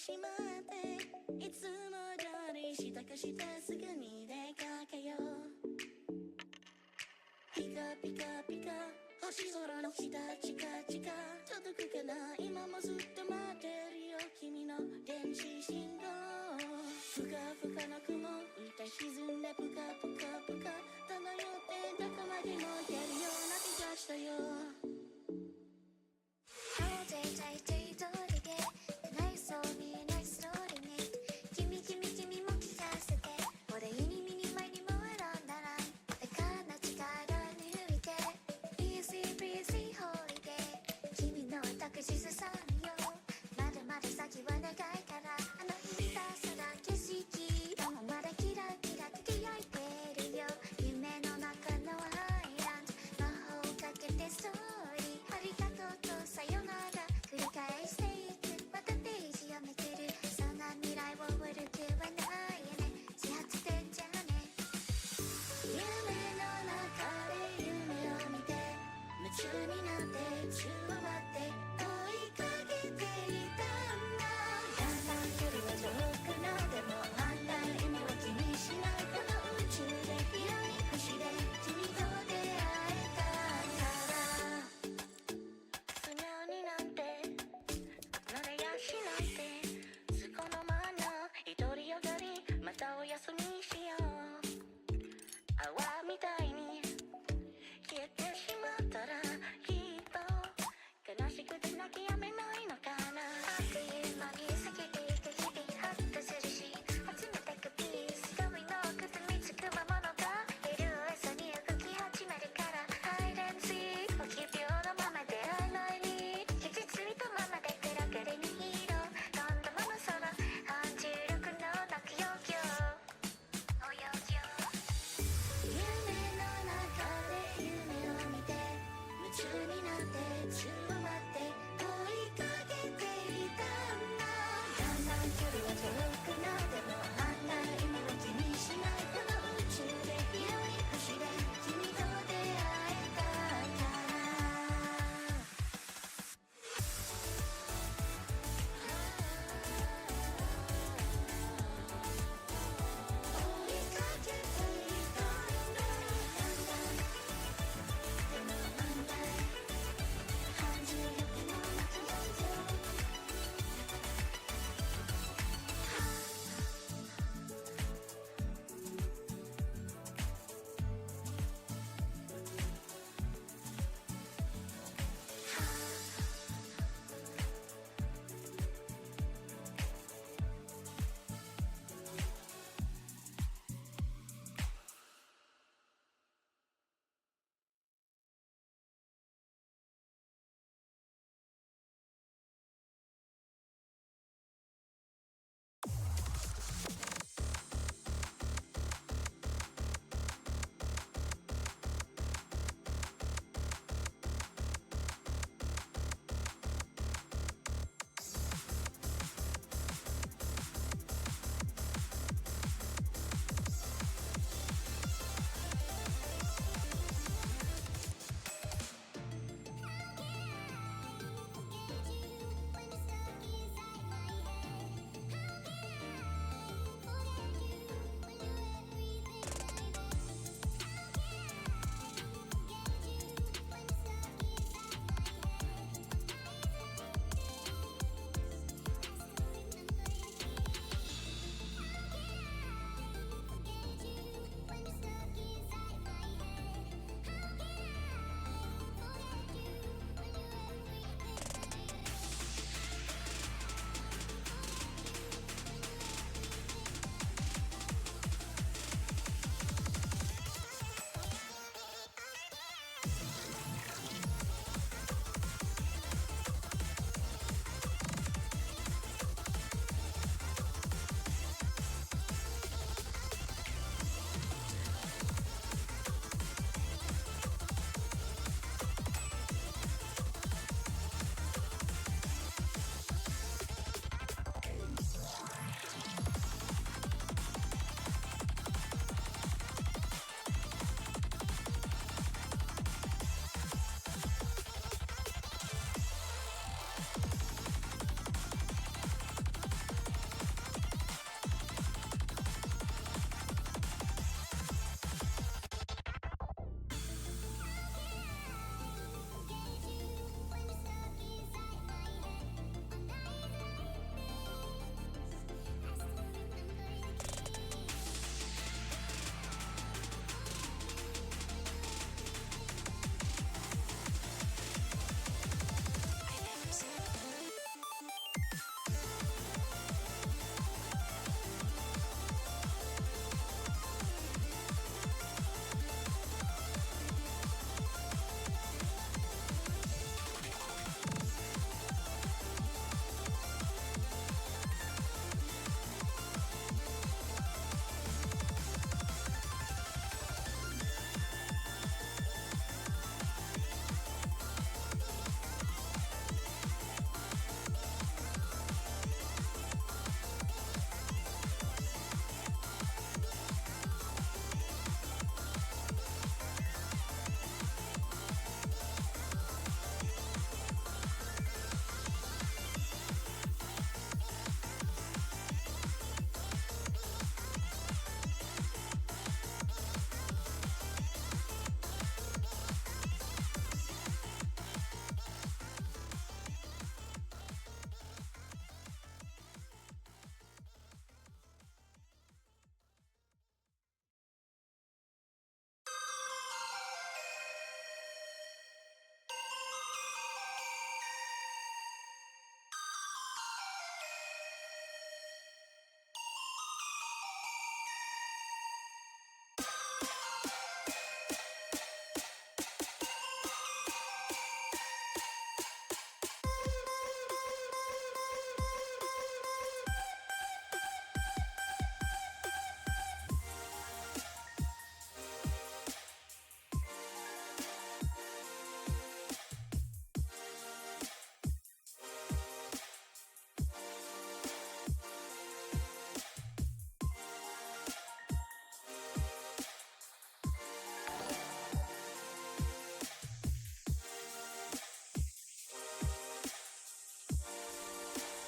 しまっていつも通り支度してすぐに出かけよう。ピカピカピカ星空の下チカチカ届くかな、今もずっと待ってるよ君の電子信号。ふかふかの雲歌沈んでぷかぷかぷか漂ってどこまでも行けるような気がしたよ。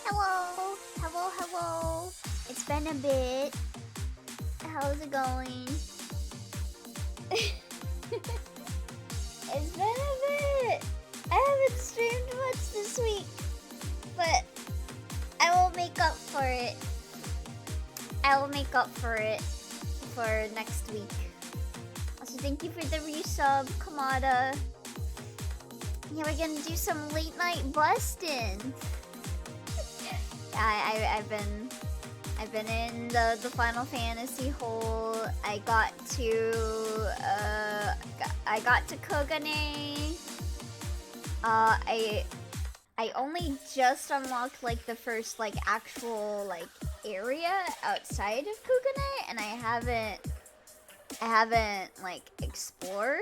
Hello. Hello, hello. It's been a bit. How's it going? It's been a bit. I haven't streamed much this week, but I will make up for it. I will make up for it for next week. Also, thank you for the resub, Kamada. Yeah, we're gonna do some late night bustin'. Yeah, I've been in the Final Fantasy hole. I got to Kogane. I only just unlocked like the first like actual like area outside of Kogane, and I haven't like explored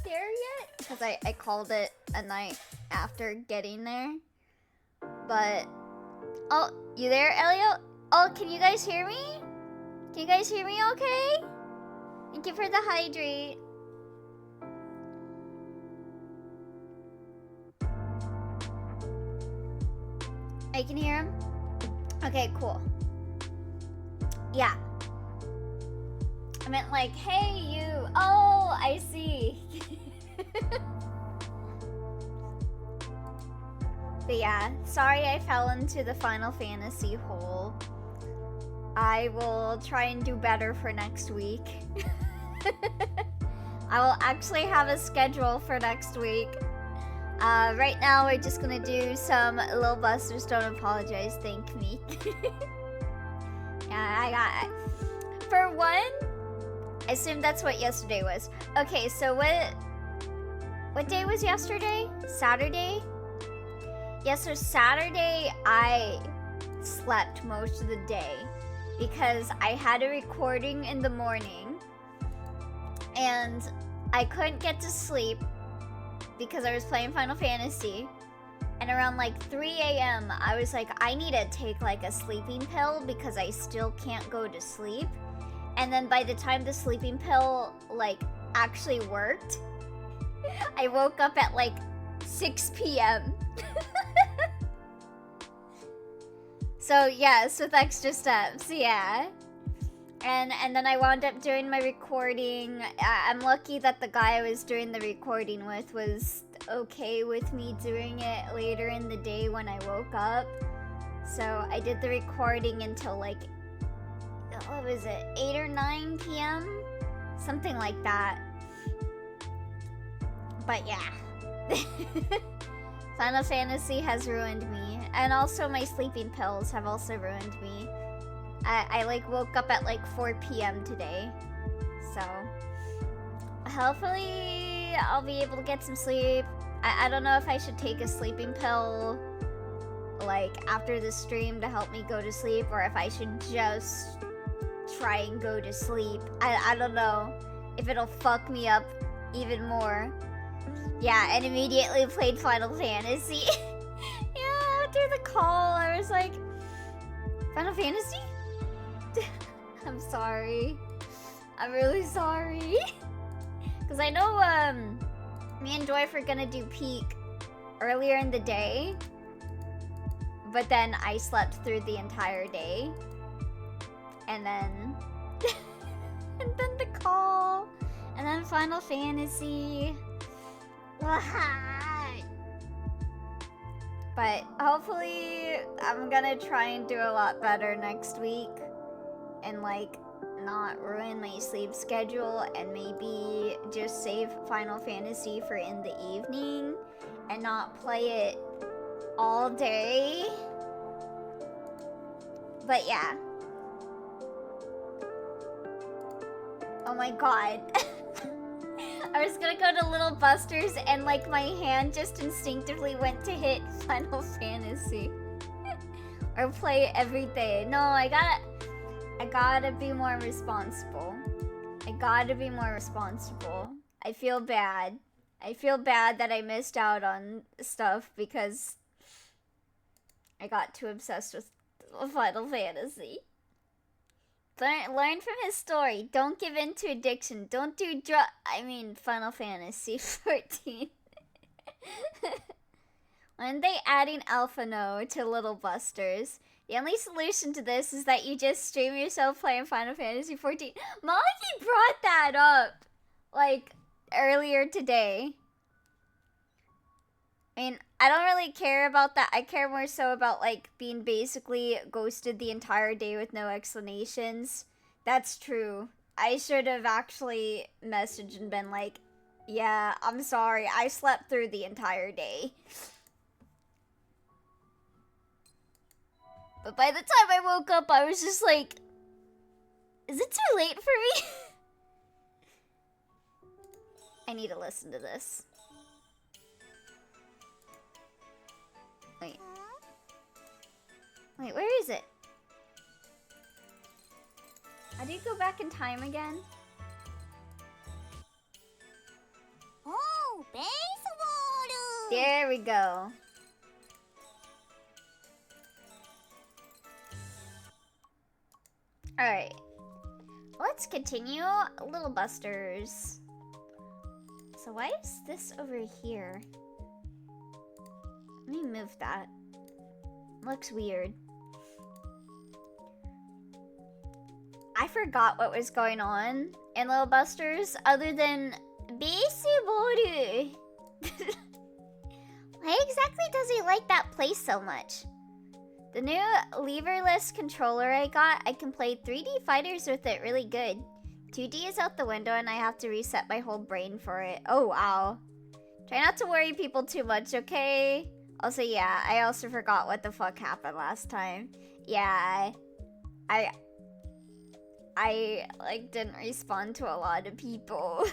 there yet because I called it a night after getting there. But oh, you there, Elio? Oh, can you guys hear me? Can you guys hear me okay? Thank you for the hydrate. I can hear him? Okay, cool. Yeah. I meant like, hey, you. Oh, I see. But yeah, sorry I fell into the Final Fantasy hole. I will try and do better for next week. I will actually have a schedule for next week. Right now we're just gonna do some Lil Busters Don't Apologize, Thank Me. Yeah, I got... For one, I assume that's what yesterday was. Okay, so what day was yesterday? Saturday? Yeah, so Saturday I slept most of the day because I had a recording in the morning and I couldn't get to sleep because I was playing Final Fantasy. And around like 3 a.m. I was like, I need to take like a sleeping pill because I still can't go to sleep. And then by the time the sleeping pill like actually worked, I woke up at like 6 p.m. So yes, with extra steps, yeah. And then I wound up doing my recording. I'm lucky that the guy I was doing the recording with was okay with me doing it later in the day when I woke up. So I did the recording until like, what was it, 8 or 9 p.m.? Something like that. But yeah. Final Fantasy has ruined me. And also my sleeping pills have also ruined me. I like woke up at like 4 p.m. today. So hopefully I'll be able to get some sleep. I don't know if I should take a sleeping pill like after the stream to help me go to sleep, or if I should just try and go to sleep. I don't know if it'll fuck me up even more. Yeah, and immediately played Final Fantasy. Yeah, after the call, I was like, Final Fantasy? I'm sorry. I'm really sorry. Because I know me and Joy were gonna do Peak earlier in the day. But then I slept through the entire day. And then... and then the call. And then Final Fantasy. But hopefully I'm gonna try and do a lot better next week and like not ruin my sleep schedule, and maybe just save Final Fantasy for in the evening and not play it all day. But yeah. Oh my god. I was gonna go to Little Busters and like my hand just instinctively went to hit Final Fantasy. Or play it every day. No, I gotta be more responsible. I gotta be more responsible. I feel bad. I feel bad that I missed out on stuff because I got too obsessed with Final Fantasy. Learn from his story. Don't give in to addiction. Don't do Final Fantasy 14. When they adding Alpha No to Little Busters? The only solution to this is that you just stream yourself playing Final Fantasy 14. Maggie brought that up, like, earlier today. I mean, I don't really care about that. I care more so about, like, being basically ghosted the entire day with no explanations. That's true. I should have actually messaged and been like, yeah, I'm sorry. I slept through the entire day. But by the time I woke up, I was just like, is it too late for me? I need to listen to this. Wait. Wait, where is it? How do you go back in time again? Oh, baseball! There we go. Alright. Let's continue. Little Busters. So why is this over here? Let me move that. Looks weird. I forgot what was going on in Little Busters other than baseball. Why exactly does he like that place so much? The new leverless controller I got, I can play 3D fighters with it really good. 2D is out the window and I have to reset my whole brain for it. Oh, wow. Try not to worry people too much, okay? Also, yeah, I also forgot what the fuck happened last time. Yeah, I like, didn't respond to a lot of people.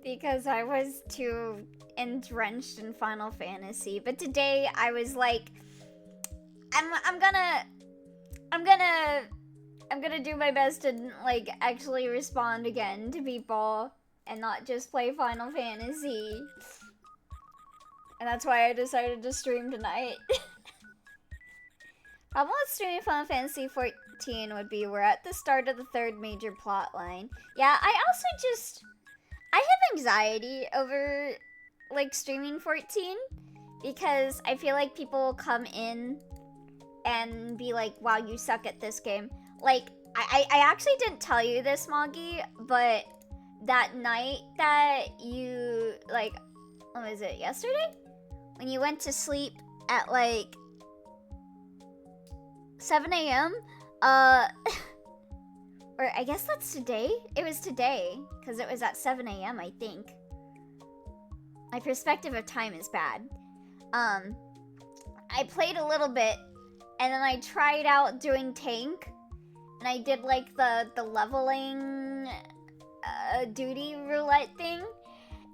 Because I was too entrenched in Final Fantasy. But today, I was like, I'm gonna do my best to, like, actually respond again to people and not just play Final Fantasy. And that's why I decided to stream tonight. Problem with streaming Final Fantasy 14 would be we're at the start of the third major plot line. Yeah, I have anxiety over, like, streaming 14 because I feel like people will come in and be like, wow, you suck at this game. Like, I actually didn't tell you this, Moggy, but that night that you, like, what was it, yesterday? When you went to sleep at, like, 7 a.m., or I guess that's today? It was today, because it was at 7 a.m., I think. My perspective of time is bad. I played a little bit, and then I tried out doing tank, and I did, like, the leveling duty roulette thing,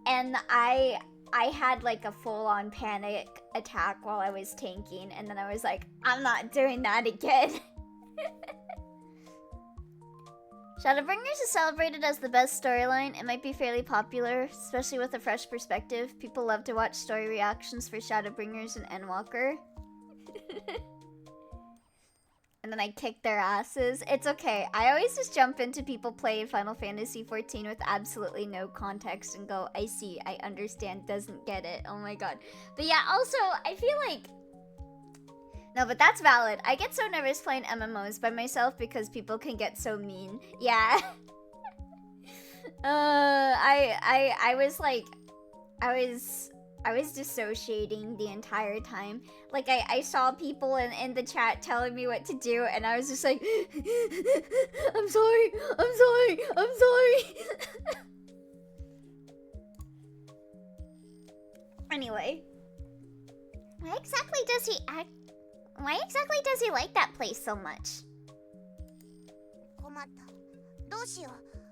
and I had, like, a full-on panic attack while I was tanking, and then I was like, I'm not doing that again. Shadowbringers is celebrated as the best storyline. It might be fairly popular, especially with a fresh perspective. People love to watch story reactions for Shadowbringers and Endwalker. And then I kicked their asses. It's okay. I always just jump into people playing Final Fantasy 14 with absolutely no context and go, I see, I understand, doesn't get it. Oh my god. But yeah, also, I feel like... No, but that's valid. I get so nervous playing MMOs by myself because people can get so mean. Yeah. I was like... I was dissociating the entire time. Like, I saw people in the chat telling me what to do, and I was just like, I'm sorry, I'm sorry, I'm sorry. Anyway. Why exactly does he like that place so much?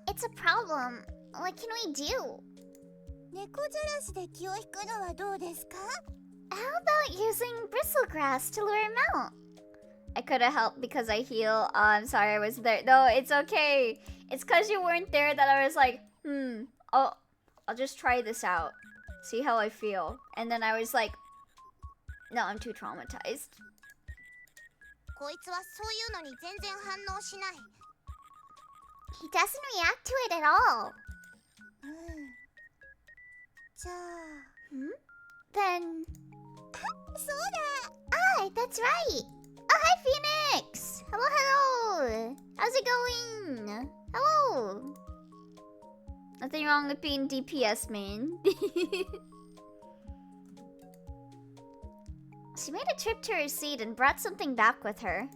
It's a problem. What can we do? How about using bristlegrass to lure him out? I could have helped because I heal. Oh, I'm sorry I was there. No, it's okay. It's because you weren't there that I was like, I'll just try this out. See how I feel. And then I was like, no, I'm too traumatized. He doesn't react to it at all. Then Ah, that's right. Oh, hi, Phoenix. Hello, hello. How's it going? Hello. Nothing wrong with being DPS main. She made a trip to her seat and brought something back with her.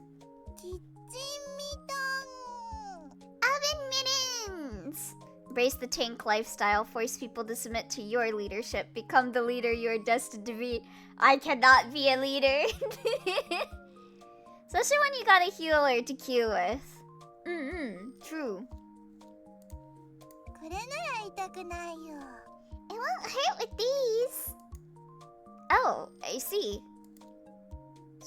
Oven mittens! Embrace the tank lifestyle, force people to submit to your leadership, become the leader you are destined to be. I cannot be a leader. Especially when you got a healer to queue with. True. It won't hurt with these. Oh, I see.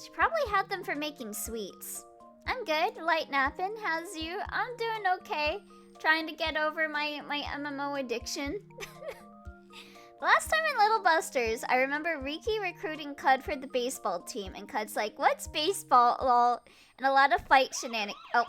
She probably had them for making sweets. I'm good, light napping. How's you? I'm doing okay. Trying to get over my MMO addiction. Last time in Little Busters, I remember Riki recruiting Cud for the baseball team, and Cud's like, "What's baseball, lol?" And a lot of fight shenanigans. Oh.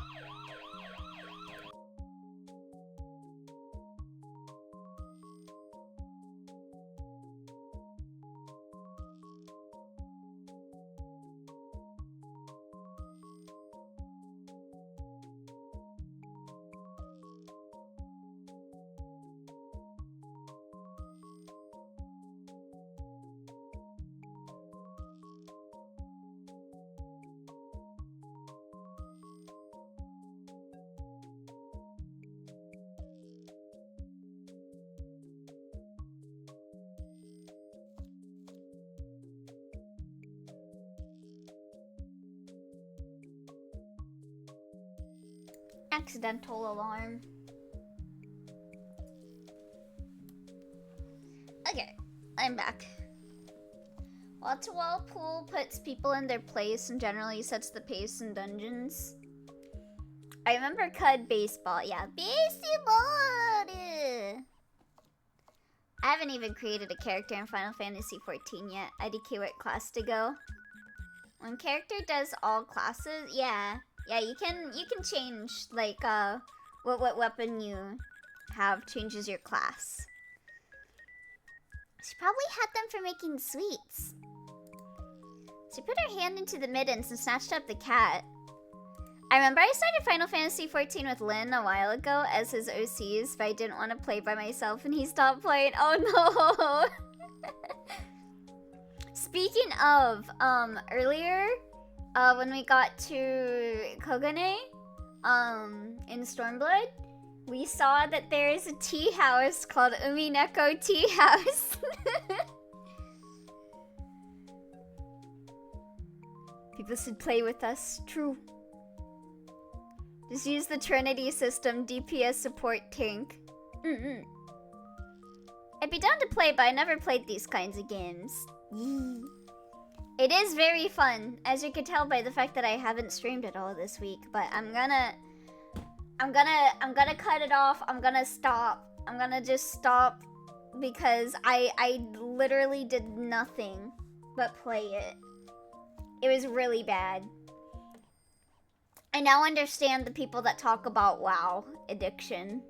Accidental alarm. Okay, I'm back. Wall-to-wall pool puts people in their place and generally sets the pace in dungeons. I remember Cud baseball. Yeah, baseball! I haven't even created a character in Final Fantasy XIV yet. IDK what class to go. When character does all classes, yeah, you can change like what weapon you have changes your class. She probably had them for making sweets. She put her hand into the middens and snatched up the cat. I remember I started Final Fantasy XIV with Lynn a while ago as his OCs, but I didn't want to play by myself and he stopped playing. Oh no! Speaking of, earlier, when we got to Kogane, in Stormblood, we saw that there is a tea house called Umineko Tea House. People should play with us, true. Just use the Trinity system, DPS support tank. I'd be down to play, but I never played these kinds of games. It is very fun, as you can tell by the fact that I haven't streamed it all this week, but I'm gonna cut it off. I'm gonna stop. I'm gonna just stop because I literally did nothing but play it. It was really bad. I now understand the people that talk about WoW addiction.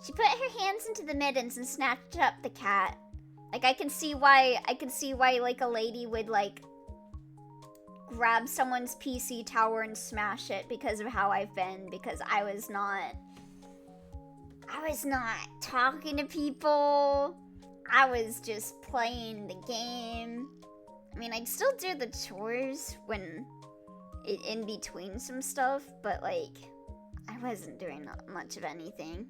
She put her hands into the middens and snatched up the cat. Like, I can see why like a lady would like grab someone's PC tower and smash it because of how I've been, because I was not talking to people. I was just playing the game. I mean, I'd still do the chores when in between some stuff, but like I wasn't doing much of anything.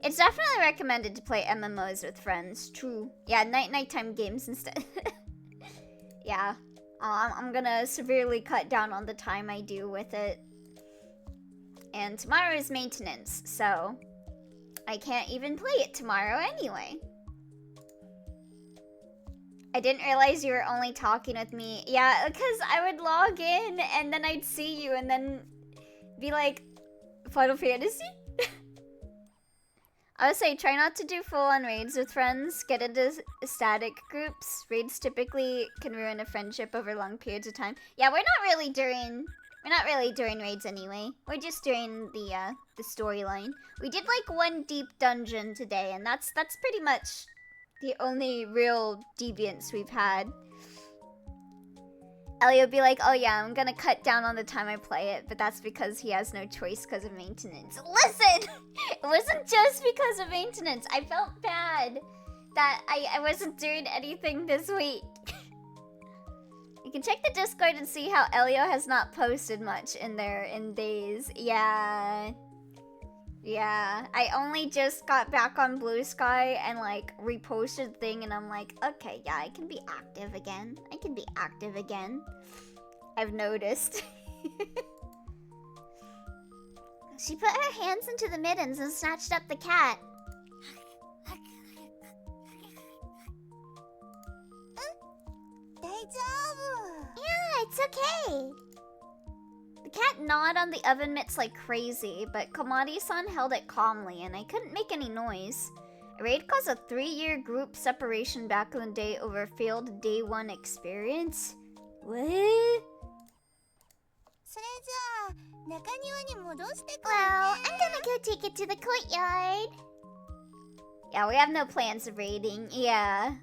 It's definitely recommended to play MMOs with friends. True. Yeah, nighttime games instead. Yeah. I'm gonna severely cut down on the time I do with it. And tomorrow is maintenance, so I can't even play it tomorrow anyway. I didn't realize you were only talking with me. Yeah, because I would log in and then I'd see you and then be like, Final Fantasy? I would say try not to do full-on raids with friends. Get into static groups. Raids typically can ruin a friendship over long periods of time. Yeah, we're not really doing raids anyway. We're just doing the storyline. We did like one deep dungeon today, and that's pretty much The only real deviants we've had. Ellie would be like, oh yeah, I'm gonna cut down on the time I play it, but that's because he has no choice because of maintenance. Listen! It wasn't just because of maintenance. I felt bad that I wasn't doing anything this week. You can check the Discord and see how Elio has not posted much in there in days. Yeah. Yeah, I only just got back on Blue Sky and like reposted the thing and I'm like, okay, yeah, I can be active again. I can be active again. I've noticed. She put her hands into the mittens and snatched up the cat. Yeah, it's okay. The cat gnawed on the oven mitts like crazy, but Komari-san held it calmly, and I couldn't make any noise. A raid caused a 3-year group separation back in the day over a failed day 1 experience? What? Well, I'm gonna go take it to the courtyard. Yeah, we have no plans of raiding, yeah.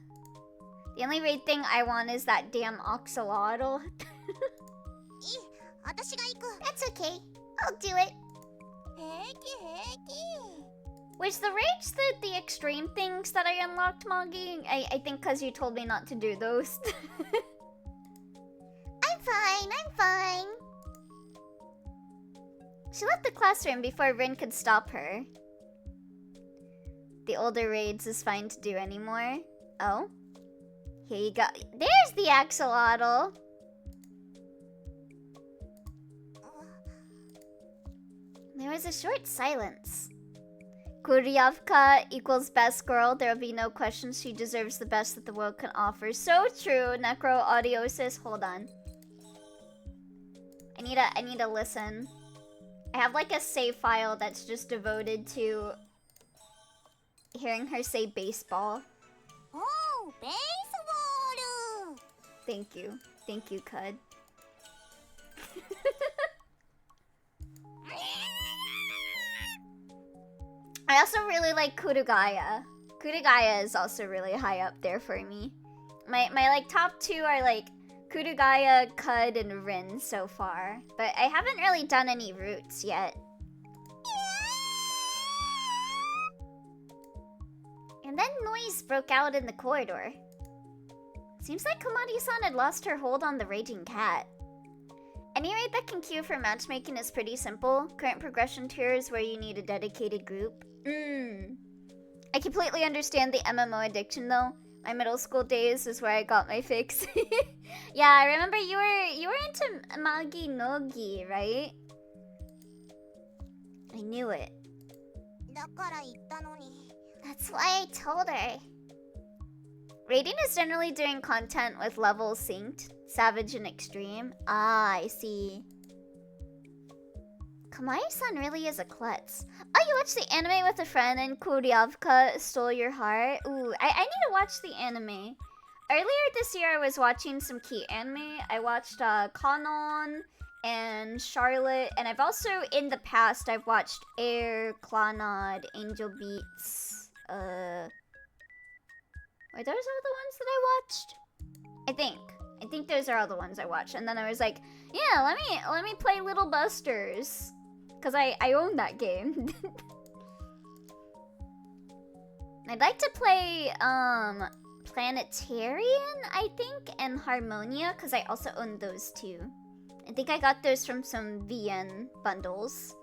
The only raid thing I want is that damn axolotl. That's okay. I'll do it. Was the rage the extreme things that I unlocked, Moggy? I think because you told me not to do those. I'm fine. She left the classroom before Rin could stop her. The older raids is fine to do anymore. Oh? Here you go. There's the axolotl! There was a short silence. Kuryavka equals best girl. There will be no question. She deserves the best that the world can offer. So true, Necro Audiosis. Hold on. I need to listen. I have like a save file that's just devoted to hearing her say baseball. Oh, baseball! Thank you. Thank you, Cud. I also really like Kurugaya. Kurugaya is also really high up there for me. My like top 2 are like Kurugaya, Cud, and Rin so far. But I haven't really done any routes yet. And then noise broke out in the corridor. Seems like Komari-san had lost her hold on the raging cat. Any raid that can queue for matchmaking is pretty simple. Current progression tiers where you need a dedicated group. I completely understand the MMO addiction though. My middle school days is where I got my fix. Yeah, I remember you were into Magi Nogi, right? I knew it. That's why I told her. Raiding is generally doing content with levels synced, Savage and Extreme. Ah, I see. Kamari-san really is a klutz. Oh, you watched the anime with a friend and Kuryavka stole your heart? Ooh, I need to watch the anime. Earlier this year, I was watching some key anime. I watched Kanon and Charlotte, and I've also, in the past, I've watched Air, Clannad, Angel Beats, Wait, those are the ones that I watched? I think those are all the ones I watched. And then I was like, yeah, let me play Little Busters. Cause I own that game. I'd like to play Planetarian, I think, and Harmonia, cause I also own those too. I think I got those from some VN bundles.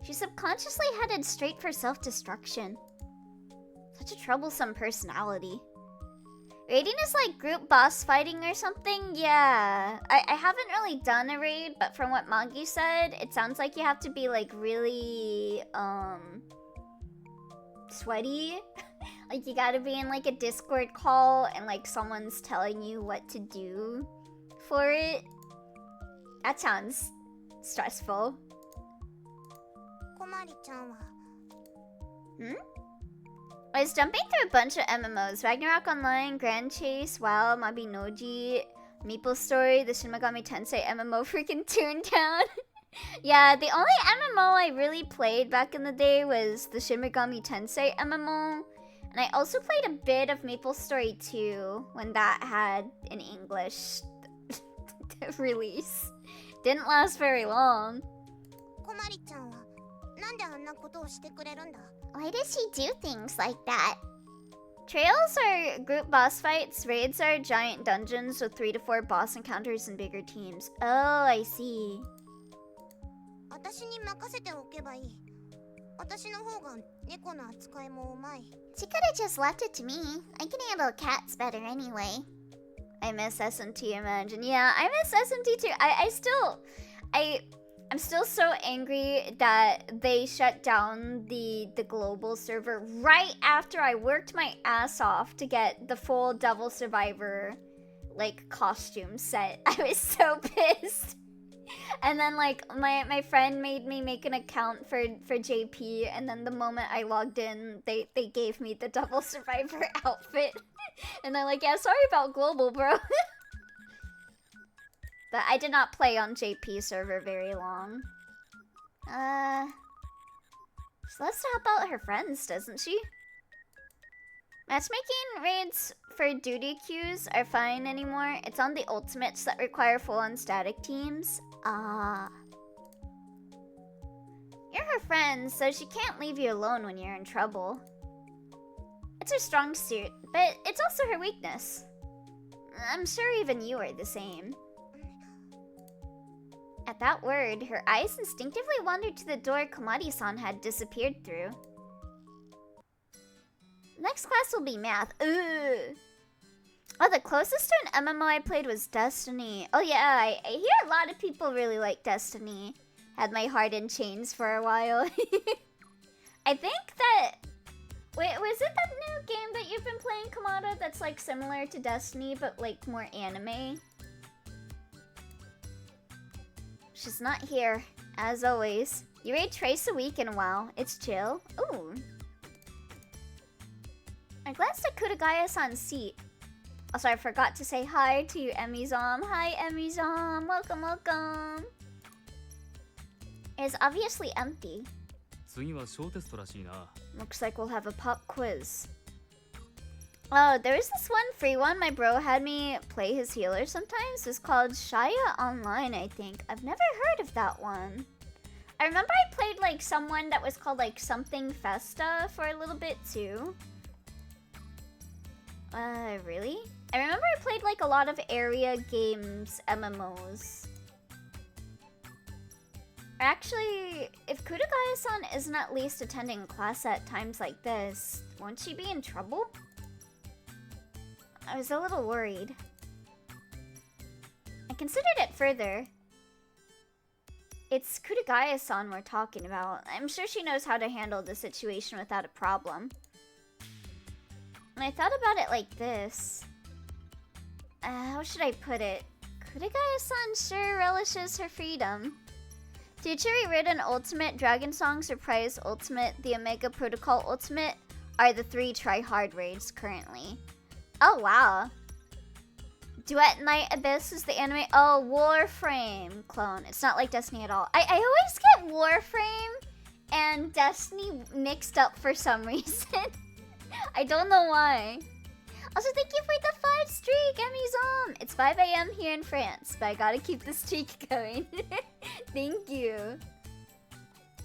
She subconsciously headed straight for self-destruction. Such a troublesome personality. Raiding is like group boss fighting or something? Yeah. I haven't really done a raid, but from what Magi said, it sounds like you have to be like really, sweaty. Like you gotta be in like a Discord call and like someone's telling you what to do for it. That sounds stressful. I was jumping through a bunch of MMOs. Ragnarok Online, Grand Chase, WoW, Mabinogi, Meeple Story, the Shin Megami Tensei MMO freaking Toontown. Yeah, the only MMO I really played back in the day was the Shin Megami Tensei MMO. And And I also played a bit of Maple Story 2 when that had an English release. Didn't last very long. Why does she do things like that? Trails are group boss fights. Raids are giant dungeons with 3 to 4 boss encounters and bigger teams. Oh, I see. She could have just left it to me. I can handle cats better anyway. I miss SMT, imagine. Yeah, I miss SMT too. I'm still so angry that they shut down the global server right after I worked my ass off to get the full Devil Survivor like costume set. I was so pissed. And then like my friend made me make an account for JP, and then the moment I logged in, they gave me the Devil Survivor outfit. And they're like, yeah, sorry about global, bro. But I did not play on JP server very long. She loves to help out her friends, doesn't she? Matchmaking raids for duty queues are fine anymore. It's on the ultimates that require full-on static teams. You're her friend, so she can't leave you alone when you're in trouble. It's her strong suit, but it's also her weakness. I'm sure even you are the same. At that word, her eyes instinctively wandered to the door Komari-san had disappeared through. Next class will be math. Ugh. Oh, the closest to an MMO I played was Destiny. Oh yeah, I hear a lot of people really like Destiny. Had my heart in chains for a while. I think that... Wait, was it that new game that you've been playing, Kamada, that's like similar to Destiny, but like more anime? She's not here, as always. You raid twice a week in a while. It's chill. Ooh. I glanced at Kudagaya-san's seat. Also, I forgot to say hi to you, Emizom. Hi, Emizom. Welcome, welcome. It is obviously empty. Looks like we'll have a pop quiz. Oh, there was this one free one my bro had me play his healer sometimes. It's called Shaya Online, I think. I've never heard of that one. I remember I played like someone that was called like something Festa for a little bit too. Really? I remember I played like a lot of area games, MMOs. Actually, if Kudagaya-san isn't at least attending class at times like this, won't she be in trouble? I was a little worried. I considered it further. It's Kudagaya-san we're talking about. I'm sure she knows how to handle the situation without a problem. And I thought about it like this. How should I put it? Kudagaya-san sure relishes her freedom. Future Rewritten Ultimate, Dragon Song Surprise Ultimate, the Omega Protocol Ultimate are the 3 try-hard raids currently. Oh, wow. Duet Night Abyss is the anime. Oh, Warframe clone. It's not like Destiny at all. I always get Warframe and Destiny mixed up for some reason. I don't know why. Also, thank you for the 5 streak, Emizom. It's 5 AM here in France, but I gotta keep the streak going. Thank you.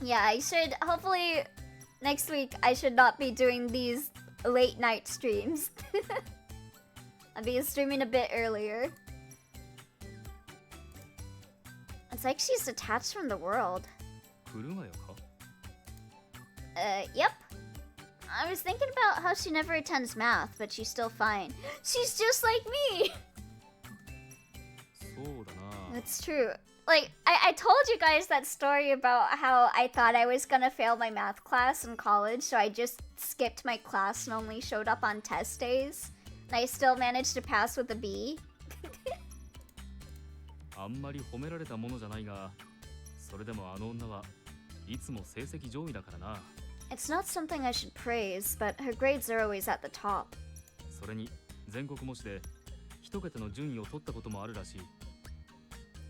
Yeah, I should, hopefully, next week, I should not be doing these late night streams. I'll be streaming a bit earlier. It's like she's detached from the world. Yep. I was thinking about how she never attends math, but she's still fine. She's just like me! That's true. Like, I told you guys that story about how I thought I was gonna fail my math class in college, so I just skipped my class and only showed up on test days. And I still managed to pass with a B. It's not something I should praise, but her grades are always at the top.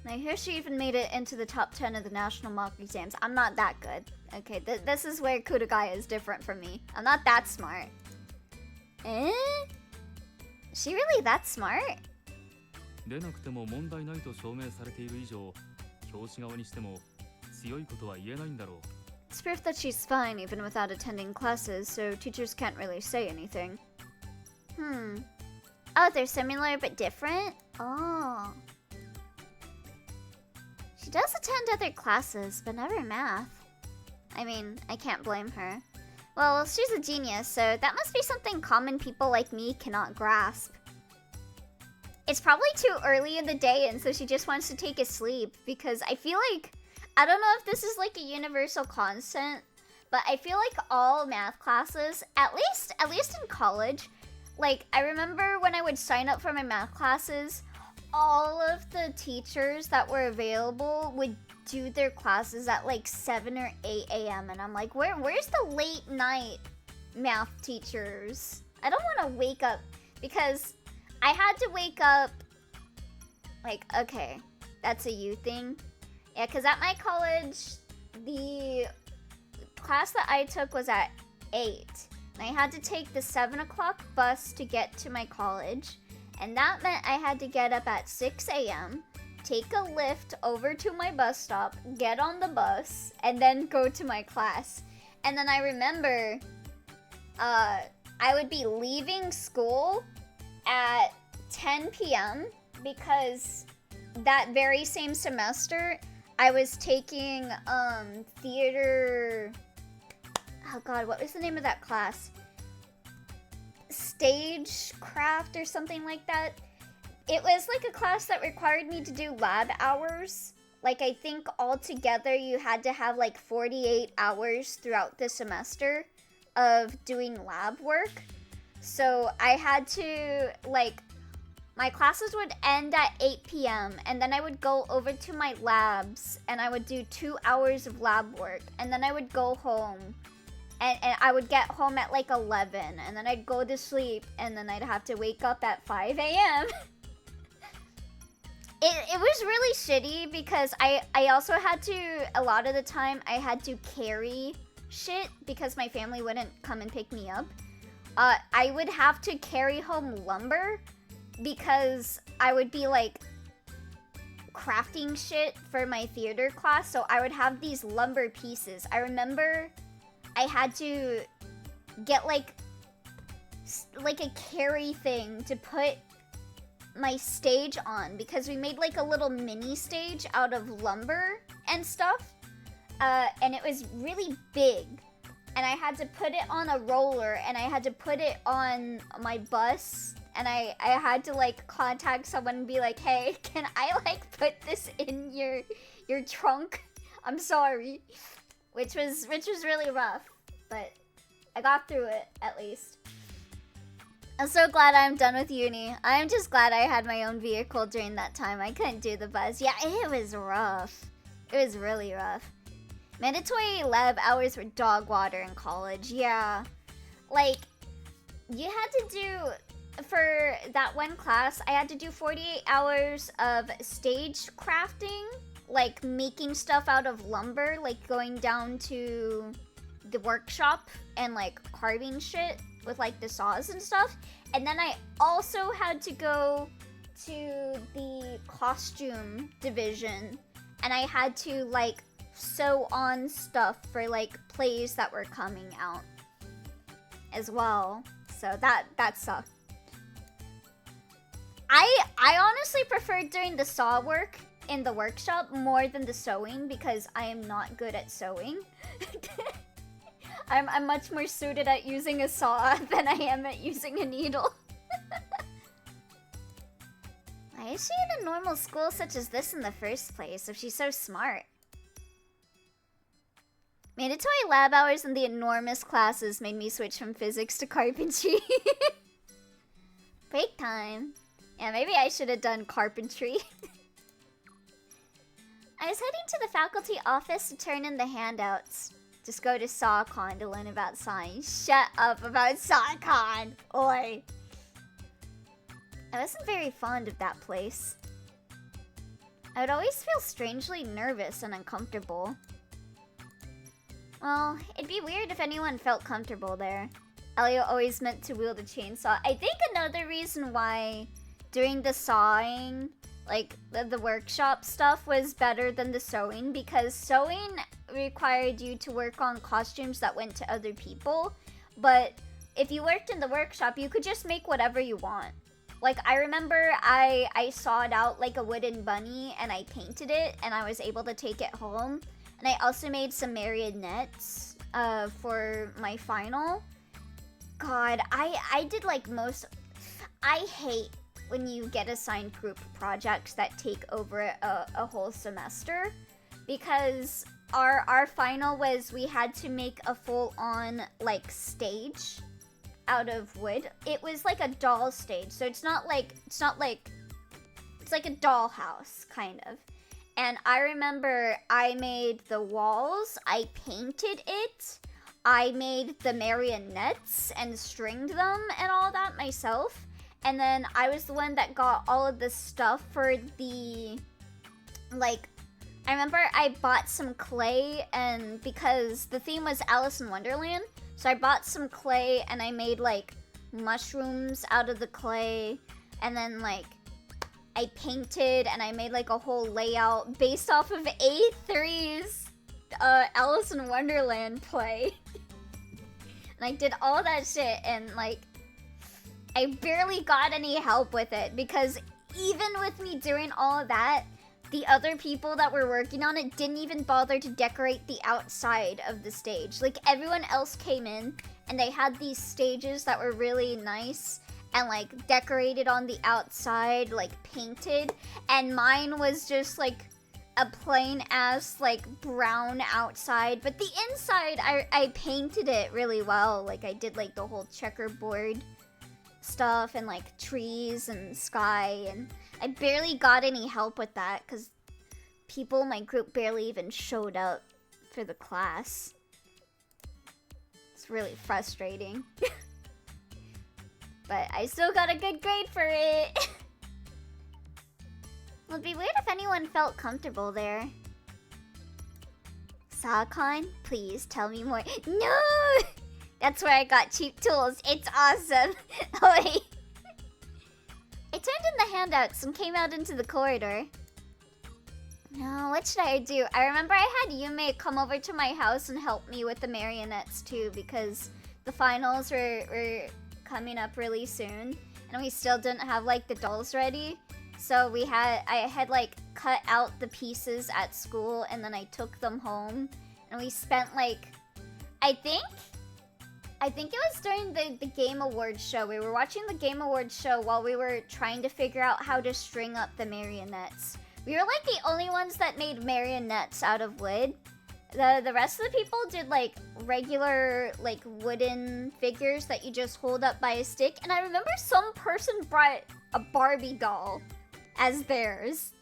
I hear she even made it into the top 10 of the national mock exams. I'm not that good. Okay, this is where Kudagaya is different from me. I'm not that smart. Eh? Is she really that smart? 出なくても問題ないと証明されている以上、教師側にしても強いことは言えないんだろう。 It's proof that she's fine even without attending classes, so teachers can't really say anything. Oh, they're similar but different? Oh. She does attend other classes, but never math. I mean, I can't blame her. Well, she's a genius, so that must be something common people like me cannot grasp. It's probably too early in the day, and so she just wants to take a sleep, because I feel like, I don't know if this is like a universal constant, but I feel like all math classes, at least in college, like, I remember when I would sign up for my math classes, all of the teachers that were available would do their classes at like 7 or 8 a.m. And I'm like, where's the late night math teachers? I don't want to wake up, because I had to wake up, like, okay, that's a you thing. Yeah, because at my college, the class that I took was at 8. And I had to take the 7 o'clock bus to get to my college. And that meant I had to get up at 6 a.m., take a lift over to my bus stop, get on the bus, and then go to my class. And then I remember I would be leaving school at 10 p.m. because that very same semester I was taking theater... Oh god, what was the name of that class? Stagecraft or something like that. It was like a class that required me to do lab hours. Like, I think altogether you had to have like 48 hours throughout the semester of doing lab work. So I had to, like, my classes would end at 8 p.m. and then I would go over to my labs and I would do 2 hours of lab work, and then I would go home. And I would get home at like 11, and then I'd go to sleep, and then I'd have to wake up at 5 a.m. It was really shitty because I also had to, a lot of the time, I had to carry shit because my family wouldn't come and pick me up. I would have to carry home lumber because I would be like crafting shit for my theater class, so I would have these lumber pieces. I remember I had to get like a carry thing to put my stage on because we made like a little mini stage out of lumber and stuff, and it was really big, and I had to put it on a roller, and I had to put it on my bus, and I had to like contact someone and be like, hey, can I like put this in your trunk? I'm sorry. Which was really rough, but I got through it, at least. I'm so glad I'm done with uni. I'm just glad I had my own vehicle during that time. I couldn't do the bus. Yeah, it was rough. It was really rough. Mandatory lab hours were dog water in college, yeah. Like, you had to do, for that one class, I had to do 48 hours of stage crafting, like making stuff out of lumber, like going down to the workshop and like carving shit with like the saws and stuff. And then I also had to go to the costume division, and I had to like sew on stuff for like plays that were coming out as well. So that sucked. I honestly preferred doing the saw work in the workshop more than the sewing because I am not good at sewing. I'm much more suited at using a saw than I am at using a needle. Why is she in a normal school such as this in the first place if she's so smart? Mandatory lab hours and the enormous classes made me switch from physics to carpentry. Break time. Yeah, maybe I should have done carpentry. I was heading to the faculty office to turn in the handouts. Just go to SawCon to learn about science. Shut up about SawCon! Oi! I wasn't very fond of that place. I would always feel strangely nervous and uncomfortable. Well, it'd be weird if anyone felt comfortable there. Elio always meant to wield a chainsaw. I think another reason why doing the sawing, like the workshop stuff, was better than the sewing, because sewing required you to work on costumes that went to other people, but if you worked in the workshop, you could just make whatever you want. Like, I remember I sawed out like a wooden bunny and I painted it and I was able to take it home. And I also made some marionettes for my final. God, I did like most... I hate when you get assigned group projects that take over a whole semester, because our final was we had to make a full-on like stage out of wood. It was like a doll stage, so it's like a dollhouse kind of. And I remember I made the walls, I painted it, I made the marionettes and stringed them and all that myself. And then I was the one that got all of the stuff for the, like, I remember I bought some clay, and because the theme was Alice in Wonderland, so I bought some clay and I made like mushrooms out of the clay, and then like I painted and I made like a whole layout based off of A3's Alice in Wonderland play. And I did all that shit, and like I barely got any help with it, because even with me doing all of that, the other people that were working on it didn't even bother to decorate the outside of the stage. Like, everyone else came in and they had these stages that were really nice and like decorated on the outside, like painted, and mine was just like a plain ass like brown outside, but the inside I painted it really well. Like, I did like the whole checkerboard stuff and like trees and sky, and I barely got any help with that because people in my group barely even showed up for the class. It's really frustrating. But I still got a good grade for it. It'd be weird if anyone felt comfortable there. Sakon, please tell me more. No! That's where I got cheap tools. It's awesome. Oh wait. I turned in the handouts and came out into the corridor. No, what should I do? I remember I had Yume come over to my house and help me with the marionettes too, because the finals were coming up really soon and we still didn't have like the dolls ready. So I had like cut out the pieces at school and then I took them home, and we spent like, I think it was during the Game Awards show. We were watching the Game Awards show while we were trying to figure out how to string up the marionettes. We were like the only ones that made marionettes out of wood. The rest of the people did like regular like wooden figures that you just hold up by a stick. And I remember some person brought a Barbie doll as theirs.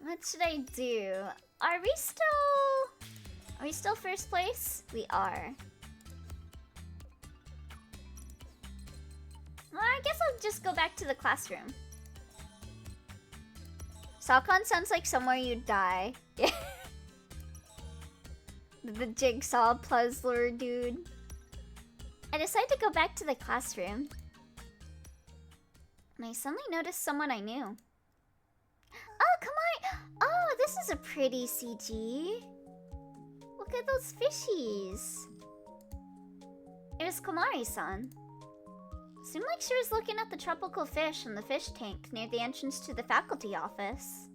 What should I do? Are we still first place? We are. Well, I guess I'll just go back to the classroom. Sakon sounds like somewhere you'd die. The jigsaw puzzler dude. I decided to go back to the classroom. And I suddenly noticed someone I knew. Oh, come on! Oh, this is a pretty CG. Look at those fishies. It was Komari-san. Seemed like she was looking at the tropical fish in the fish tank near the entrance to the faculty office.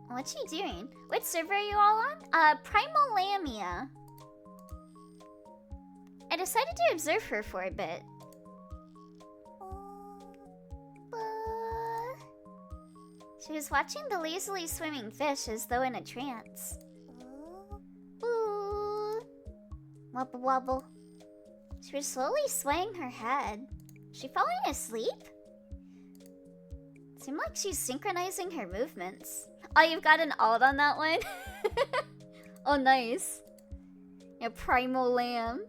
What's she doing? Which server are you all on? Primal Lamia. I decided to observe her for a bit. She was watching the lazily swimming fish as though in a trance. Ooh. Wobble wobble. She was slowly swaying her head. Is she falling asleep? Seemed like she's synchronizing her movements. Oh, you've got an alt on that one? Oh, nice. A primal lamb.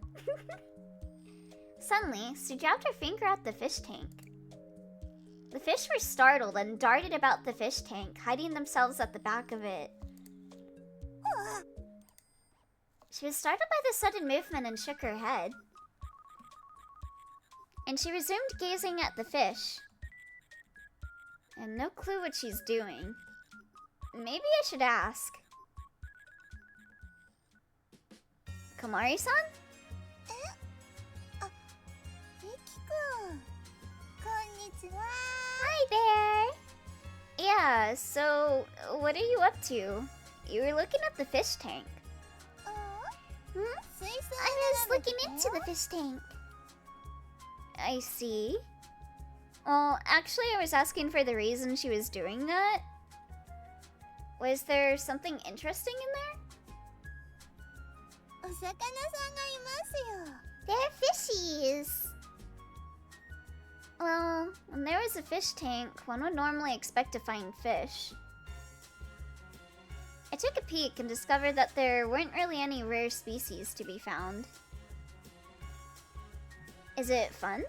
Suddenly, she jabbed her finger at the fish tank. The fish were startled and darted about the fish tank, hiding themselves at the back of it. She was startled by the sudden movement and shook her head. And she resumed gazing at the fish. I have no clue what she's doing. Maybe I should ask. Komari-san? Hi there! Yeah, so what are you up to? You were looking at the fish tank. Hmm? I was looking into the fish tank. I see. Well, actually, I was asking for the reason she was doing that. Was there something interesting in there? There are fishies! Well, when there was a fish tank, one would normally expect to find fish. I took a peek and discovered that there weren't really any rare species to be found. Is it fun?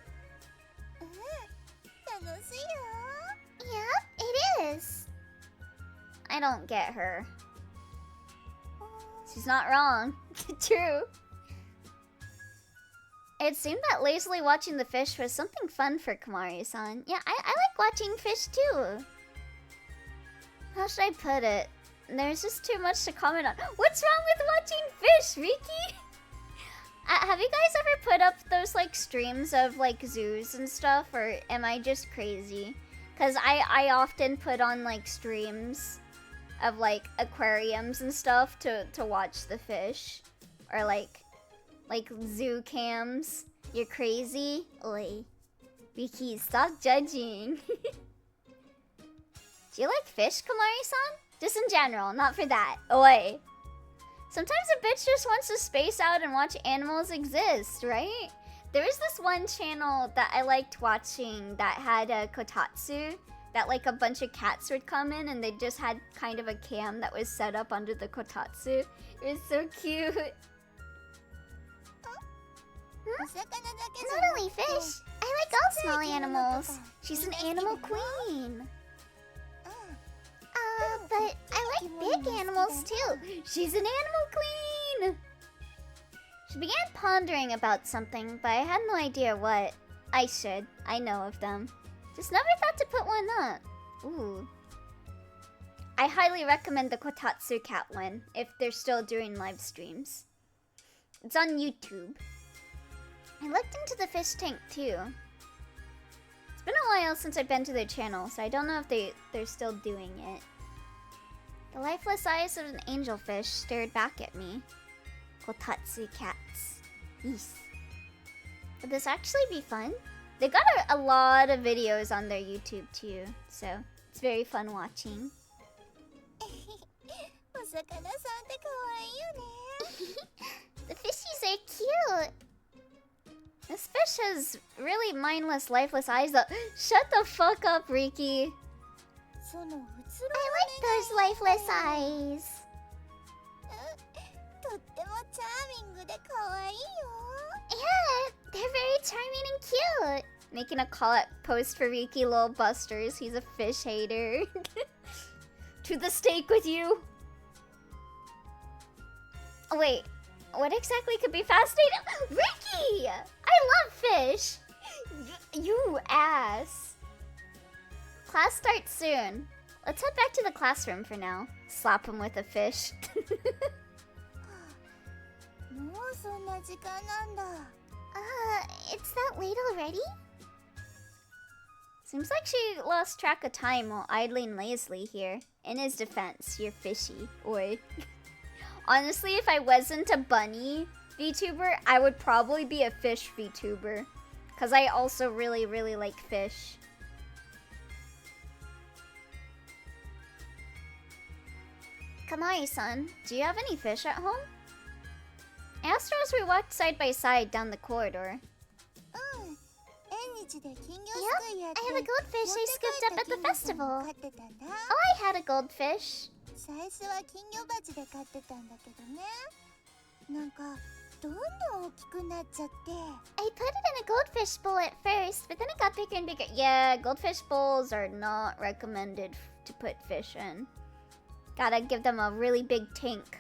Yep, it is. I don't get her. She's not wrong. True. It seemed that lazily watching the fish was something fun for Komari-san. Yeah, I like watching fish too. How should I put it? There's just too much to comment on. What's wrong with watching fish, Riki? Have you guys ever put up those like streams of like zoos and stuff, or am I just crazy? Cause I often put on like streams of like aquariums and stuff to watch the fish, or like zoo cams. You're crazy? Oi. Riki, stop judging. Do you like fish, Komari-san? Just in general, not for that. Oi. Sometimes a bitch just wants to space out and watch animals exist, right? There was this one channel that I liked watching that had a kotatsu, that like a bunch of cats would come in and they just had kind of a cam that was set up under the kotatsu. It was so cute. Not only fish, I like all small animals. She's an animal queen. But I like big animals too. She's an animal queen. She began pondering about something, but I had no idea what. I know of them. Just never thought to put one up. Ooh. I highly recommend the Kotatsu cat one, if they're still doing live streams. It's on YouTube. I looked into the fish tank too. It's been a while since I've been to their channel, so I don't know if they're still doing it. The lifeless eyes of an angelfish stared back at me. Kotatsu cats. Yes. Would this actually be fun? They got a lot of videos on their YouTube too, so it's very fun watching. The fishies are cute. This fish has really mindless, lifeless eyes though. Shut the fuck up, Riki. I like those lifeless eyes. Yeah, they're very charming and cute. Making a call out post for Riki lol busters. He's a fish hater. To the stake with you. Oh, wait, what exactly could be fascinating? Riki! I love fish! You ass. Class starts soon. Let's head back to the classroom for now. Slap him with a fish. It's that late already? Seems like she lost track of time while idling lazily here. In his defense, you're fishy. Oi. Honestly, if I wasn't a bunny VTuber, I would probably be a fish VTuber. Because I also really, really like fish. Kamari-san, do you have any fish at home? I asked her as we walked side by side down the corridor. Yep, I have a goldfish I scooped up at the festival. Oh, I had a goldfish. I put it in a goldfish bowl at first, but then it got bigger and bigger. Yeah, goldfish bowls are not recommended to put fish in. Gotta give them a really big tank.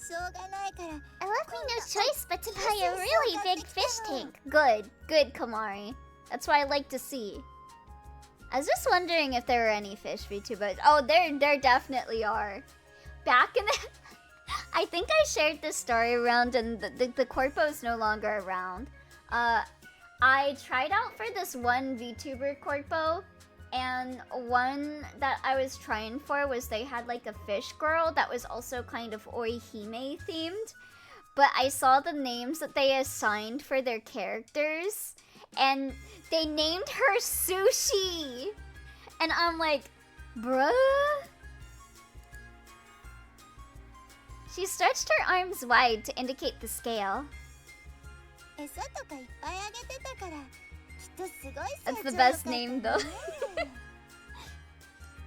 I left me no choice but to buy a really big fish tank. Good, good, Kamari. That's what I like to see. I was just wondering if there were any fish VTubers. Oh, there definitely are. Back in the... I think I shared this story around and the corpo is no longer around. I tried out for this one VTuber corpo, and one that I was trying for was they had like a fish girl that was also kind of Orihime themed. But I saw the names that they assigned for their characters, and they named her Sushi! And I'm like, bruh? She stretched her arms wide to indicate the scale. That's the best name though.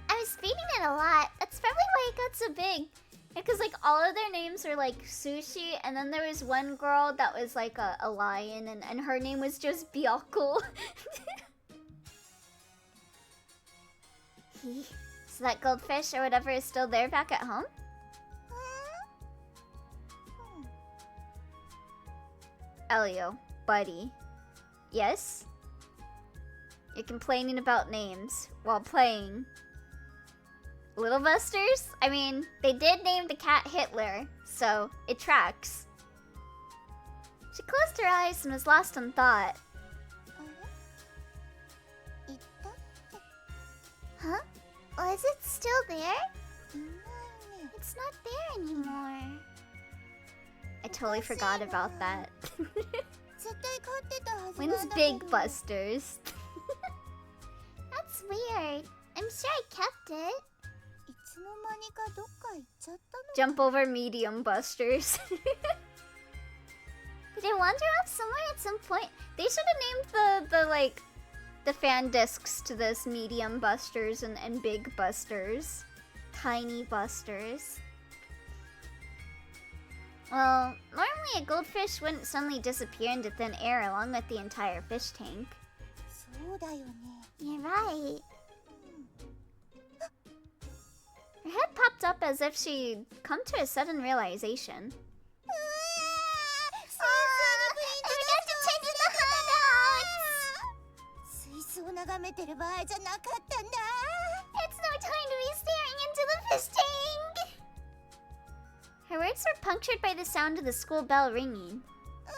I was feeding it a lot. That's probably why it got so big. Because like all of their names were like Sushi, and then there was one girl that was like a lion, and her name was just Byoko. So that goldfish or whatever is still there back at home? Elio, buddy. Yes? You're complaining about names while playing Little Busters? I mean, they did name the cat Hitler, so it tracks. She closed her eyes and was lost in thought. Huh? Was it still there? It's not there anymore. I totally forgot about that. When's Big Busters? That's weird. I'm sure I kept it. Jump over Medium Busters. Did it wander off somewhere at some point? They should have named the fan discs to this Medium Busters and Big Busters. Tiny Busters. Well, normally a goldfish wouldn't suddenly disappear into thin air along with the entire fish tank. You're right. Her head popped up as if she'd come to a sudden realization. I forgot to change the hideouts! It's no time to be staring into the fish tank! Her words were punctured by the sound of the school bell ringing. Oh,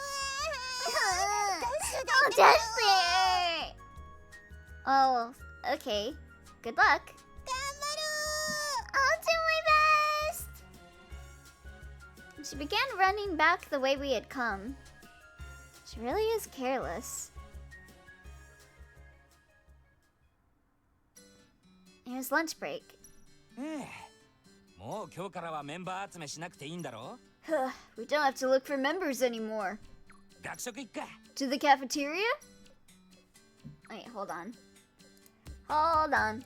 Dusty! Oh, okay. Good luck. I'll do my best! She began running back the way we had come. She really is careless. It was lunch break. More 今日からはメンバー集めしなくていいんだろ? We don't have to look for members anymore. 学食行くか? To the cafeteria? Wait, hold on. Hold on.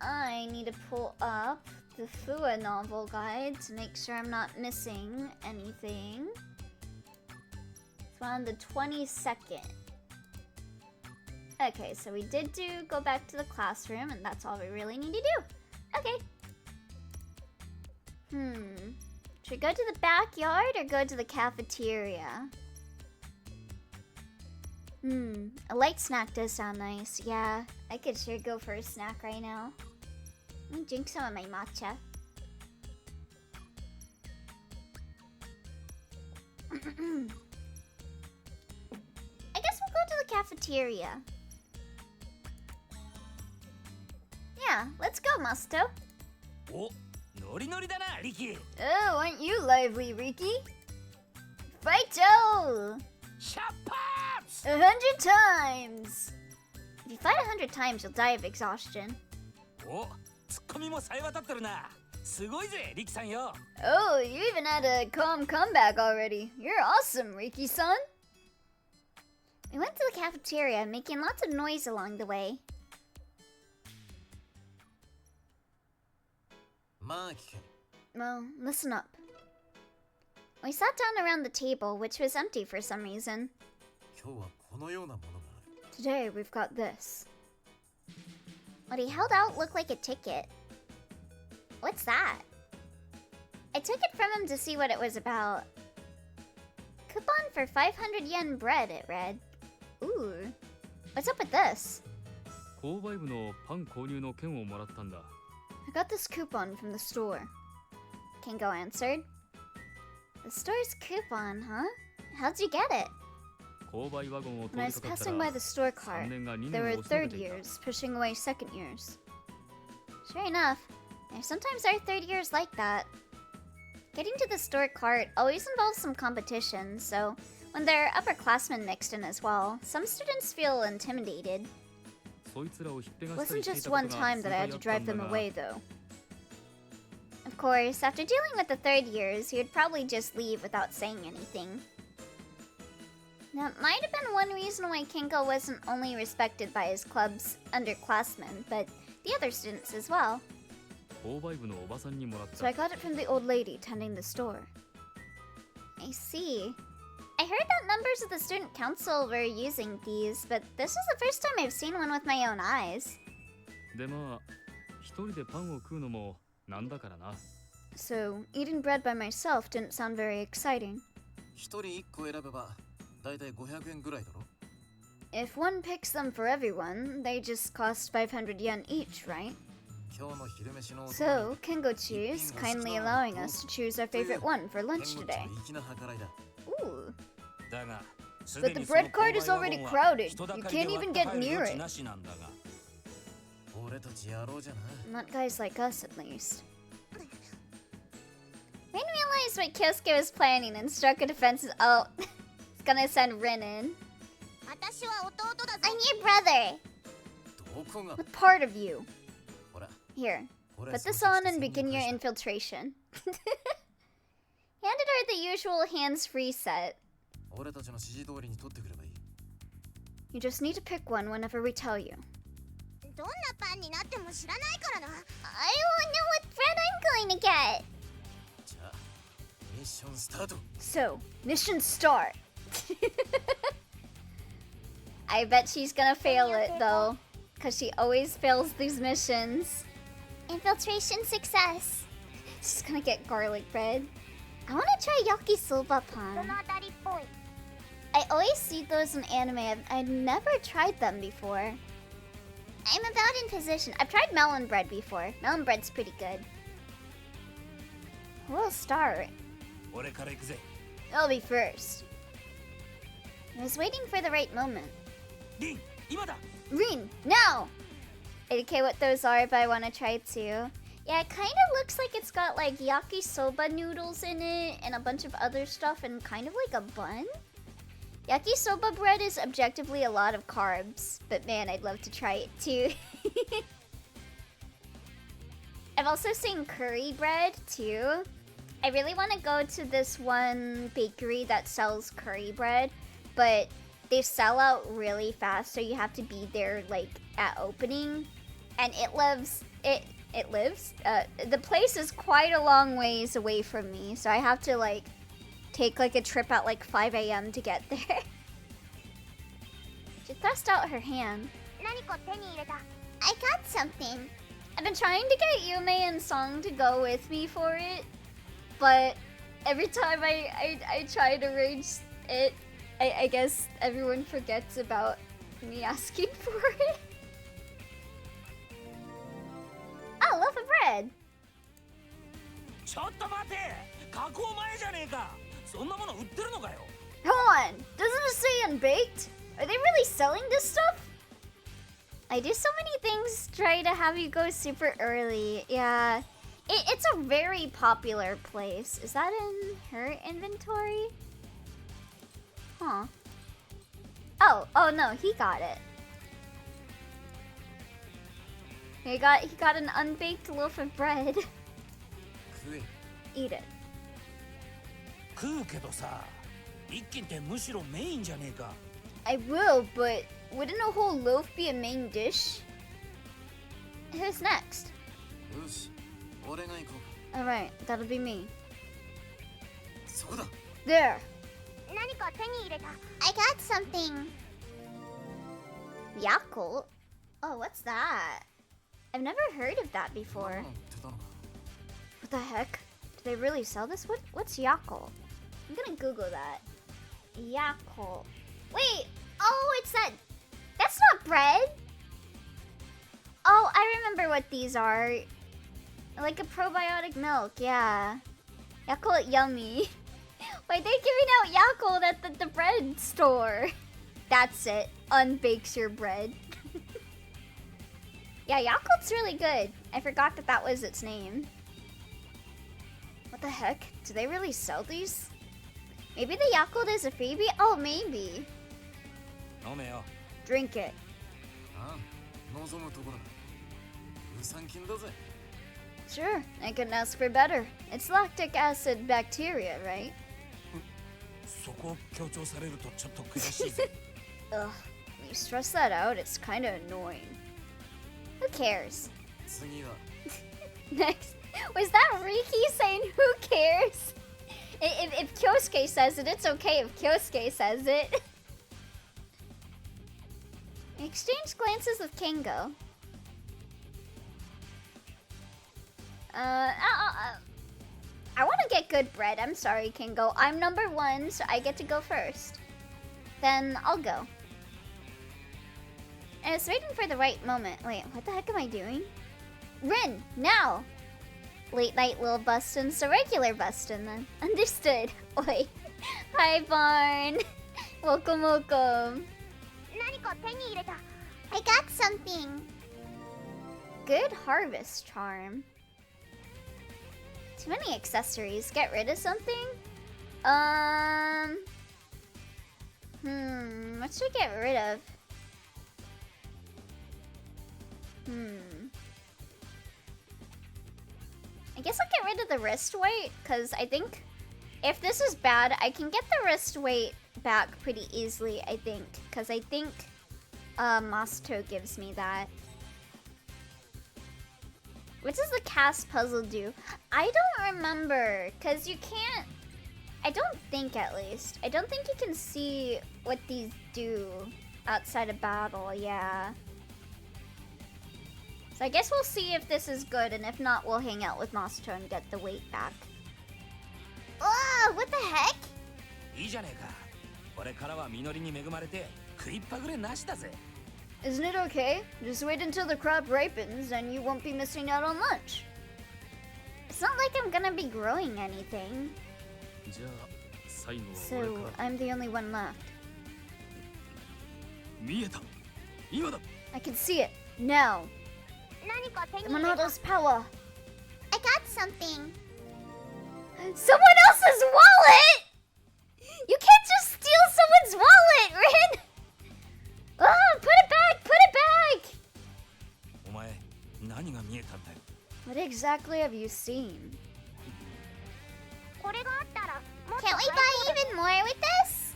I need to pull up the Fua novel guide to make sure I'm not missing anything. It's on the 22nd. Okay, so we did go back to the classroom, and that's all we really need to do. Okay. Should we go to the backyard or go to the cafeteria? A light snack does sound nice. Yeah, I could sure go for a snack right now. Let me drink some of my matcha. I guess we'll go to the cafeteria. Yeah, let's go, Masto. Oh, ノリノリだな, Riki. Oh, aren't you lively, Riki? Fight-o! Shut-pops! 100 times! If you fight 100 times, you'll die of exhaustion. お、ツッコミも冴え渡ってるな。すごいぜ、リキさんよ。Oh, you even had a calm comeback already. You're awesome, Riki-san. We went to the cafeteria, making lots of noise along the way. Well, listen up. We sat down around the table, which was empty for some reason. Today, we've got this. What he held out looked like a ticket. What's that? I took it from him to see what it was about. Coupon for 500 yen bread, it read. Ooh. What's up with this? 購買部のパン購入の券をもらったんだ。 I got this coupon from the store. Kingo answered. The store's coupon, huh? How'd you get it? 購買ワゴンを通 When I り was かかった passing ら by the store 3 cart, 年が2 there 年 were を押しのけ third ていた。 years pushing away second years. Sure enough, there sometimes are third years like that. Getting to the store cart always involves some competition, so when there are upperclassmen mixed in as well, some students feel intimidated. そいつらをひっぺ It がしたり wasn't してい just たこ one とが time 数 that I 回 had あ to った drive んだ them が away, though. Of course, after dealing with the third years, he would probably just leave without saying anything. That might have been one reason why Kinko wasn't only respected by his club's underclassmen, but the other students as well. 購買部のおばさんにもらっ So I た。 got it from the old lady tending the store. I see. I heard that members of the student council were using these, but this is the first time I've seen one with my own eyes. でまあ、一人でパンを食うのもなんだからな。 So, eating bread by myself didn't sound very exciting. 一人一個選べばだいたい500円ぐらいだろ。 If one picks them for everyone, they just cost 500 yen each, right? 今日の昼飯のお供に So, Kengochi is kindly allowing us to choose our favorite one for 天 lunch 国 today. の粋な計らいだ。 Ooh. だが、す But で the にその bread cart is 購買 already ワゴンは crowded. 人だ You かりで can't 割 even って get 入る near 余地 it. なしなんだが。俺たち野郎じゃな。 Not guys like us, at least. Rin realized what Kyosuke was planning and struck a defensive. Oh, it's gonna send Rin in. 私は弟だぞ I'm your brother. どこが What part of you? ほら、 Here, 俺 put そい this つ on して and begin your 潜入開始 infiltration. Handed her the usual hands-free set. 俺たちの指示通りに取ってくればいい。 You just need to pick one whenever we tell you. どんなパンになっても知らないからな I don't know what bread I'm going to get. じゃあ、ミッションスタート。 So, mission start. I bet she's gonna fail it though, because she always fails these missions. Infiltration success. She's gonna get garlic bread. I wanna try yakisoba そ pan. の当たりっぽい I always see those in anime. I've never tried them before. I'm about in position. I've tried melon bread before. Melon bread's pretty good. We'll start. 俺から行くぜ。 I'll be first. I was waiting for the right moment. リン、今だ。 Rin, now! I don't care what those are, but I want to try too. Yeah, it kind of looks like it's got like yakisoba noodles in it and a bunch of other stuff and kind of like a bun. Yakisoba bread is objectively a lot of carbs, but man, I'd love to try it too. I've also seen curry bread too. I really want to go to this one bakery that sells curry bread, but they sell out really fast, so you have to be there like at opening. And the place is quite a long ways away from me, so I have to like take like a trip at like 5 a.m. to get there. She thrust out her hand. 何か手に入れた I got something. I've been trying to get Yume and Song to go with me for it, but every time I try to arrange it, I guess everyone forgets about me asking for it. Oh, loaf of bread. ちょっと待て。加工前じゃねえか。そんなもの売ってるのかよ。 Hold on, doesn't it say unbaked? Are they really selling this stuff? I do so many things try to have you go super early. Yeah, it's a very popular place. Is that in her inventory? Huh. Oh no, he got it. He got an unbaked loaf of bread. 食え。 Eat it. 食うけどさ。一斤ってむしろメインじゃねえか。 I will, but wouldn't a whole loaf be a main dish? Who's next? よし、俺が行こう。 Alright, that'll be me. そうだ。 There! 何か手に入れた I got something! Yakult? Oh, what's that? I've never heard of that 何 before. 売ってたのか。 What the heck? Do they really sell this? What's yakult? I'm gonna Google that. Yakult. Wait! Oh, it's that... That's not bread! Oh, I remember what these are. Like a probiotic milk, yeah. Yakult yummy. Wait, they're giving out Yakult at the bread store. That's it. Unbakes your bread. Yeah, Yakult's really good. I forgot that was its name. What the heck? Do they really sell these? Maybe the Yakult is a freebie? Oh, maybe. 飲めよ。 Drink it. ああ望むところだ乳酸菌だぜ Sure, I couldn't ask for better. It's lactic acid bacteria, right? そこを強調されるとちょっと悔しいぜ。 Ugh, when you stress that out, it's kinda annoying. Who cares? 次は Next. Was that Riki saying who cares? If Kyosuke says it, it's okay if Kyosuke says it. Exchange glances with Kengo. I want to get good bread. I'm sorry, Kingo. I'm number 1, so I get to go first. Then I'll go. I was waiting for the right moment. Wait, what the heck am I doing? Rin, now! Late night Lil Bustin', so regular Bustin' then. Understood. Oi. Hi, Barn. Welcome, welcome. I got something. Good harvest charm. Too many accessories. Get rid of something? What should I get rid of? I guess I'll get rid of the wrist weight, because I think if this is bad, I can get the wrist weight back pretty easily, I think. Because I think Masato gives me that. What does the cast puzzle do? I don't remember, because you can't... I don't think, at least. I don't think you can see what these do outside of battle, yeah. So I guess we'll see if this is good, and if not, we'll hang out with Masato and get the weight back. Oh, what the heck? いいじゃねえか。これからは実りに恵まれて食いっぱぐれなしだぜ。 Isn't it okay? Just wait until the crop ripens and you won't be missing out on lunch. It's not like I'm gonna be growing anything. じゃあ最後は俺 So から I'm the only one left. 見えた今だ I can see it now. Monato's power. I got something. Someone else's wallet! You can't just steal someone's wallet, Rin! Oh, put it back! Put it back! お前何が見えたんだよ。 What exactly have you seen? Can't we buy even more with this?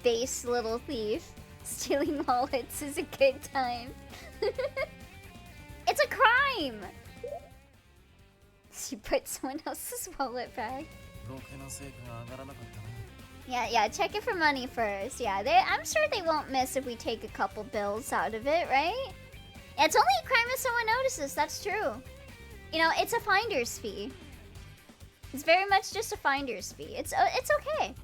Base little thief. Stealing wallets is a good time. It's a crime! She put someone else's wallet back. ろくな成果が上がらなかったな Yeah, check it for money first. Yeah, I'm sure they won't miss if we take a couple bills out of it, right? Yeah, it's only a crime if someone notices, that's true. You know, it's a finder's fee. It's very much just a finder's fee. It's okay.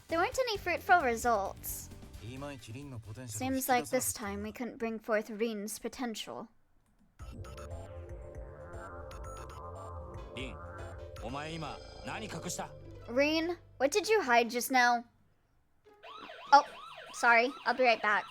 There weren't any fruitful results. いまいちリンのポテンシャルを引き Seems 出 like さ this time we couldn't bring forth Rin's potential. リン、お前今何隠した？ Rin, what did you hide just now? Oh, sorry. I'll be right back.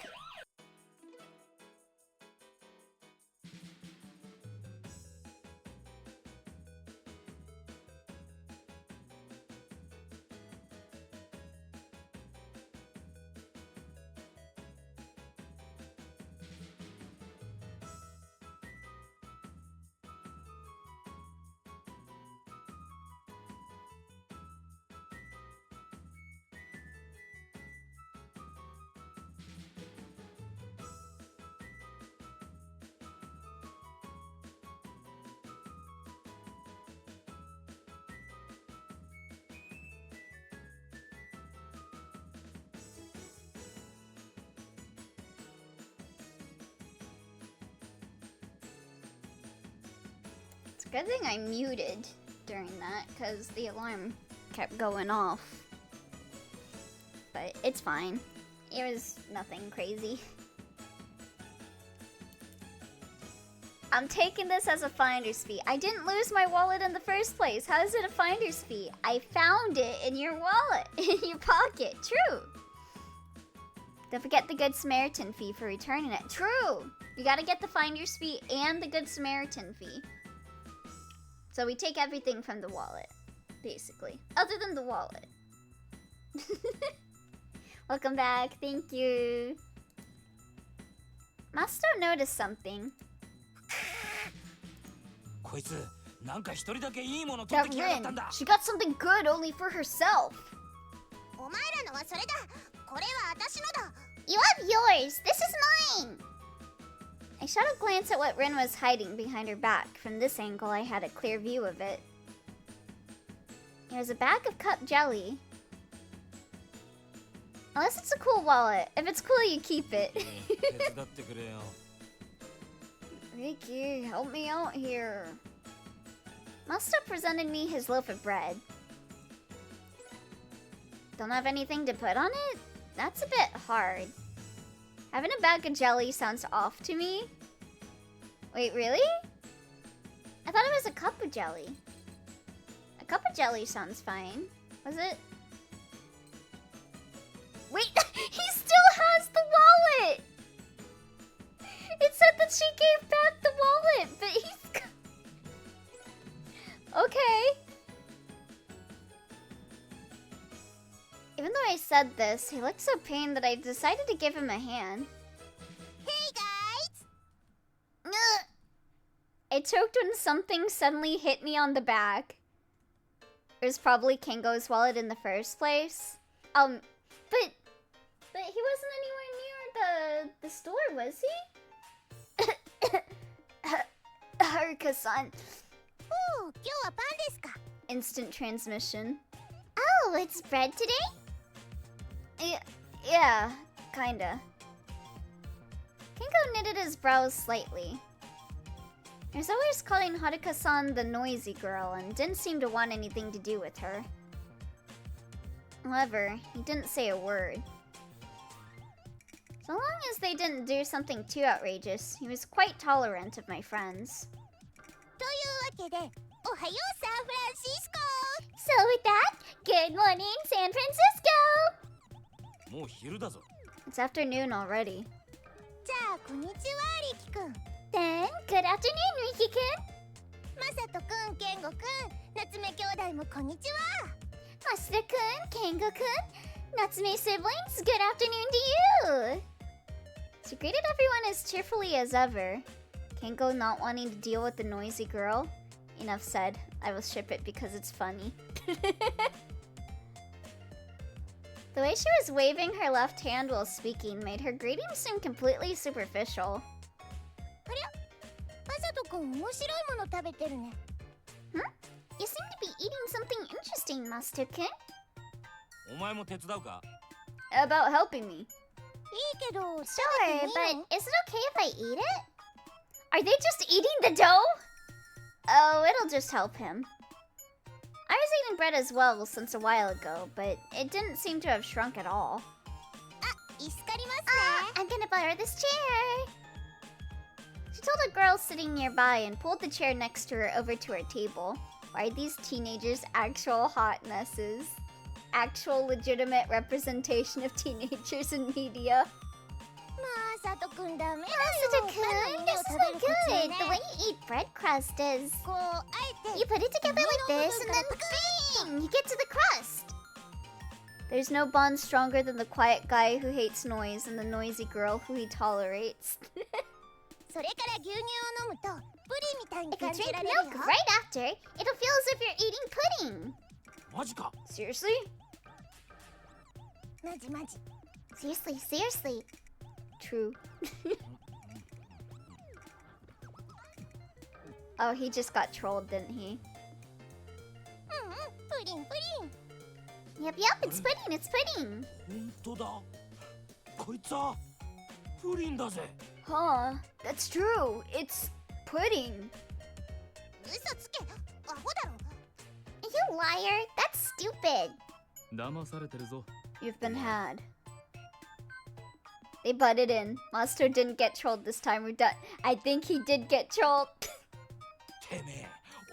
It's a good thing I muted during that because the alarm kept going off. But it's fine. It was nothing crazy. I'm taking this as a finder's fee. I didn't lose my wallet in the first place. How is it a finder's fee? I found it in your wallet, in your pocket. True. Don't forget the Good Samaritan fee for returning it. True. You gotta get the finder's fee and the Good Samaritan fee. So we take everything from the wallet, basically. Other than the wallet. Welcome back. Thank you. Masto noticed something. こいつなんか一人だけいいもの取っ That てきやがったん Rin, だ she got something good only for herself. お前らのはそれだ。これは私のだ。 You have yours. This is mine. I shot a glance at what Rin was hiding behind her back. From this angle, I had a clear view of it. It was a bag of cup jelly. Unless it's a cool wallet. If it's cool, you keep it. 手伝ってくれよ Riki, help me out here. Must have presented me his loaf of bread. Don't have anything to put on it? That's a bit hard. Having a bag of jelly sounds off to me. Wait, really? I thought it was a cup of jelly. A cup of jelly sounds fine. Was it? Wait, he still has the wallet! It said that she gave back the wallet, but he's... Okay. Even though I said this, he looked so pained that I decided to give him a hand. Hey guys! Ugh. I choked when something suddenly hit me on the back. It was probably Kengo's wallet in the first place. But he wasn't anywhere near the store, was he? Haruka-san. おお、今日はパンですか。 Instant transmission. Oh, it's bread today? Yeah, kinda. Kengo knitted his brows slightly. He was always calling Haruka-san the noisy girl and didn't seem to want anything to do with her. However, he didn't say a word. So long as they didn't do something too outrageous, he was quite tolerant of my friends. というわけで、おはようサンフランシスコ。 So with that, good morning, San Francisco! もう昼だぞ It's afternoon already. じゃあ、こんにちは、リキくん。 Then, good afternoon, Riki-kun. マサトくん、ケンゴくん、夏目兄弟もこんにちは。 Masato-kun, Kengo-kun, Natsume siblings, good afternoon to you! She greeted everyone as cheerfully as ever. Kengo not wanting to deal with the noisy girl. Enough said. I will ship it because it's funny. The way she was waving her left hand while speaking made her greeting seem completely superficial. マサトくん、面白いもの食べてるね。 You seem to be eating something interesting, Masato-kun. お前も手伝うか About helping me. いいけど、 Sure, 食べていい but の？ is it okay if I eat it? Are they just eating the dough? Oh, it'll just help him. I was eating bread as well since a while ago, but it didn't seem to have shrunk at all. 椅子借りますね。 I'm gonna borrow this chair. She told a girl sitting nearby and pulled the chair next to her over to her table. Why are these teenagers actual hot messes? Actual legitimate representation of teenagers in media. マサトくん、ダメだよ。 Masato-kun, this is not good. The way you eat bread crust is... こう、あえて。 You put it together like this and then bang! You get to the crust! There's no bond stronger than the quiet guy who hates noise and the noisy girl who he tolerates. それから牛乳を飲むと、プリンみたいに If you 感じ drink られる milk よ。 right after, it'll feel as if you're eating pudding. マジか Seriously? マジマジ。 Seriously, seriously. True. Oh, he just got trolled, didn't he? プリンプリン。 Yep, it's pudding, it's pudding. 本当だこいつはプリンだぜ Huh, that's true. It's pudding. 嘘つけ。アホだろ。You liar! That's stupid! 騙されてるぞ。 You've been had. They butted in. Master didn't get trolled this time. We're done. I think he did get trolled. てめえ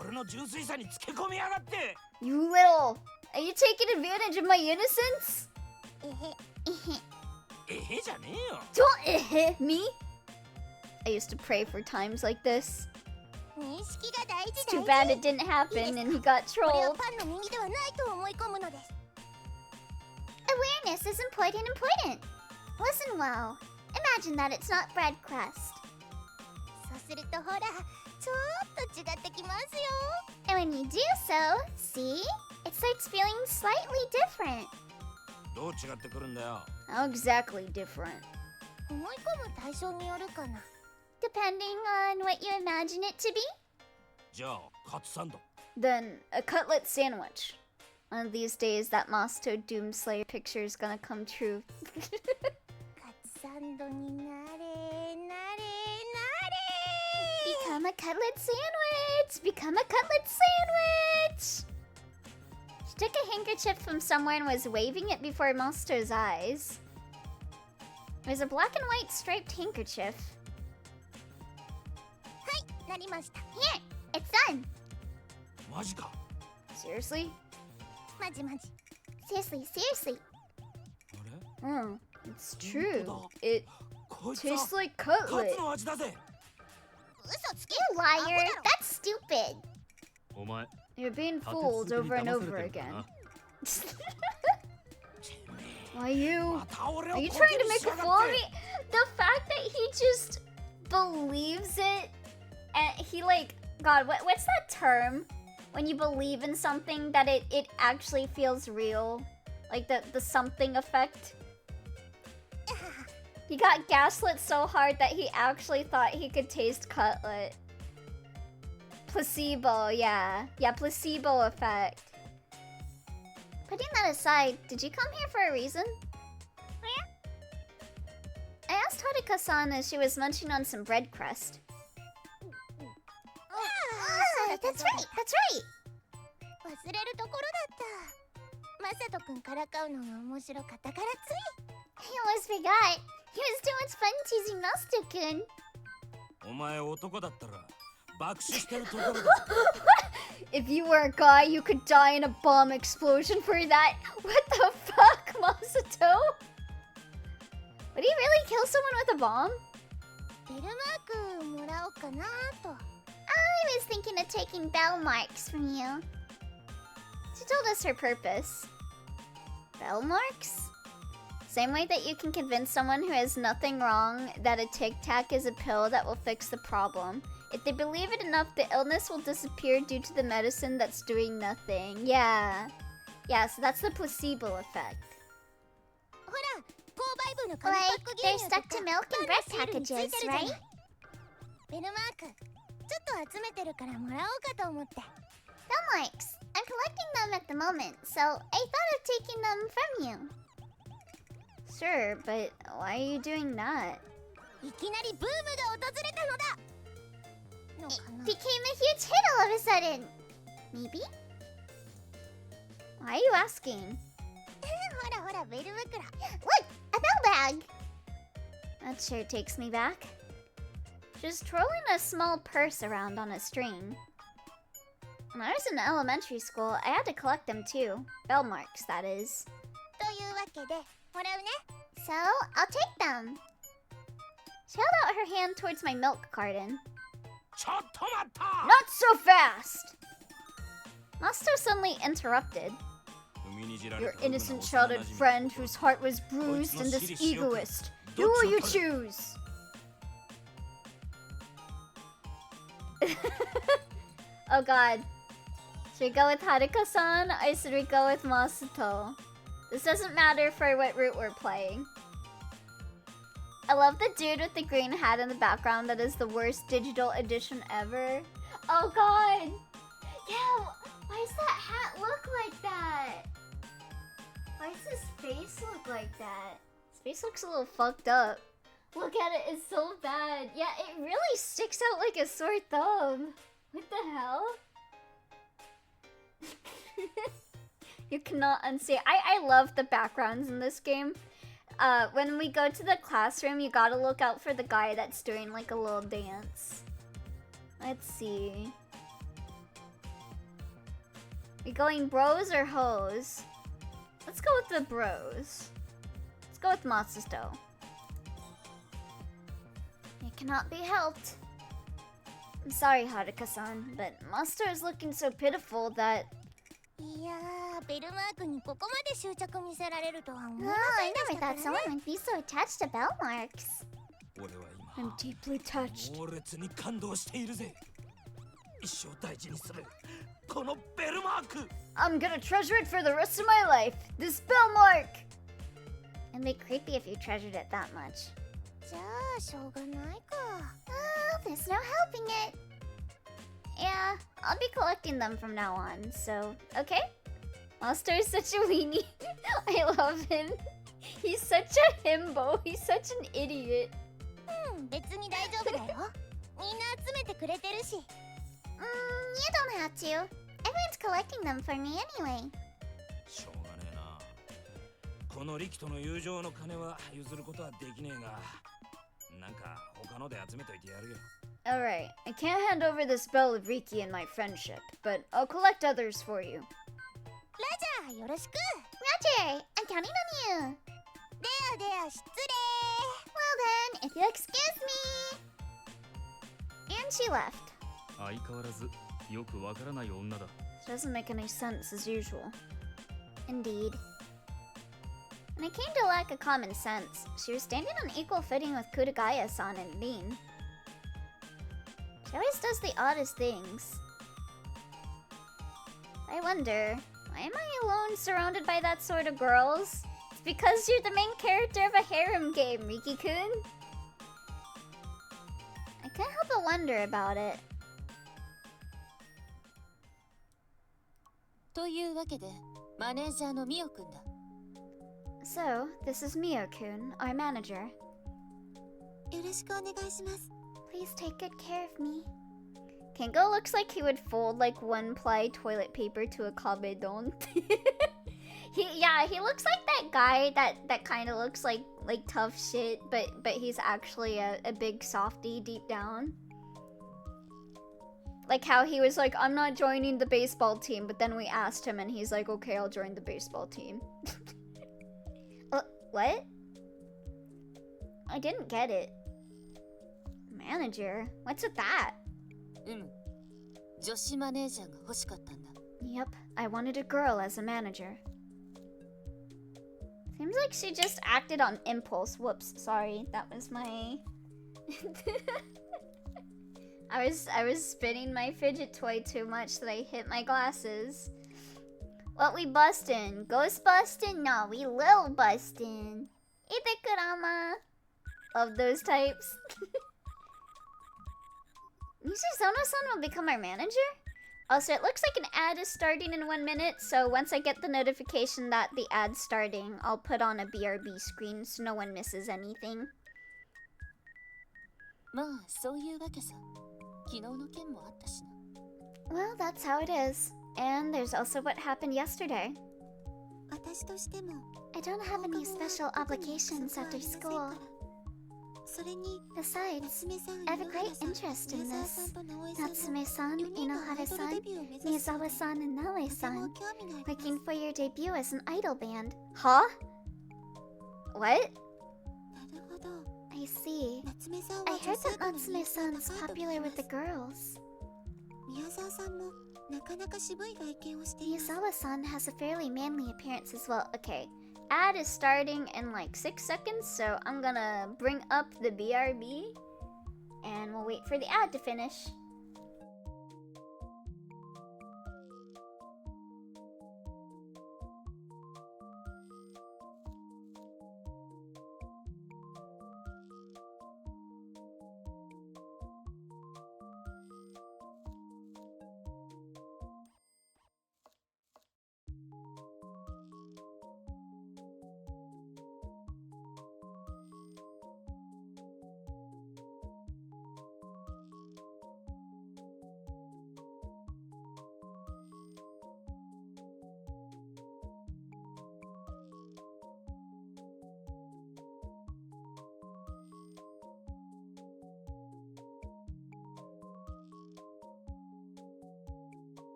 俺の純粋さにつけ込みやがって。 You little. Are you taking advantage of my innocence? えへじゃねえよ。 Don't me. I used to pray for times like this. 認識が大 It's 事 too 大 bad 事 it didn't happen and he got これは trolled. パンの耳ではないと思い込むのです Awareness is important. Listen well. Imagine that it's not bread crust. そうするとほらちょっと違ってきますよ And when you do so, see? It starts feeling slightly different. どう違ってくるんだよ。 How exactly different? 思い込む対象によるかな Depending on what you imagine it to be. じゃあカツサンド。 Then a cutlet sandwich. One of these days, that Masto Doomslayer picture is gonna come true. カツサンドになれ Become a cutlet sandwich! Become a cutlet sandwich! She took a handkerchief from somewhere and was waving it before Masto's eyes. It was a black and white striped handkerchief. なりました Here! It's done! マジか。 Seriously? マジマジ Seriously. あれ It's true. 本当だ。 It こいつ tastes は like カ cutlet. ツの味だぜ。嘘つけ You liar! That's stupid! お前、 You're being 立て fooled 続けに over and 騙され over てるから again. な。 Why you? また俺を Are you コ trying ケ to に make し a やが fool っ of me? て。 The fact that he just believes it and he like God, what's that term? When you believe in something that it actually feels real? Like the something effect? He got gaslit so hard that he actually thought he could taste cutlet. Placebo, yeah. Yeah, placebo effect. Putting that aside, did you come here for a reason? I asked Haruka-san as she was munching on some bread crust. That's right! 忘れるところだったマサトくんからかうのが面白かったからつい I almost forgot. He was too much fun teasing Master-kun. お前男だったら爆死してるところだ。 If you were a guy, you could die in a bomb explosion for that. What the fuck, Masato? Would he really kill someone with a bomb? ベルマークもらおうかなと I was thinking of taking bell marks from you. She told us her purpose. Bell marks? Same way that you can convince someone who has nothing wrong that a Tic Tac is a pill that will fix the problem. If they believe it enough, the illness will disappear due to the medicine that's doing nothing. Yeah. Yeah, so that's the placebo effect. ほら購買部の紙パ Like, ック they're 牛乳と stuck か to milk and パン bread のシールについてる packages, じゃない right? ベルマークちょっと集めてるからもらおうかと思って Bell marks. I'm collecting them at the moment, so I thought of taking them from you. Sure, but why are you doing that? いきなりブームが訪れたのだの It かな became a huge hit all of a sudden. Maybe? Why are you asking? ほらほらベル袋 Look! A bell bag! That sure takes me back. Just twirling a small purse around on a string. When I was in elementary school, I had to collect them too. Bell marks, that is. というわけでもらうね So, I'll take them. She held out her hand towards my milk carton. ちょっと待った。 Not so fast! Masto suddenly interrupted. 海にじられ Your た innocent 海の幼 childhood 馴染 friend whose heart was bruised and this egoist. Who will you choose? Oh god. Should we go with Haruka-san or should we go with Masato? This doesn't matter for what route we're playing. I love the dude with the green hat in the background that is the worst digital edition ever. Oh god! Yeah, why does that hat look like that? Why does his face look like that? His face looks a little fucked up. Look at it, it's so bad. Yeah, it really sticks out like a sore thumb. What the hell? You cannot unsee. I love the backgrounds in this game. When we go to the classroom, you gotta look out for the guy that's doing like a little dance. Let's see. We going bros or hoes? Let's go with the bros. Let's go with Matsuto. It cannot be helped. I'm sorry, Haruka-san, but Master is looking so pitiful that... いやー、ベルマークにここまで執着見せられるとは思い Oh, ませ I んで never したから thought ね。 someone would be so attached to bell marks. 俺は I'm 今 deeply touched. 猛烈に感動しているぜ。一生大事にするこのベルマーク。 I'm gonna treasure it for the rest of my life. This bell mark! It'd be creepy if you treasured it that much. じゃあしょうがないか。 Oh, there's no helping it. Yeah, I'll be collecting them from now on, so, okay? Master is such a weenie. I love him. He's such a himbo. He's such an idiot. 別に大丈夫だよ。みんな集めてくれてるし。You don't have to. Everyone's collecting them for me anyway. しょうがねえな。このリキとの友情の金は譲ることはできねえが、なんか他ので集めといてやるよ。 Alright, I can't hand over this bell of Riki and my friendship, but I'll collect others for you. ラジャーよろしく。 Roger, I'm counting on you. ではでは失礼。 Well then, if you'll excuse me. And she left. 相変わらずよくわからない女だ。 It doesn't make any sense as usual. Indeed. When it came to lack of common sense, she was standing on equal footing with Kurugaya-san and Rin. She always does the oddest things. I wonder, why am I alone surrounded by that sort of girls? It's because you're the main character of a harem game, Riki-kun. I can't help but wonder about it. というわけで、マネージャーのミオくんだ。 So, this is Mio-kun, our manager. よろしくお願いします。 Please take good care of me. Kengo looks like he would fold like one-ply toilet paper to a kabedon. he looks like that guy that kind of looks like tough shit, but he's actually a big softie deep down. Like how he was like, I'm not joining the baseball team, but then we asked him and he's like, okay, I'll join the baseball team. What? I didn't get it. Manager? What's with that? 女子マネージャーが欲しかったんだ。 Yep, I wanted a girl as a manager. Seems like she just acted on impulse. Whoops, sorry. That was my... I was spinning my fidget toy too much that I hit my glasses. What we bustin'? Ghost bustin'? No, we lil bustin'. Itekurama. Love those types. Nishizono-san will become our manager? Also, it looks like an ad is starting in 1 minute, so once I get the notification that the ad's starting, I'll put on a BRB screen so no one misses anything. まあ、そういうわけさ。昨日の件もあったしな。 Well, that's how it is. And there's also what happened yesterday. 私としても、 I don't have any special obligations after school. それに、 Besides, 夏目さん、 I have a great interest in 宮沢 this. さんと直江さんも Natsume-san, 4人がアイドル Inohara-san, デビューを目指すので Miyazawa-san, and とても Naoe-san 興味があります。 working for your debut as an idol band. Huh? What? なるほど。 I see. 夏目さんは I 女 heard 性 that との人気が Natsume-san's 高いと聞き popular ま with the す。 girls. 宮沢さんもなかなか渋い外見をしています。 Miyazawa-san has a fairly manly appearance as well. Okay. Ad is starting in like 6 seconds, so I'm gonna bring up the BRB and we'll wait for the ad to finish.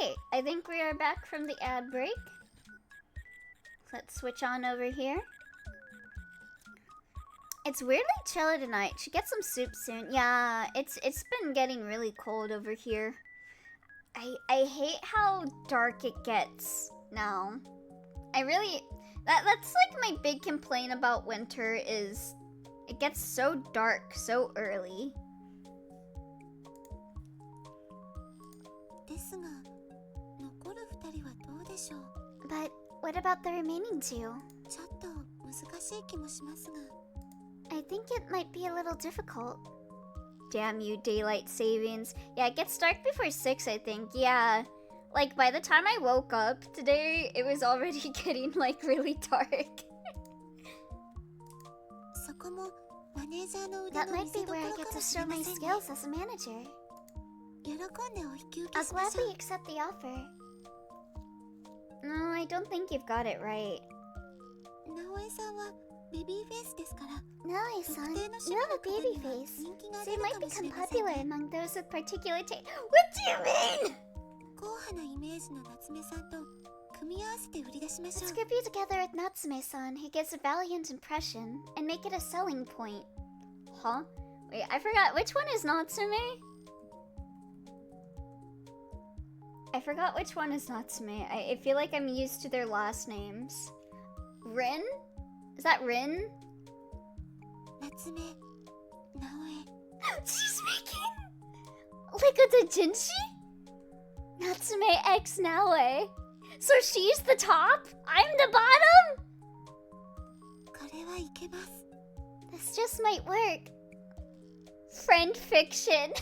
Okay, I think we are back from the ad break. Let's switch on over here. It's weirdly chilly tonight. Should get some soup soon. Yeah, it's been getting really cold over here. I hate how dark it gets now. That's like my big complaint about winter is it gets so dark so early. ですが、残る2人はどうでしょう。 But what about the remaining two? ちょっと難しい気もしますが。 I think it might be a little difficult. Damn you, daylight savings. Yeah, it gets dark before 6, I think. Yeah. Like, by the time I woke up today, it was already getting, like, really dark. そこもマネージャーの腕 That の見 might せ be 所 where I か get も to し show れま my せんね。 skills as a manager. 喜んでお引き受け I'll しましょ gladly う。 accept the offer. No, I don't think you've got it right. 直江さんはベビーフェイスですから。 Naoi-san, 特定の you 趣味 have の a 方 baby には face, 人気が so 出 you る might かもし become れません popular ね。 among those with particular taste. What do you mean? 硬派なイメージの夏目さんと組み合わせて売り出しましょ Let's う。 group you together with Natsume-san, who gives a valiant impression, and make it a selling point. Huh? Wait, I forgot. Which one is Natsume? I forgot which one is Natsume. I feel like I'm used to their last names. Rin? Is that Rin? 夏目、直江。 She's making like a doujinshi? Natsume X Naoe. So she's the top? I'm the bottom? これはいけます。 This just might work. Friend fiction.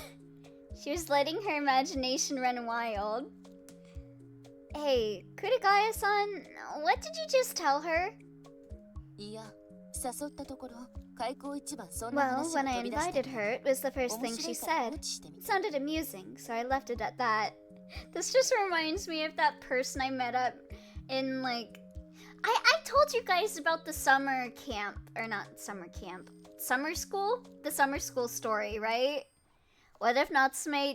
She was letting her imagination run wild. Hey, Kurigaya-san, what did you just tell her? いや、誘ったところ、開口一番そんな Well, 話が when I 飛び出した invited her, it was the first thing she 面白いから放 said. 置してみ It た。 sounded amusing, so I left it at that. This just reminds me of that person I met up in, like... I told you guys about the summer camp, or not summer camp, summer school? The summer school story, right? What if Natsume...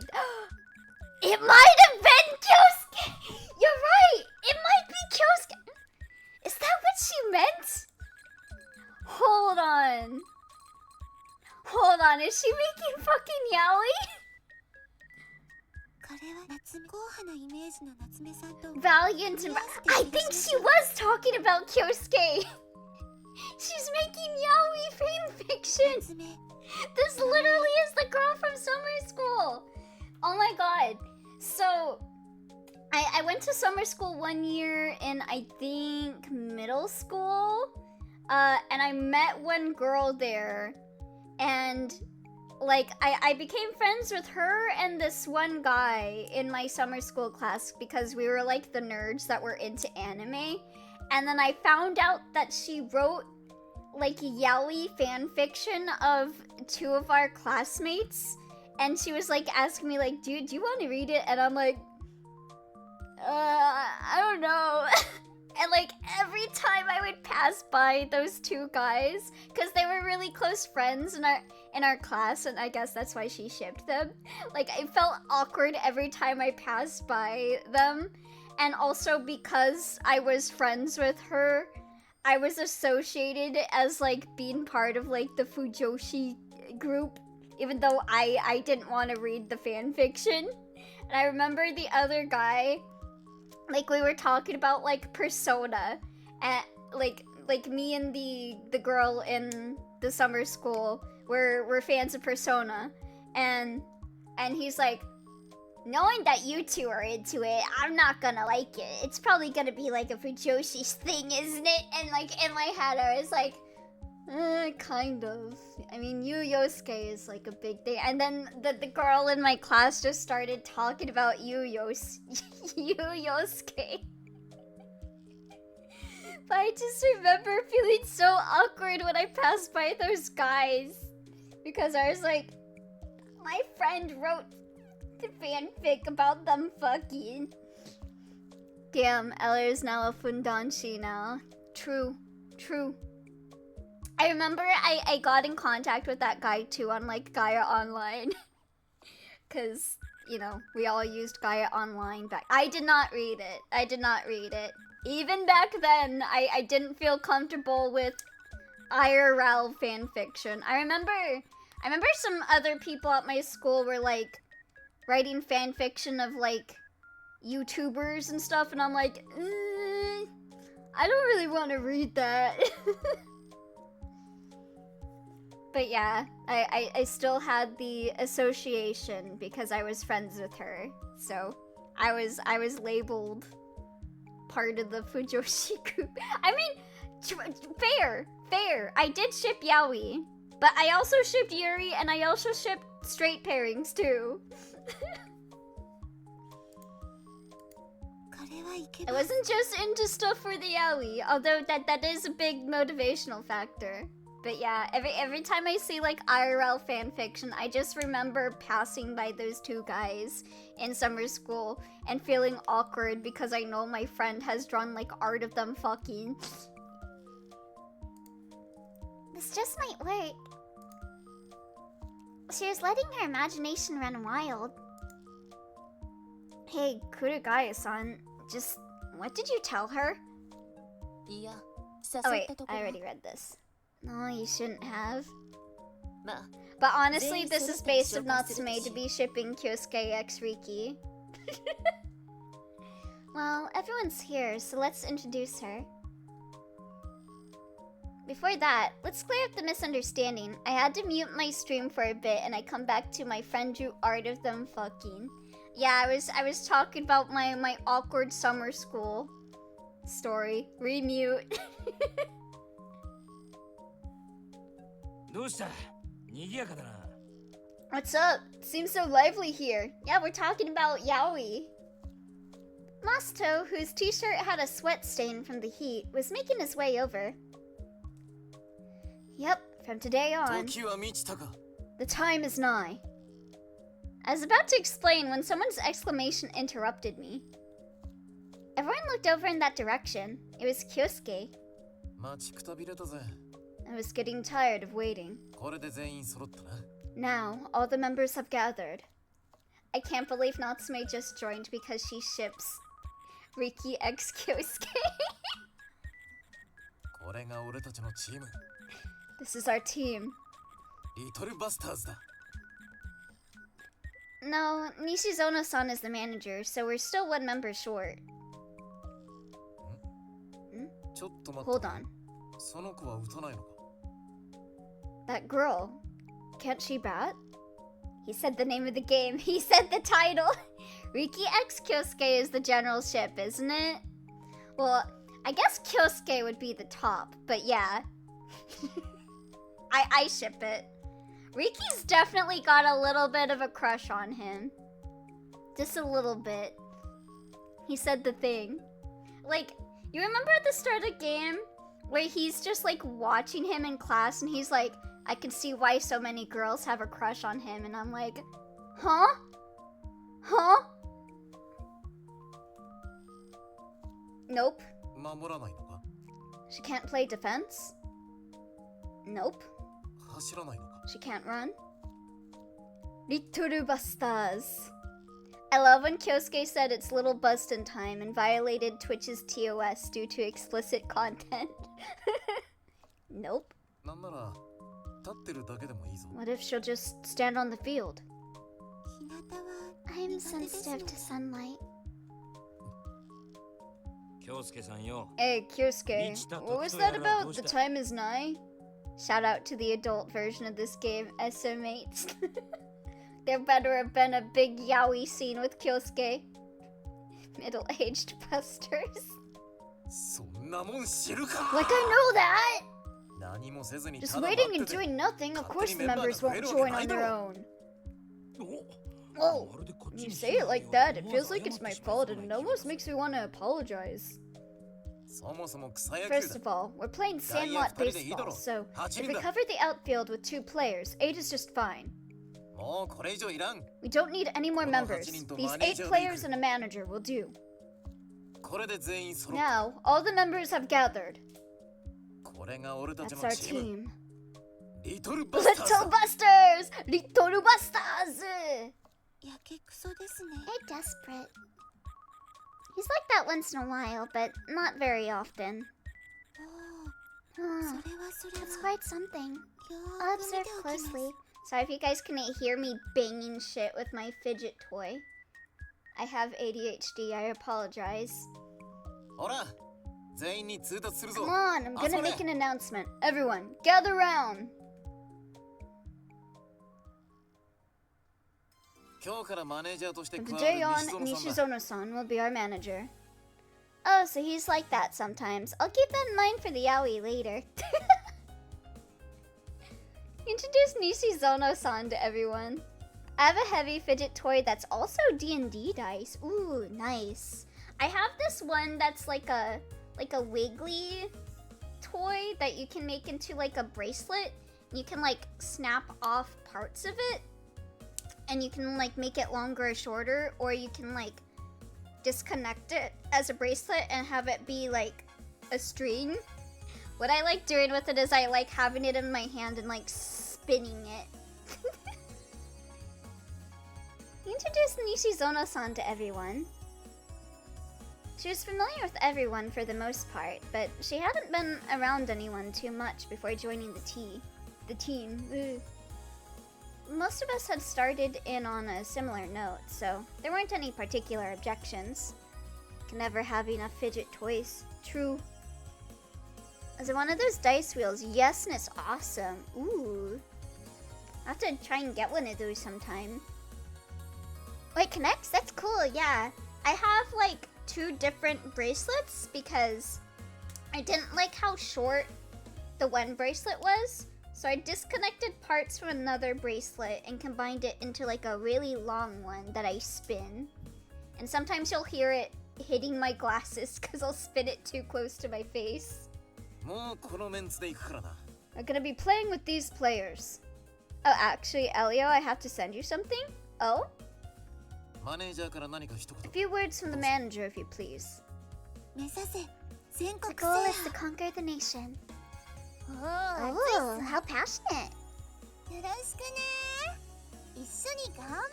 It might have been Kyosuke! You're right! It might be Kyosuke! Is that what she meant? Hold on. Hold on, is she making fucking yaoi? これは夏目、硬派なイメージの夏目さんと Valiant and... I think she was talking about Kyosuke! She's making yaoi fanfiction! 夏目、 This literally is the girl from summer school! Oh my god. So, I went to summer school one year in, I think, middle school. And I met one girl there. And, like, I became friends with her and this one guy in my summer school class because we were, like, the nerds that were into anime. And then I found out that she wrote, like, yaoi fanfiction of two of our classmates. And she was, like, asking me, like, dude, do you want to read it? And I'm like, I don't know. And, like, every time I would pass by those two guys, because they were really close friends in our class, and I guess that's why she shipped them. Like, I felt awkward every time I passed by them. And also because I was friends with her, I was associated as, like, being part of, like, the Fujoshi group, even though I didn't want to read the fanfiction. And I remember the other guy, like, we were talking about, like, Persona, and, like me and the girl in the summer school were fans of Persona, and he's like, knowing that you two are into it, I'm not gonna like it. It's probably gonna be like a Fujoshi thing, isn't it? And, like, in my head, I was like, kind of. I mean, Yu Yosuke is, like, a big thing. And then the girl in my class just started talking about Yu Yosuke. But I just remember feeling so awkward when I passed by those guys. Because I was like, my friend wrote the fanfic about them fucking. Damn, Ella is now a fundanshi now. True. I remember I got in contact with that guy too on, like, Gaia Online. Cause you know, we all used Gaia Online back. I did not read it. I did not read it. Even back then, I didn't feel comfortable with IRL fanfiction. I remember some other people at my school were like writing fanfiction of like YouTubers and stuff, and I'm like, I don't really want to read that. But yeah, I still had the association because I was friends with her. So I was labeled part of the Fujoshi group. I mean, fair. I did ship Yaoi, but I also shipped Yuri, and I also shipped straight pairings too. I wasn't just into stuff for the Yaoi, although that is a big motivational factor. But yeah, every time I see like IRL fanfiction, I just remember passing by those two guys in summer school and feeling awkward because I know my friend has drawn like art of them fucking. This just might work. She was letting her imagination run wild. Hey, Kurugaya-san, just what did you tell her? いや、 Oh 誘っ wait, たとこ I ろ。 already read this. No, you shouldn't have. まあ、 But honestly, Then this so is that based she'll of consider Natsume to she- be shipping Kyosuke x Riki. Well, everyone's here, so let's introduce her. Before that, let's clear up the misunderstanding. I had to mute my stream for a bit, and I come back to my friend drew art of them fucking. Yeah, I was talking about my awkward summer school story. Remute. どうした賑やかだな。 What's up? Seems so lively here. Yeah, we're talking about yaoi. Masto, whose t-shirt had a sweat stain from the heat, was making his way over. Yep, from today on, 時は満ちたか。 the time is nigh. I was about to explain when someone's exclamation interrupted me. Everyone looked over in that direction. It was Kyosuke. 待ちくたびれたぜ。 I was getting tired of waiting. これで全員揃ったな。 Now, all the members have gathered. I can't believe Natsume just joined because she ships Riki x Kyosuke. これが俺たちのチーム。 This is our team. リトルバスターズだ。 No, Nishizono-san is the manager, so we're still one member short. ちょっと待って。 Hold on. その子は打たないのか。 That girl. Can't she bat? He said the name of the game. He said the title. Riki x Kyosuke is the general ship, isn't it? Well, I guess Kyosuke would be the top, but yeah. I ship it. Riki's definitely got a little bit of a crush on him. Just a little bit. He said the thing. Like, you remember at the start of the game where he's just like watching him in class and he's like, I can see why so many girls have a crush on him, and I'm like, huh? Huh? Nope. 守らないのか。 She can't play defense? Nope. 走らないのか。 She can't run? Little Bastas. I love when Kyosuke said it's little bustin' time and violated Twitch's TOS due to explicit content. Nope. なんなら立ってるだけでもいいぞ。 What if she'll just stand on the field? I'm sensitive to sunlight. 京介さんよ。 Hey, Kyosuke, what was that about the time is nigh? Shout out to the adult version of this game, SMates. There better have been a big yaoi scene with Kyosuke. Middle-aged busters. そんなもん知るか。 Like I know that! 何もせずに Just ただ waiting 待っ and てて doing nothing, of course the members won't join on their own. お Oh, when you say it like that, it feels like it's my fault and it almost makes me want to apologize. そもそも草野球 First だ。 of all, we're playing sandlot baseball, so if we cover the outfield with 2 players, 8 is just fine. もうこれ以上いらん。 We don't need any more members. These 8 players and a manager will do. これで全員揃った。 Now, all the members have gathered. これが俺たち That's の our チーム。 team. リトルバスターズ Little だ。 Busters! Little Busters! やけくそ遅ですね。 They're desperate. He's like that once in a while, but not very often. おお、そ Oh, れはそれ that's は。 quite something. よ I'll ーく observe 見ておきます。 closely. Sorry if you guys couldn't hear me banging shit with my fidget toy. I have ADHD, I apologize. ほら全員に通達するぞ Come on, I'm gonna 集まれ make an announcement. Everyone, gather round! 今日からマネージャーとして From 加わ today る on, 西園さんだ Nishizono-san will be our manager. Oh, so he's like that sometimes. I'll keep that in mind for the yaoi later. Introduce Nishizono-san to everyone. I have a heavy fidget toy that's also D&D dice. Ooh, nice. I have this one that's like a wiggly toy that you can make into like a bracelet. You can like snap off parts of it, and you can like make it longer or shorter, or you can like disconnect it as a bracelet and have it be like a string. What I like doing with it is I like having it in my hand and like spinning it. Introduce Nishizono-san to everyone. She was familiar with everyone for the most part, but she hadn't been around anyone too much before joining the team. Ugh. Most of us had started in on a similar note, so there weren't any particular objections. Can never have enough fidget toys. True. Is it one of those dice wheels? Yes, and it's awesome. Ooh. I have to try and get one of those sometime. Wait, connects? That's cool, yeah. I have like 2 different bracelets because I didn't like how short the one bracelet was. So I disconnected parts from another bracelet and combined it into like a really long one that I spin. And sometimes you'll hear it hitting my glasses because I'll spin it too close to my face. もうこのメンツで行くからな I'm gonna be playing with these players. Oh, actually, Elio, I have to send you something? Oh? マネージャーから何か一 A 言 few words from the manager, if you please. 目指せ全 The 国制 goal is to 覇。 conquer the nation. おお、 Oh, how passionate. よろしくね。一緒に頑張ろう。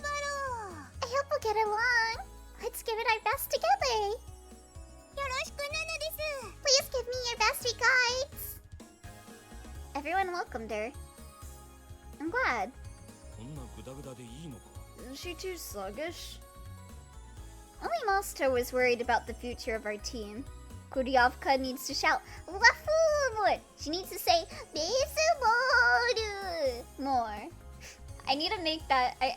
I hope we'll get along. Let's give it our best together. よろしくナナです。 Please give me your best regards. Everyone welcomed her. I'm glad. こんなグダグダでいいのか Isn't she too sluggish? Only Master was worried about the future of our team. Kuryavka needs to shout Wafu more. She needs to say Baseball more. I need to make that. I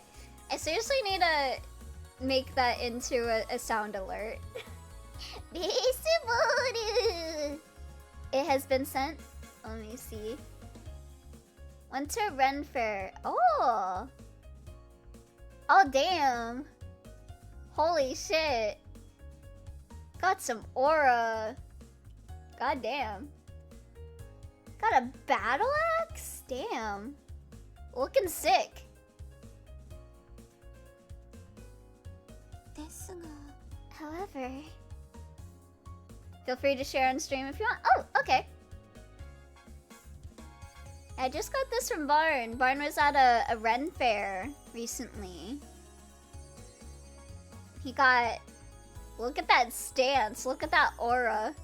seriously need to make that into a sound alert. Baseball. It has been sent. Let me see. Winter Ren Fair. Oh. Oh, damn. Holy shit. Got some aura. God damn. Got a battle axe? Damn. Looking sick. ですが、 However, feel free to share on stream if you want. Oh, okay. I just got this from Barn. Barn was at a Ren fair recently. He got... Look at that stance. Look at that aura.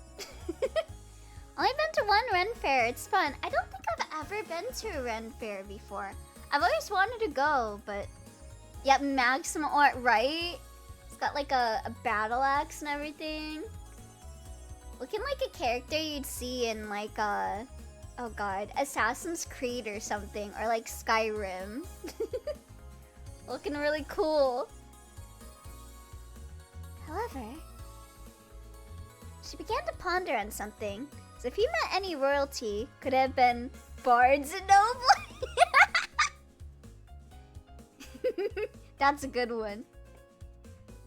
Only been to one Ren fair. It's fun. I don't think I've ever been to a Ren fair before. I've always wanted to go, but... Yeah, maximum aura, right? It's got like a battle axe and everything. Looking like a character you'd see in like oh god, Assassin's Creed or something, or like Skyrim. Looking really cool. However, she began to ponder on something. So if he met any royalty, could have been bards and nobles. That's a good one.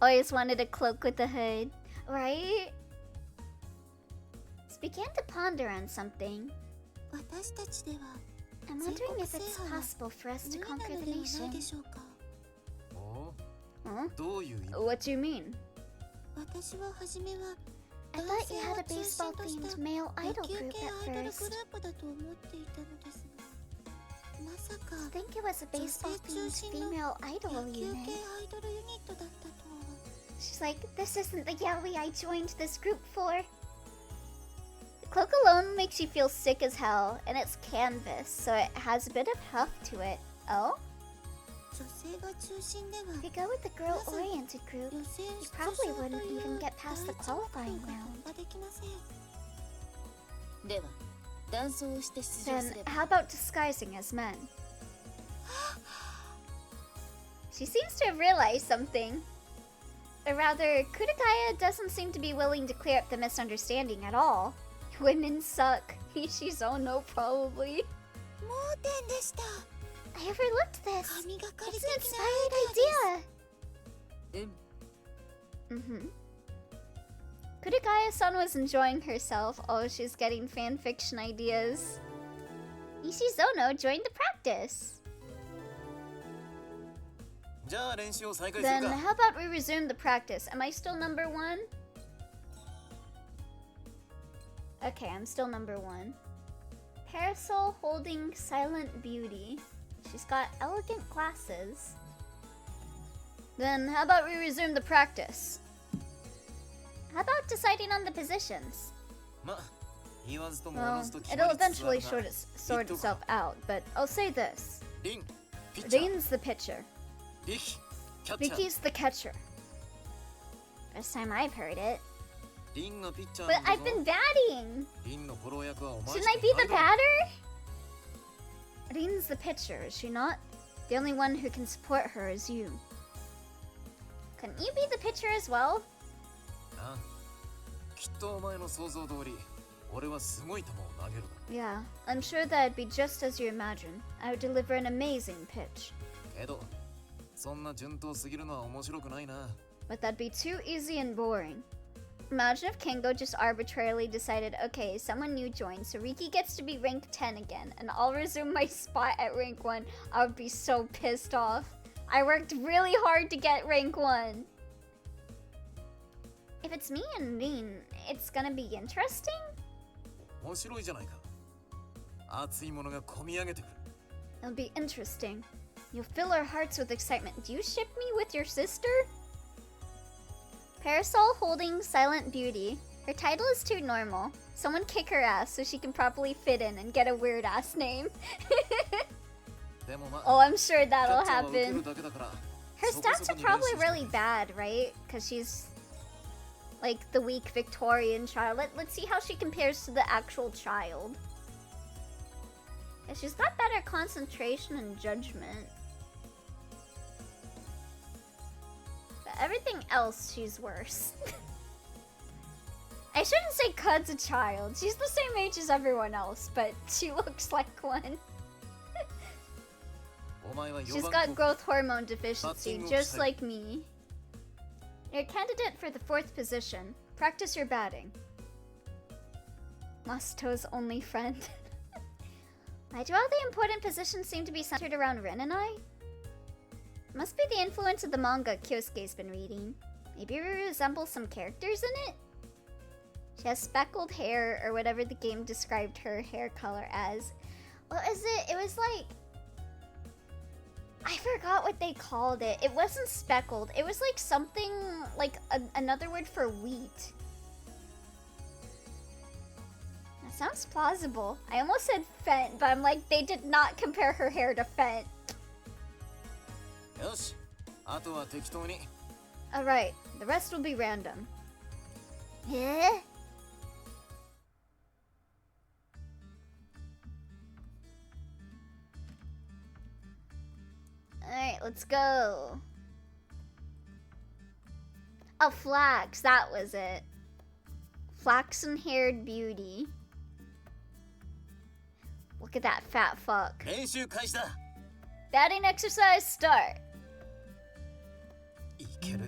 Always wanted a cloak with a hood, right? Just began to ponder on something. 私たちでは I'm 全 wondering 国 if 制 it's 覇は possible for us 無 to 理な conquer の the ではない nation. でしょうか。お Huh? どういう意味 What do you mean? 私は初めは I 男 thought 性 you を had a 中心 baseball とし themed た male 野 idol 球 group 系アイ at ドルグル first. ープだと思っていたのですが、まさかか I think it was a 女 baseball 性中 themed 心の female idol 野球 unit. 系アイドルユニットだったと。 She's like, this isn't the yaoi I joined this group for. The cloak alone makes you feel sick as hell, and it's canvas, so it has a bit of heft to it. Oh? 女性が中心では If you go with the girl-oriented group, 予選 you 出 probably 場と wouldn't いう even get 第 past the 一目 qualifying 標が round. 突破できません。では男装をして出場 Then すれば how about disguising as men? She seems to have realized something. Or rather, Kudakaya doesn't seem to be willing to clear up the misunderstanding at all. Women suck. Ishizono probably. 盲点でした。 I overlooked this. 神がかり It's 的 an な inspired idea. え Mm-hmm. Kudakaya-san was enjoying herself. Oh, she's getting fan fiction ideas. Ishizono joined the practice. じゃあ練習を再開する Then か how about we resume the practice? Am I still number one? Okay, I'm still number one. Parasol holding silent beauty. She's got elegant glasses. Then how about we resume the practice? How about deciding on the positions? ま言わずともおの Well, ずと決ま it'll りつつある eventually が sort itself out, but I'll say this. リンピッチャー Rin's the pitcher. リキキャッチャー Riki's the catcher. First time I've heard it. リンがピッチャー But なんだ I've ぞ been batting! リンのフォロー役はお前 Shouldn't し I か be いない the だろ batter? Rin's the pitcher, is she not? The only one who can support her is you. Couldn't you be the pitcher as well? ああきっとお前の想像通り俺はすごい球を投げるだ Yeah, I'm sure that'd be just as you imagine. I would deliver an amazing pitch. けどそんな順当すぎるのは面白くないな But that'd be too easy and boring. Imagine if Kengo just arbitrarily decided, okay, someone new joined, so Riki gets to be rank 10 again, and I'll resume my spot at rank 1. I would be so pissed off. I worked really hard to get rank 1. If it's me and Rin, it's gonna be interesting? 面白いじゃないか熱いものが込み上げてくる It'll be interesting. You'll fill our hearts with excitement. Do you ship me with your sister? Parasol holding silent beauty. Her title is too normal. Someone kick her ass so she can properly fit in and get a weird ass name. でもま Oh, あ I'm sure キャ that'll ッチャーは受け happen. るだけだから Her そこ stats そ are こに練 probably 習して really bad, right? Because she's like the weak Victorian child. Let's see how she compares to the actual child. Yeah, she's got better concentration and judgment. But everything else, she's worse. I shouldn't say Cud's a child. She's the same age as everyone else, but she looks like one. お前は She's 4 got 番 growth hormone deficiency, Batting just upside. like me. You're a candidate for the 4th position. Practice your batting. Masto's only friend. Why do all the important positions seem to be centered around Ren and I? Must be the influence of the manga Kyosuke's been reading. Maybe we resemble some characters in it? She has speckled hair, or whatever the game described her hair color as. What is it? It was like... I forgot what they called it. It wasn't speckled. It was like something, like another word for wheat. That sounds plausible. I almost said Fent, but I'm like, they did not compare her hair to Fent. よしあとは適当に Alright, the rest will be random. Eh? Alright, let's go. Oh, Flax, that was it. Flaxen-haired beauty. Look at that fat fuck. 練習開始だ Batting exercise start. いける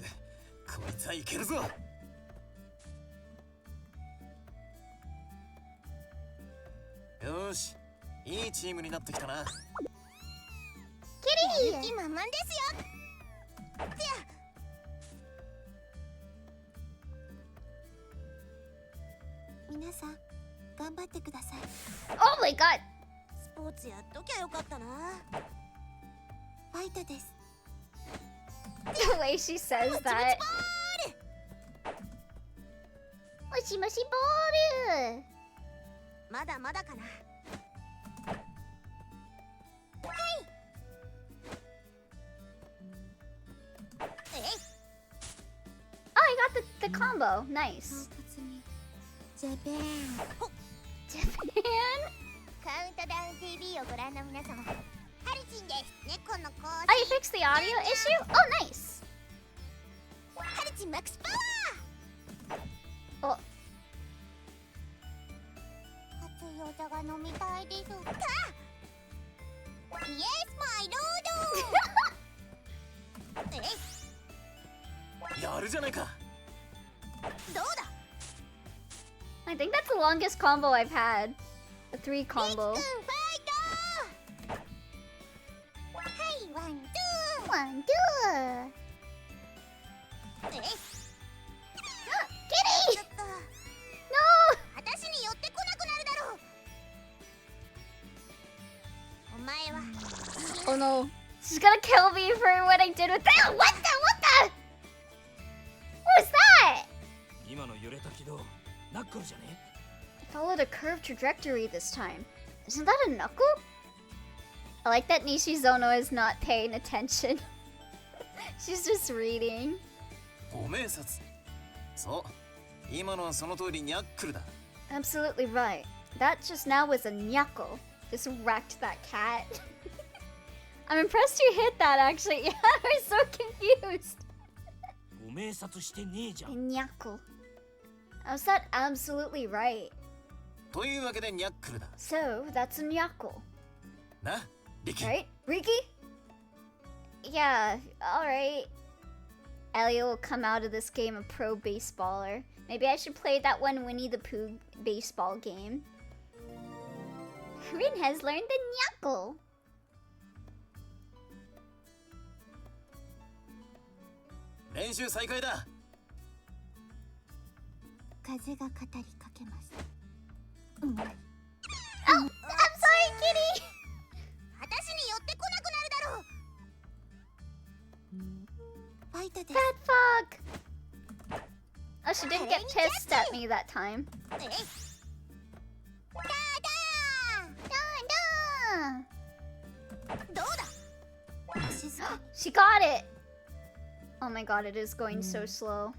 こいつはいけるぞよしいいチームになってきたな Kitty! 気満々ですよ。皆さん頑張ってください。 Oh my god! スポーツやっときゃよかったな。ファイトです。 The way she says that. もしもしボール。まだまだかな。 Oh, I got the combo. Nice. ジャパン。 Japan? カウントダウン TV をご覧の皆様、ハルチンです。猫の子。 Oh, you fixed the audio issue? Oh, nice. ハルチンマックスパワー。 Oh, 熱いお茶が飲みたいですか。イエスマイロード。やるじゃないか。どうだ。 I think that's the longest combo I've had. A 3 combo. ファイト。はいワンツー。 One, two. え。 Kitty! ちょっと。 No! 私に寄ってこなくなるだろう。お前は。 Oh no. She's gonna kill me for what I did with that. What the? What was that? 今の揺れた軌道ナックルじゃね？ I followed a curved trajectory this time. Isn't that a knuckle? I like that Nishizono is not paying attention. She's just reading. ご明察。そう。今のはその通りニャックルだ。 Absolutely right. That just now was a knuckle. Just wrecked that cat. I'm impressed you hit that actually. Yeah, I was so confused. ご明察してねえじゃ A ん。 knuckle. Was that absolutely right? というわけでニャックルだ。 So, that's a knuckle. な、リキ。 Right? Riki? Yeah, alright. Elliot will come out of this game a pro baseballer. Maybe I should play that one Winnie the Pooh baseball game. Rin has learned the knuckle. 練習再開だ。風が語りかけます。 Oh, I'm sorry, Kitty! 私に寄ってこなくなるだろう。ファイトです。 Fat fuck! Oh, she didn't get pissed at me that time. えい。ただ。どうだ。静か。 She got it! Oh my god, it is going so slow.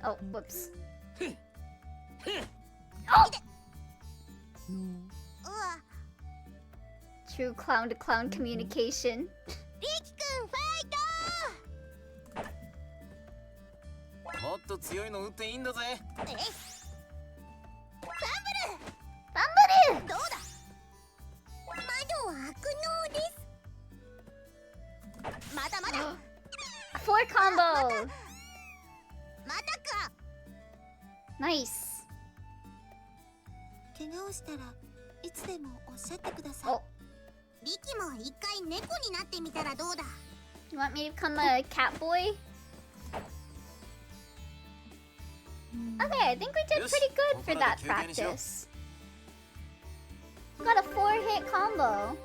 Oh, whoops. Oh! うわ。 True clown to clown communication. リキ君ファイト。もっと強いの打っていいんだぜ。えい。ファンブル。 Bamboo! どうだ。窓は悪能です。まだまだ。 4 combo! またか。 Nice. 怪我をしたらいつでもおっしゃってください。 Oh, リキも一回猫になってみたらどうだ。 you want me to become a cat boy? Okay, I think we did Yes, pretty good for that okay, okay, practice. Got a 4-hit combo.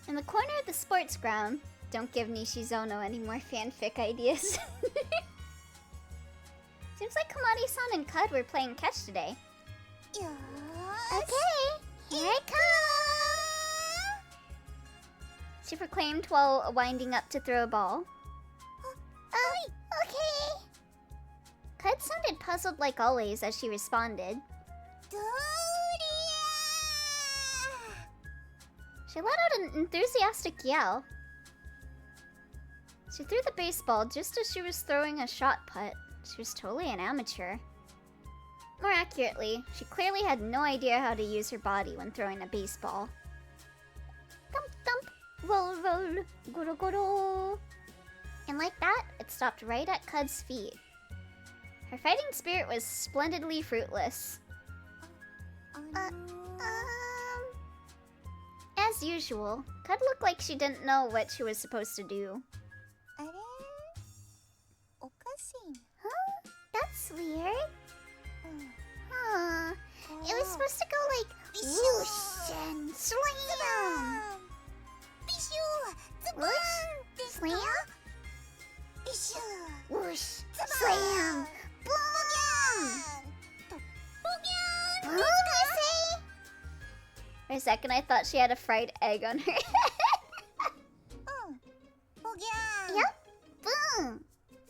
In the corner of the sports ground, don't give Nishizono any more fanfic ideas. Seems like Kamari-san and Cud were playing catch today. よーし。 Okay, here I come! She proclaimed while winding up to throw a ball. Oh, okay. Cud sounded puzzled like always as she responded. ドーリ She let out an enthusiastic yell. She threw the baseball just as she was throwing a shot put. She was totally an amateur. More accurately, she clearly had no idea how to use her body when throwing a baseball. Thump thump, roll roll, goro goro. And like that, it stopped right at Cud's feet. Her fighting spirit was splendidly fruitless. ア。As usual, Cud looked like she didn't know what she was supposed to do. あれおかしい。 Huh? That's weird. Huh. It was supposed to go like whoosh and slam. ビシューズボン Whoosh, ですか slam, ビシュー whoosh, slam, boom. とボギ Boom, you say? For a second, I thought she had a fried egg on her head. ャーンボギャーン Yep, boom.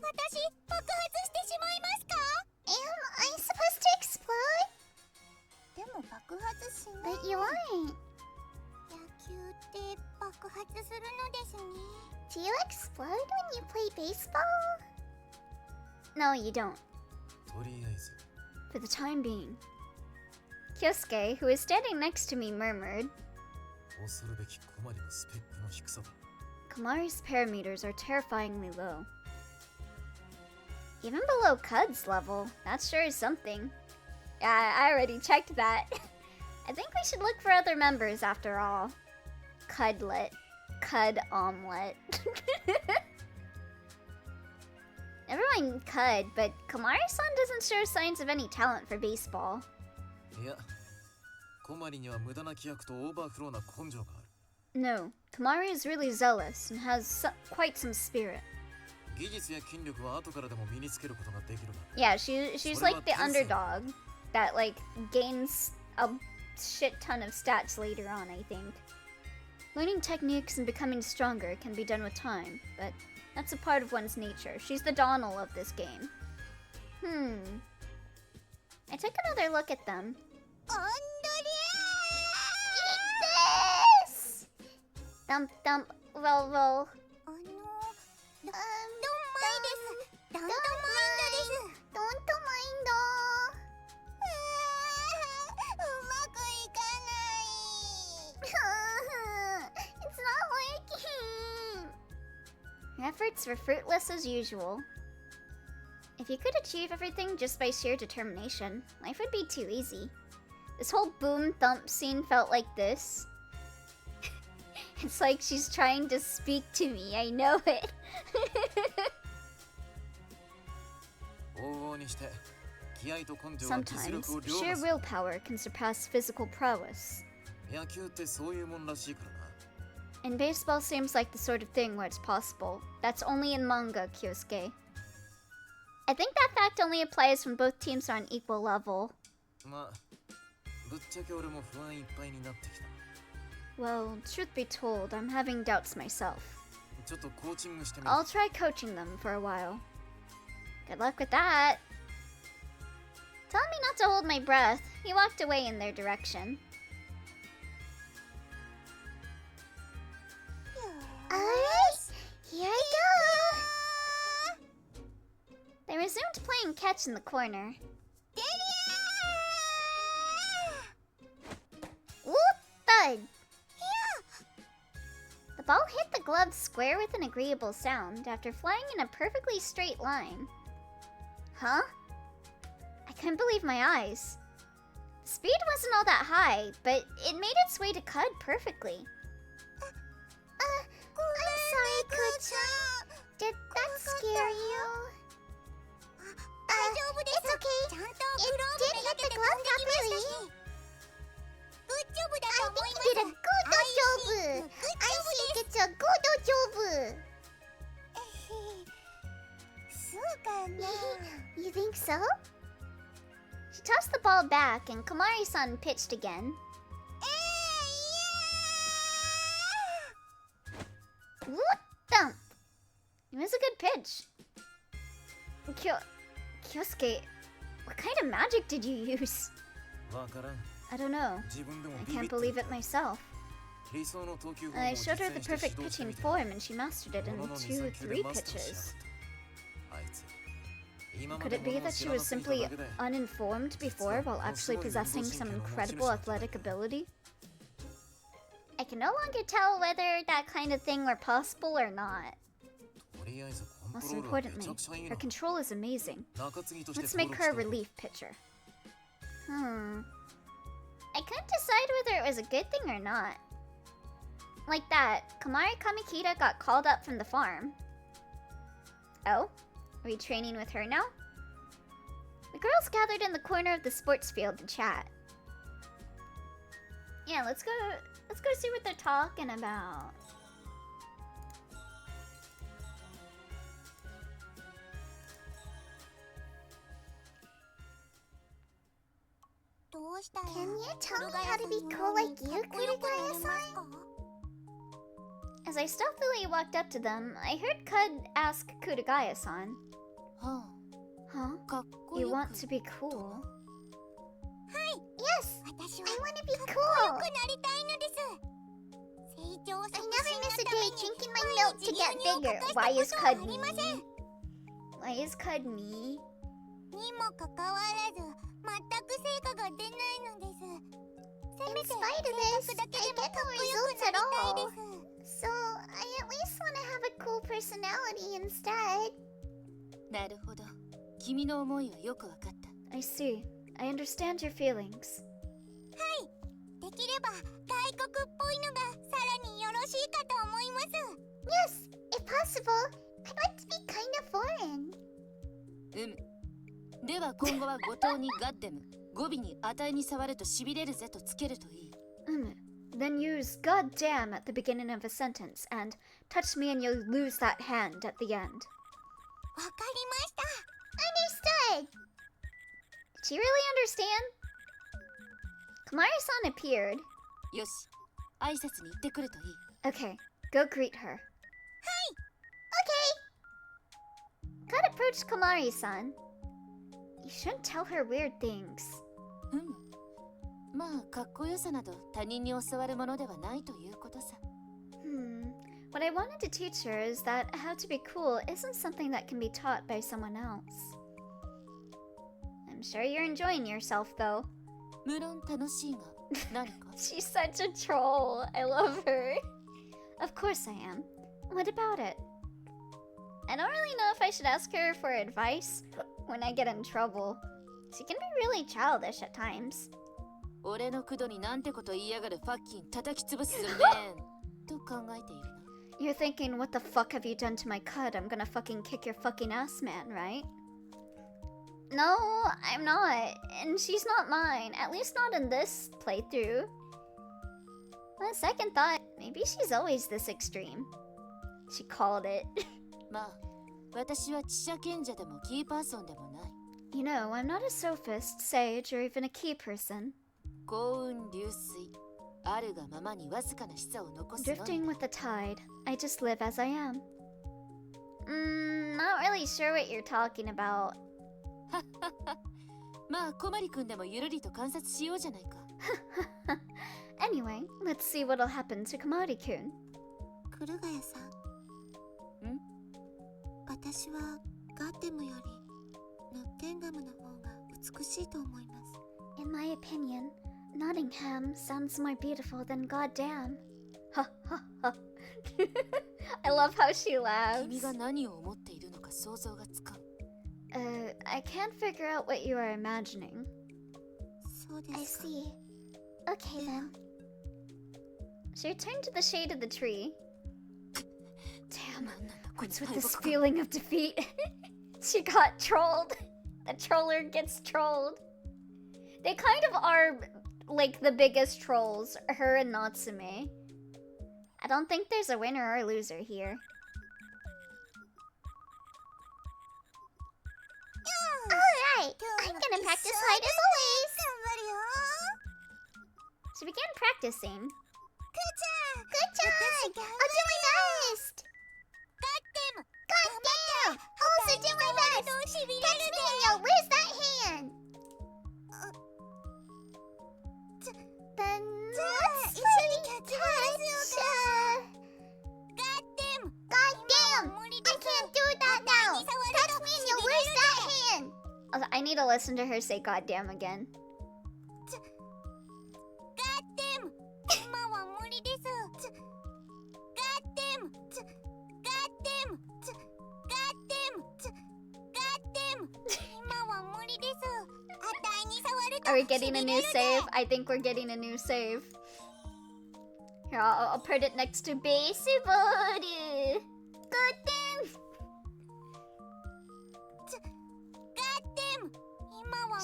私爆発してしまいますか Am I supposed to explode? でも爆発しない But you aren't. 野球って爆発するのですね Do you explode when you play baseball? No, you don't. とりあえず For the time being. Kyosuke, who was standing next to me, murmured, 恐るべき小まりのスペックの低さだ。 Kamari's parameters are terrifyingly low. Even below Cud's level, that sure is something. Yeah, I already checked that. I think we should look for other members after all. Cudlet. Cud omelet. Never mind Cud, but Kamari-san doesn't show signs of any talent for baseball. いや、小まりには無駄な気迫とオーバーフローな根性がある。 No, Kamari is really zealous and has quite some spirit. 技術や筋力は後からでも身につけることができるが。 Yeah, she's like the underdog that like gains a shit ton of stats later on, I think. Learning techniques and becoming stronger can be done with time, but that's a part of one's nature. She's the Donald of this game. I took another look at them. アン Eat this! Thump thump, roll roll. ドンマイですドントマインドです Don't mind. うまくいかない It's not working. Her efforts were fruitless as usual. If you could achieve everything just by sheer determination, life would be too easy. This whole boom thump scene felt like this. It's like she's trying to speak to me, I know it. 往々にして気合と根性は実 Sometimes, 力を凌 sheer 駕する。 willpower can surpass physical prowess. 野球ってそういうもんらしいからな。 And baseball seems like the sort of thing where it's possible. That's only in manga, Kyosuke. I think that fact only applies when both teams are on equal level. まあ、ぶっちゃけ俺も不安いっぱいになってきた。 Well, truth be told, I'm having doubts myself. ちょっとコーチングしてみる。 I'll try coaching them for a while. Good luck with that. Telling me not to hold my breath, he walked away in their direction. Alright, here I go! They resumed playing catch in the corner. Whoop! Thud! The ball hit the glove square with an agreeable sound after flying in a perfectly straight line. Huh? I couldn't believe my eyes. The speed wasn't all that high, but it made its way to Cud perfectly. I'm sorry, Cud-chan. Did that scare you? It's okay. It did hit the glove properly. I think you did a good job. I think it's a good job. そうかな You think so? She tossed the ball back and Kamari-san pitched again. Whoop thump! It was a good pitch. Kyosuke, what kind of magic did you use? わからん。 I don't know. 自分でも I ビビ can't って believe it myself. 理想の投球フォームを I 実 showed her 践 the して perfect 指導して pitching みた。 form and she mastered it in ものの 2-3 2-3球でマスターしやがっ pitches. た。あいつ。今ま Could で it も be のを that 知 she らな was すぎた simply だけで uninformed before while actually possessing some incredible athletic ability? I can no longer tell whether that kind of thing were possible or not. とりあえずコン Most トロールはめ importantly, ちゃくちゃいい her な。 control is amazing. 中継ぎとして Let's 登 make 録 her a しておく。 relief pitcher. I couldn't decide whether it was a good thing or not. Like that, Kamari Kamikita got called up from the farm. Oh? Are we training with her now? The girls gathered in the corner of the sports field to chat. Yeah, let's go see what they're talking about. Can you tell me how to be cool like you, Kurugaya-san? As I stealthily walked up to them, I heard Cud ask Kurugaya-san, Huh? You want to be cool? Yes, I want to be cool. I never miss a day drinking my milk to get bigger. Why is Cud me? Why is Cud me? In spite of this, I get no results at all. So, I at least want to have a cool personality instead. なるほど。君の思いはよくわかった。I see. I understand your feelings. できれば外国っぽいのがさらによろしいかと思います。Yes, if possible, I'd like to be kind of foreign. では今後は後藤にガッデム、語尾に値に触ると痺れるぜとつけるといい。Then use God damn at the beginning of a sentence and touch me and you'll lose that hand at the end. わかりました。Understood. Did she really understand? Kamari-san appeared. よし、挨拶に行ってくるといい。Okay, go greet her. Okay. God approached Kamari-san. You shouldn't tell her weird things. まあ、かっこよさなど他人に教わるものではないということさ。What I wanted to teach her is that how to be cool isn't something that can be taught by someone else. I'm sure you're enjoying yourself, though. 無論楽しいが、何か She's such a troll. I love her. Of course I am. What about it? I don't really know if I should ask her for advice when I get in trouble. She can be really childish at times. 俺のクドになんてこと言いやがるファッキン叩き潰すぜと考えているな。You're thinking, what the fuck have you done to my cud? I'm gonna fucking kick your fucking ass, man, right? No, I'm not. And she's not mine. At least not in this playthrough. On second thought, maybe she's always this extreme. She called it. まあ、私は知者賢者でもキーパーソンでもない。You know, I'm not a sophist, sage, or even a key person. 幸運流水。あるがままにわずかな示唆を残すのみ。 Drifting with the tide. I just live as I am. Not really sure what you're talking about. まあ、小森くんでもゆるりと観察しようじゃないか。Anyway, let's see what'll happen to Kamari-kun. 黒ヶ谷さん。私はガッデムよりヌッケンガムの方が美しいと思います。In my opinion, Nottingham sounds more beautiful than goddamn. Ha ha ha. I love how she laughs. 君が何を思っているのか想像がつかん。I can't figure out what you are imagining. そうですか。 I see. Okay then. She returned to the shade of the tree. Damn, what's with this feeling of defeat? She got trolled. The troller gets trolled. They kind of are like the biggest trolls, her and Natsume. I don't think there's a winner or a loser here. Alright, I'm gonna practice hard as always. She began practicing. Good job! I'll do my best! Goddamn! I'll also do my best! Catch me, yo! Where's that hand? Then let's play touch! Goddamn! I can't do that now! Catch me, yo! Where's that hand? I need to listen to her say goddamn again. 'Are we getting a new save? I think we're getting a new save. Here, I'll put it next to baseball. Goddamn!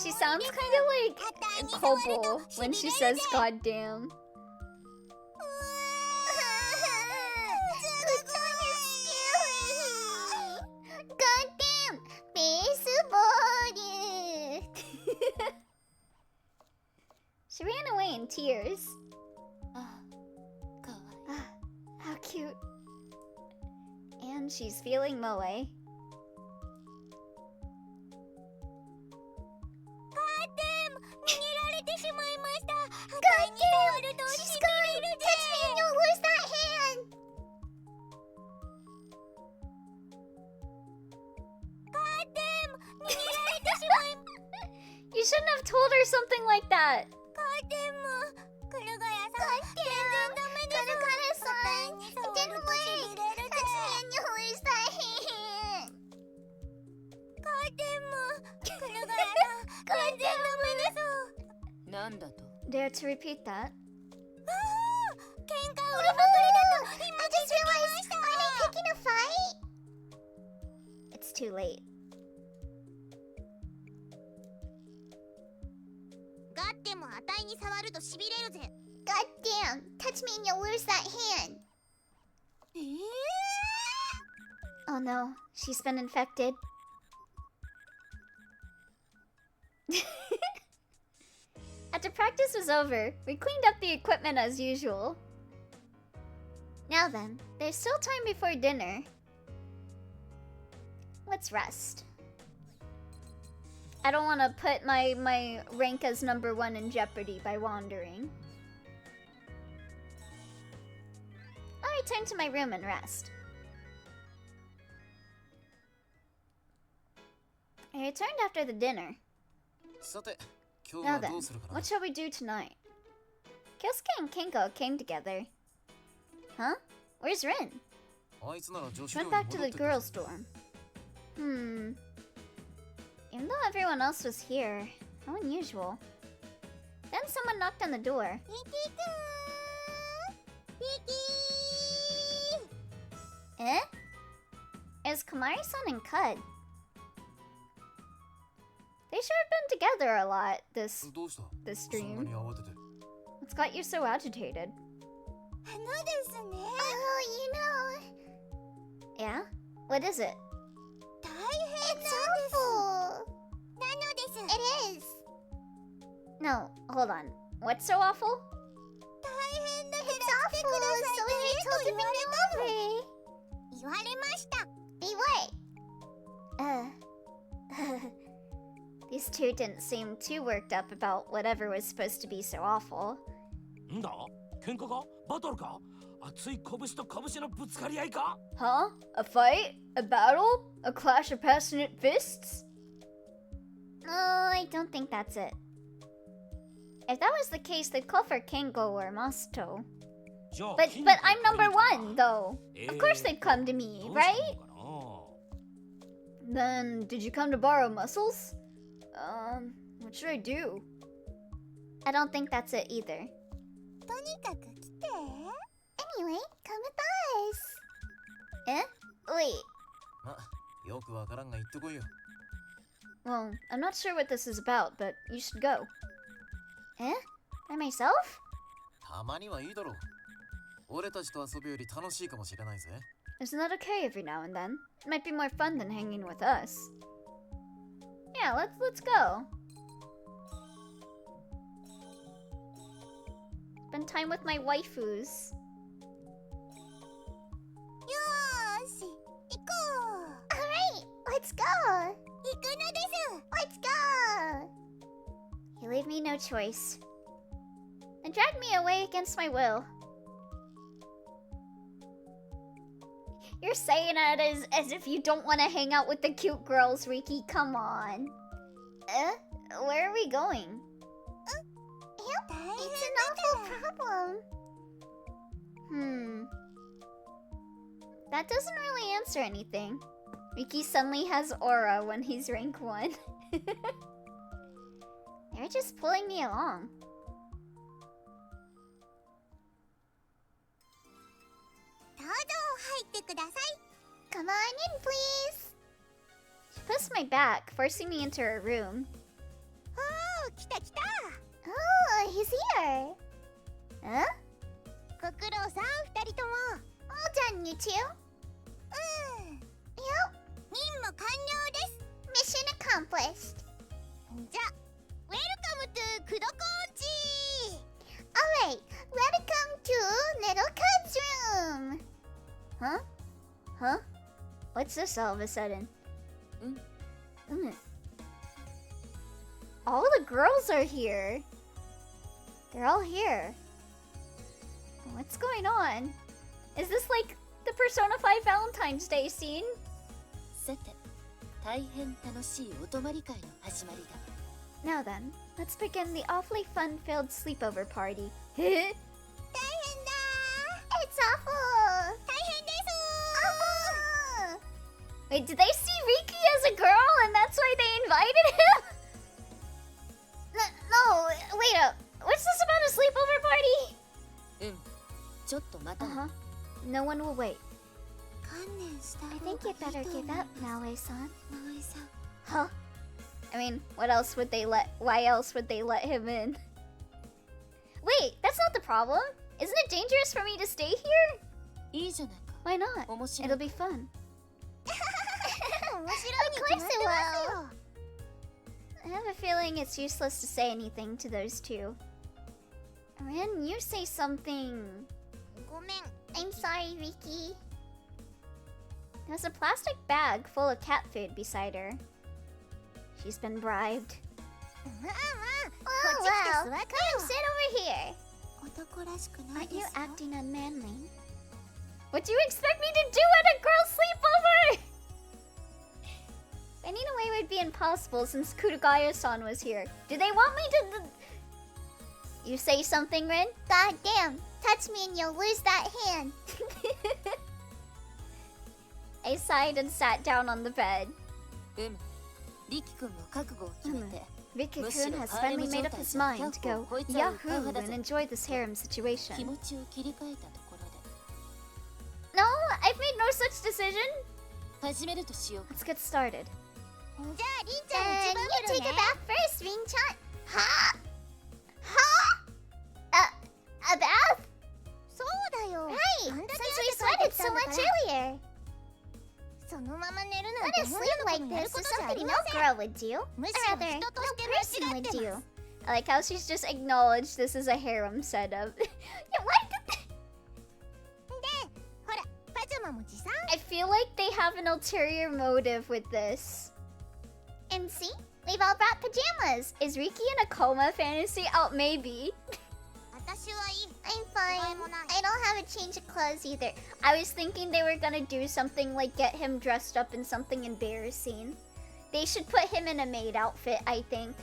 She sounds kind of like Kobo when she says goddamn. Goddamn! Baseball! She ran away in tears. あかわいい Ah, how cute. And she's feeling moe. Goddamn! 逃げられてしまいました。赤いに触るとしびれるぜ。Touch me and you'll lose that hand. Goddamn! 逃げられてしまい。 You shouldn't have told her something like that. Goddamn! クルガヤさん。全然ダメです。クルガヤさん。It didn't work. Touch me and you'll lose that hand. Goddamn! クルガヤさん。全然ダメです。なんだと Dare to repeat that. 喧嘩売りまくりだと今気づきました。Are they picking a fight? It's too late. ガッテも値に触るとしびれるぜ。Goddamn! Touch me and you'll lose that hand. Oh no, she's been infected. After practice was over, we cleaned up the equipment as usual. Now then, there's still time before dinner. Let's rest. I don't want to put my rank as number 1 in jeopardy by wandering. I'll return to my room and rest. I returned after the dinner. さて、今日 Now は then, どうするかな what shall we do tonight? Kyosuke and Kenko came together. Huh? Where's Rin? あいつなら女子 She 寮 went に back to 戻っ the てくる girls' dorm. Even though everyone else was here, how unusual. Then someone knocked on the door. リキくん。リキ Eh? It's Kamari-san and Cud. They sure have been together a lot this どうした this そんな stream. に慌てて What's got you so agitated? あのですね。you know. Yeah? What is it? 大変なんです。It's awful. なのです。It is. No, hold on. What's so awful? 大変だから来てくださいねと言われたの。言われました。Be what? These two didn't seem too worked up about whatever was supposed to be so awful. んだ喧嘩かバトルか熱い拳と拳のぶつかり合いか Huh? A fight? A battle? A clash of passionate fists? No, I don't think that's it. If that was the case, they'd call for Kengo or Masato. じゃあ But 筋 but 肉 I'm の number 怪力 1, か though. Of course they'd come to ど me, うした right? のかな Then, did you come to borrow muscles? What should I do? I don't think that's it either. とにかく来て。Anyway, come with us. Eh? Wait. ま、よくわからんが言ってこいよ Well, I'm not sure what this is about, but you should go. Eh? By myself? たまにはいいだろう俺たちと遊ぶより楽しいかもしれないぜ Isn't that okay every now and then? It might be more fun than hanging with us. Yeah, let's go. Spend time with my waifus. よーし、行こう。Alright, let's go. 行くのです。Let's go. You leave me no choice. And drag me away against my will. You're saying it as if you don't want to hang out with the cute girls, Riki. Come on. Where are we going? Yep, it's an awful problem. That doesn't really answer anything. Riki suddenly has aura when he's rank 1. They're just pulling me along. Come on in, please. She pushed my back, forcing me into her room. 来た来た。 Oh, he's here. Huh? ご苦労さん二人とも。 Well done, you two. うん。 Yep. 任務完了です。 Mission accomplished. じゃ、ウェルカムトゥクドコーチ。 Alright, welcome to Little Cub's room. Huh? Huh? What's this all of a sudden? All the girls are here. They're all here. What's going on? Is this like the Persona 5 Valentine's Day scene? さて、大変楽しいお泊まり会の始まりだ。 Now then, let's begin the awfully fun-filled sleepover party. 大変だ。 It's awful! 大変です。 Awful! Wait, did they see Riki as a girl and that's why they invited him? No, wait up. What's this about a sleepover party? ちょっと待たな。 No one will wait. 観念した方 I がいい think you'd と better 思い give ます up, Naoe-san. 直江さん。 Huh? I mean, why else would they let him in? Wait, that's not the problem. Isn't it dangerous for me to stay here? いいじゃないか。 Why not? 面白い。 It'll be fun. 面白いに決まってますよ。 I have a feeling it's useless to say anything to those two. Rin, you say something. ごめん。 I'm sorry, Riki. There's a plastic bag full of cat food beside her. She's been bribed. まあまあ、こっち来て座ってよ。 Come sit over here. 男らしくない Aren't で you すよ。 acting unmanly? What do you expect me to do at a girl sleepover? Running away would be impossible since Kurugaya-san was here. Do they want me to... You say something, Rin? God damn. Touch me and you'll lose that hand. I sighed and sat down on the bed. リキ君も覚悟を決めて。 Riki-kun has finally made up his mind to go Yahoo and enjoy this harem 気 situation. 持ちを切り替えたところで No, I've made no such decision. 始めるとしようか。 Let's get started. じゃあ、りんちゃん一 Then 番 you 風呂 take ね a。bath first, Rin-chan. Huh? Huh? A bath? そうだよ。 Right, あんだけ since we 汗かい sweated てきた so んだ much から earlier. そのまま寝るなん Let て us 女 sleep の like 子にやる this こ is とじゃあり something ま no せん。 girl would do. むし Or ろ rather, 人と no して間 person 違っ would て do. ます。 I like how she's just acknowledged this is a harem setup. Yeah, what? で、ほら、パジャマも持参。 I feel like they have an ulterior motive with this. And see? We've all brought pajamas. Is Riki in a coma fantasy? Oh, maybe. 私はいい。 I'm 替 fine. えもない。 I don't have a change of clothes either. I was thinking they were gonna do something like get him dressed up in something embarrassing. They should put him in a maid outfit, I think.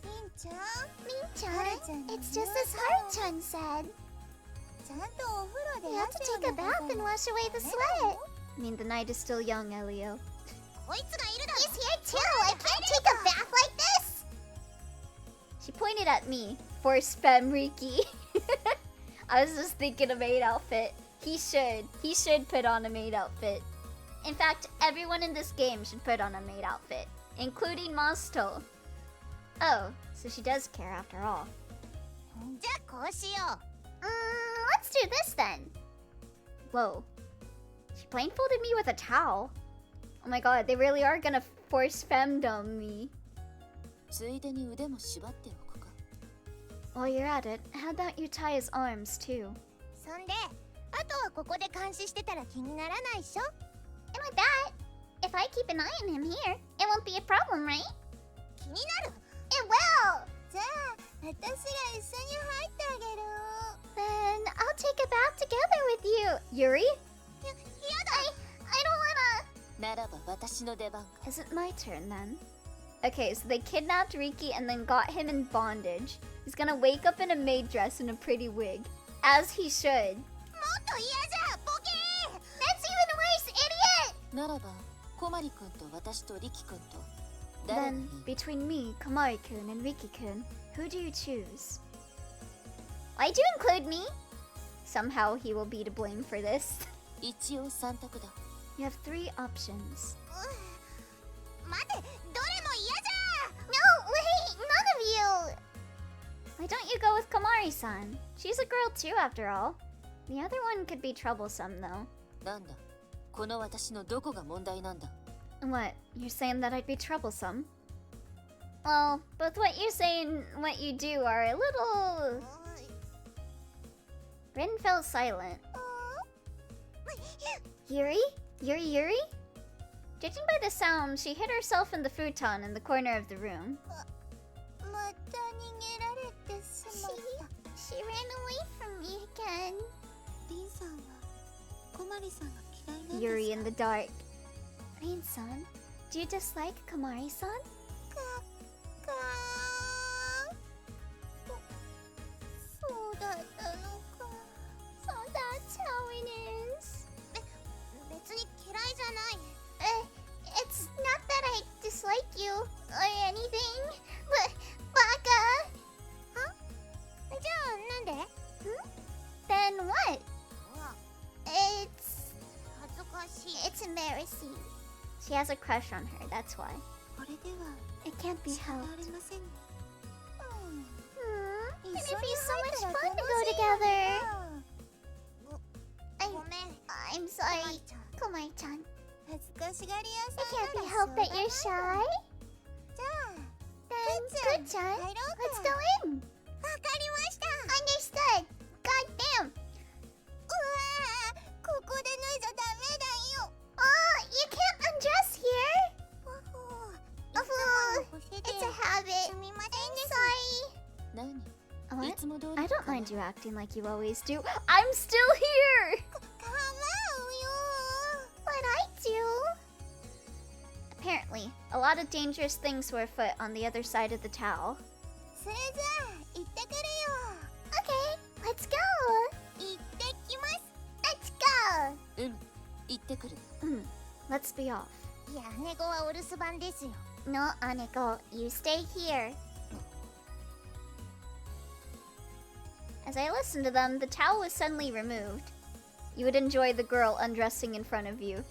りんちゃん、 Rin-chan, it's just as Haru-chan said. ちゃんとお風呂 We で have 汗 to を take a 流 bath さ and ない。 wash away the sweat. I mean, the night is still young, Elio. こいつがいるだろ。 He's here too. I can't take a bath like this. She pointed at me. Force femme Riki. I was just thinking a maid outfit. He should put on a maid outfit. In fact, everyone in this game should put on a maid outfit, including Masto. Oh, so she does care after all. じゃあこうしよう。 Let's do this then. Whoa. She blindfolded me with a towel. Oh my god, they really are gonna force femdom me. ついでに腕も縛っておくか。 While you're at it, how about you tie his arms too? そんで、あとはここで監視してたら気にならないっしょ。 And with that, if I keep an eye on him here, it won't be a problem, right? 気になる。 It will! じゃあ、私が一緒に入ってあげる。 Then I'll take a bath together with you. Yuri? やだ。 I don't ならば私の出番か。 wanna... Is it my turn then? Okay, so they kidnapped Riki and then got him in bondage. He's gonna wake up in a maid dress and a pretty wig. As he should. もっと嫌じゃ、ボケー。 That's even worse, idiot! ならば、小鞠君と私とリキ君と誰がい Then, い？ between me, Kamari-kun, and Riki-kun, who do you choose? Why do you include me? Somehow he will be to blame for this. 一応三択だ。 You have 3 options. 待て、どれも嫌じゃ。 No, wait! None of Why don't you go with Komari-san? She's a girl too, after all. The other one could be troublesome, though. なんだこの私のどこが問題なんだ What? You're saying that I'd be troublesome? Well, both what you say and what you do are a little... Rin fell silent. Yuri? Yuri? Judging by the sound, she hid herself in the futon in the corner of the room. また逃げられてしまった She ran away from me again リンさんは小まりさんが嫌いなんですか Yuri in the dark. Rin-san, do you dislike Komari-san? かそうだったのか So that's how it is 別に嫌いじゃない It's not that I dislike you or anything but バカはじゃあなんで Then what? It's 恥ずかしい It's embarrassing She has a crush on her, that's why. これでは It can't be 仕方あ helped. りませんね It'd be so much fun to go together. ごめん I'm sorry, Komari-chan. 恥ずかしがり屋 It さん can't な be ら helped that you're shy. じゃあ Then, Good-chan, 入ろうか let's go in. わかりました Understood. Goddamn. うわーここで脱いじゃダメだよ Oh, you can't undress here. いつもの癖で It's a habit. すみません I'm です sorry. 何 What? いつも通り I don't かな mind you acting like you always do. I'm still here. 構うよ But I do. Apparently, a lot of dangerous things were afoot on the other side of the towel. それじゃあ行ってくるよ Okay, let's go. 行ってきます Let's go. うん行ってくる Let's be off. いや姉子はお留守番ですよ No, Aneko, you stay here. As I listened to them, the towel was suddenly removed. You would enjoy the girl undressing in front of you.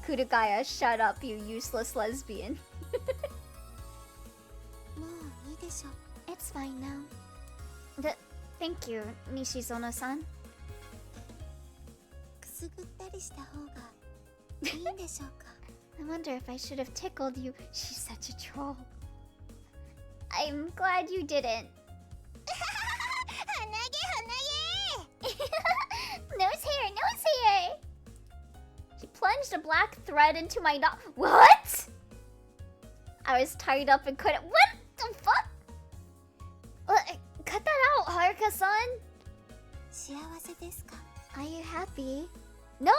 Kurugaya, shut up, you useless lesbian. もういいでしょ It's fine now. Thank you, Nishizono-san. くすぐったりした方がいいんでしょうか I wonder if I should have tickled you. She's such a troll. I'm glad you didn't. 鼻毛 Nose hair, nose hair! She plunged a black thread into my knot. What? I was tied up and couldn't. What the fuck? Cut that out, Haruka-san. 幸せですか Are you happy? No!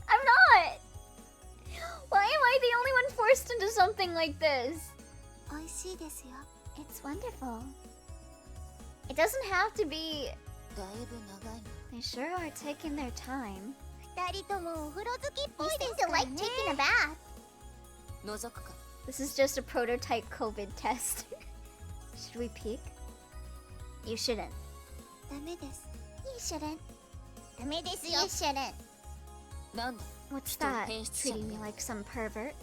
I'm not! Why am I the only one forced into something like this? 美味しいですよ It's wonderful. It doesn't have to be. だいぶ長いな They sure are taking their time. 二人ともお風呂好きっぽ You いで seem す to から like ね taking a bath. 覗くか This is just a prototype COVID test. Should we peek? You shouldn't. ダメです You shouldn't. ダメですよ You shouldn't. なんだ What's Still that? paints Treating me something. like some pervert?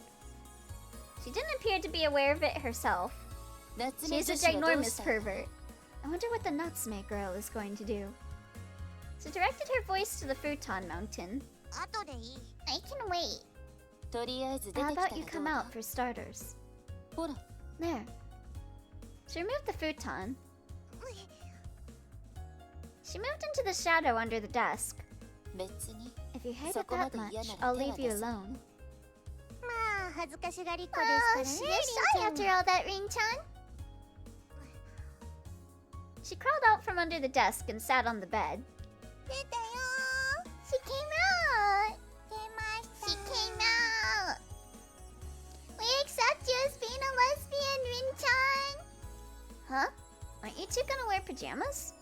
She didn't appear to be aware of it herself. 夏目 She's a 女子はどう ginormous した pervert. I wonder what the Natsume girl is going to do. She directed her voice to the futon mountain. 後でいい I can wait. とりあえず出 How てきた about ら you ど come うだ out for starters? ほら There. She removed the futon. She moved into the shadow under the desk. 別に If you hate it そこま that で much, 嫌な I'll ら手 leave は you 出さない alone. まあ恥ずかしがりっ子 Oh, です she からね is shy after all that, Rin-chan. She crawled out from under the desk and sat on the bed. 出たよ She came out. 出ました She came out. We accept you as being a lesbian, Rin-chan. Huh? Aren't you two gonna wear pajamas?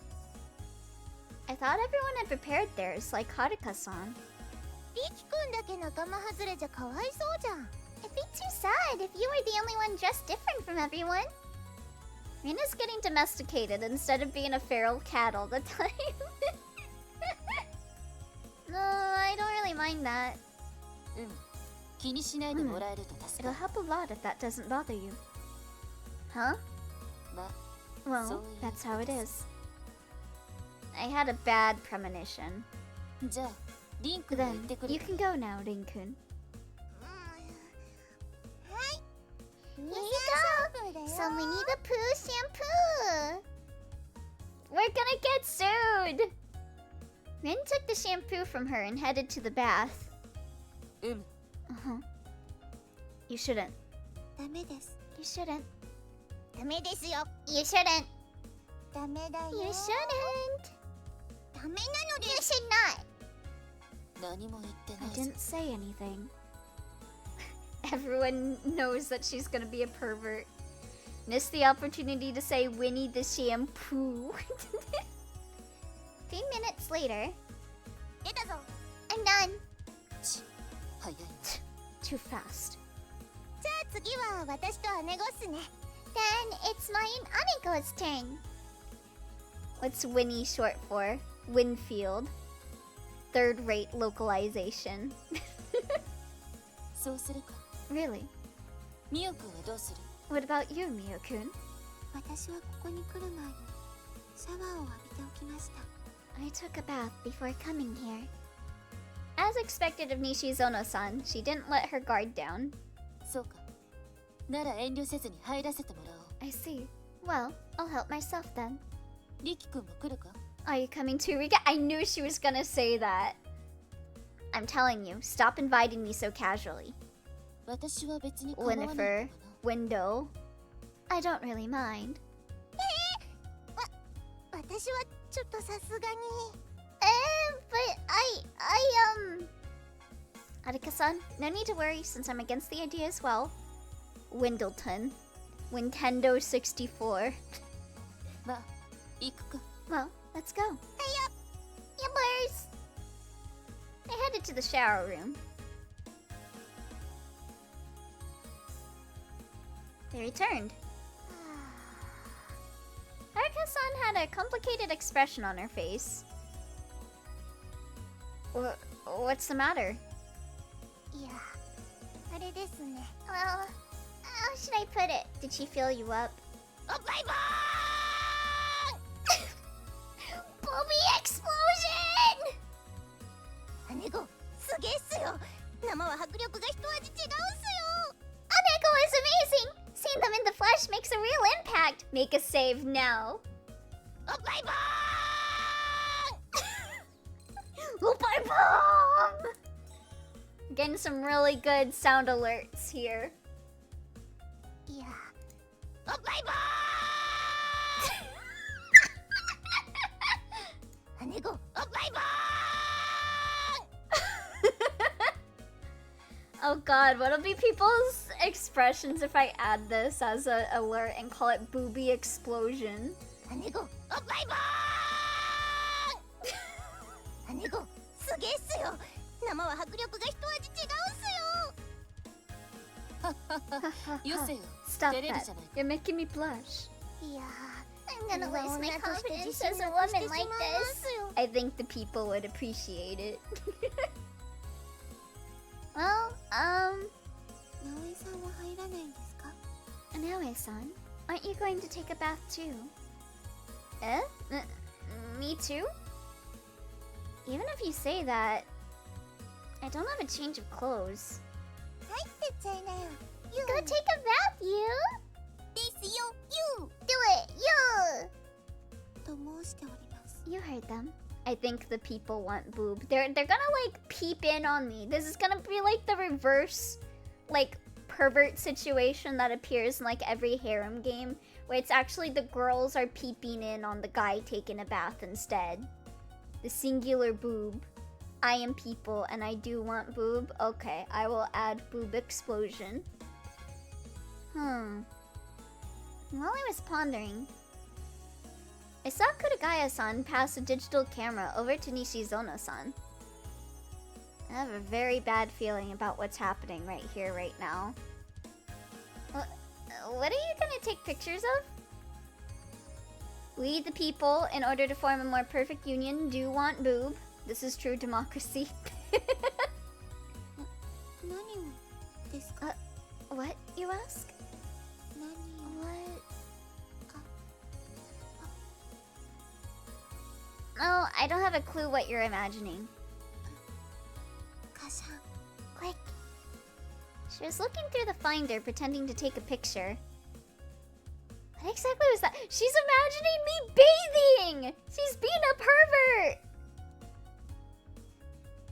I thought everyone had prepared theirs, like Haruka-san. リキくんだけ仲間外れじゃかわいそうじゃん It'd be too sad if you were the only one dressed different from everyone. Rina's getting domesticated instead of being a feral cat all the time. No, I don't really mind that. うん気にしないでもらえると助 It'll かる help a lot if that doesn't bother you. Huh? ま Well, that's how it is. I had a bad premonition. じゃあリンクが行 Then ってくる you can go now, Rin-kun. Here you go. Some Winnie the Pooh shampoo. We're gonna get sued! Rin took the shampoo from her and headed to the bath. うむ Uh-huh. You shouldn't. ダメです。 You shouldn't. ダメですよ。 You shouldn't. ダメだよ。 You shouldn't. ダメなのです。You should not. 何も言って I ないぞ didn't say anything. Everyone knows that she's gonna be a pervert. Missed the opportunity to say Winnie the shampoo. 3 minutes later. 出たぞ。I'm done. ち早い Too fast. じゃあ次は私と姉子っすね。Then it's my and Anego's turn. What's Winnie short for? Winfield. Third-rate localization. そうするか Really? ミオくんはどうする What about you, Mio-kun? 私はここに来る前にシャワーを浴びておきました。I took a bath before coming here. As expected of Nishizono-san, she didn't let her guard down. そうかなら遠慮せずに入らせてもらおう I see. Well, I'll help myself then. リキくんも来るか Are you coming too, Rika? I knew she was gonna say that. I'm telling you, stop inviting me so casually. 私は別に構わないかな Winifred, Window. I don't really mind. 私はちょっとさすがに。But Arika-san, no need to worry since I'm against the idea as well. Windleton. Nintendo 64. まあ行くか Well, let's go. Yubbers! I headed to the shower room. They returned. Arika-san had a complicated expression on her face. What's the matter? いや、あれですね。 Well, how should I put it? Did she fill you up? おバイバー Booby explosion! イ姉子、すげえっすよ。生は迫力が一味違うんすよ。 Aneko is amazing! Seeing them in the flesh makes a real impact. Make a save now. おバイバ Oh, bye, bomb! Getting some really good sound alerts here. ーいや、おバイバー姉子、おバイバ Oh god, what'll be people's expressions if I add this as an alert and call it booby explosion? ー姉子、おバイバー姉子、すげえっすよ。生は迫力が一味違うんすよ。よせよ Stop 照れる that. じゃない You're making me blush. いや I'm gonna waste my confidence as a woman like this. I think the people would appreciate it. Well, 直江さんは入らないんですか Anaue-san, aren't you going to take a bath too? Eh? Me too? Even if you say that, I don't have a change of clothes. 入ってっちゃいなよ。 Go take a bath, you! ですよ、You! Do it, you! と申しております。 You heard them. I think the people want boob. They're gonna like peep in on me. This is gonna be like the reverse, like pervert situation that appears in like every harem game, where it's actually the girls are peeping in on the guy taking a bath instead. The singular boob. I am people and I do want boob. Okay, I will add boob explosion. While I was pondering, I saw Kuragaya-san pass a digital camera over to Nishizono-san. I have a very bad feeling about what's happening right here, right now. What are you gonna take pictures of? We, the people, in order to form a more perfect union, do want boob. This is true democracy. 何をですか What, you ask? 何を What? Oh, I don't have a clue what you're imagining. 母さん Quick. She was looking through the finder, pretending to take a picture. What exactly was that? She's imagining me bathing! She's being a pervert!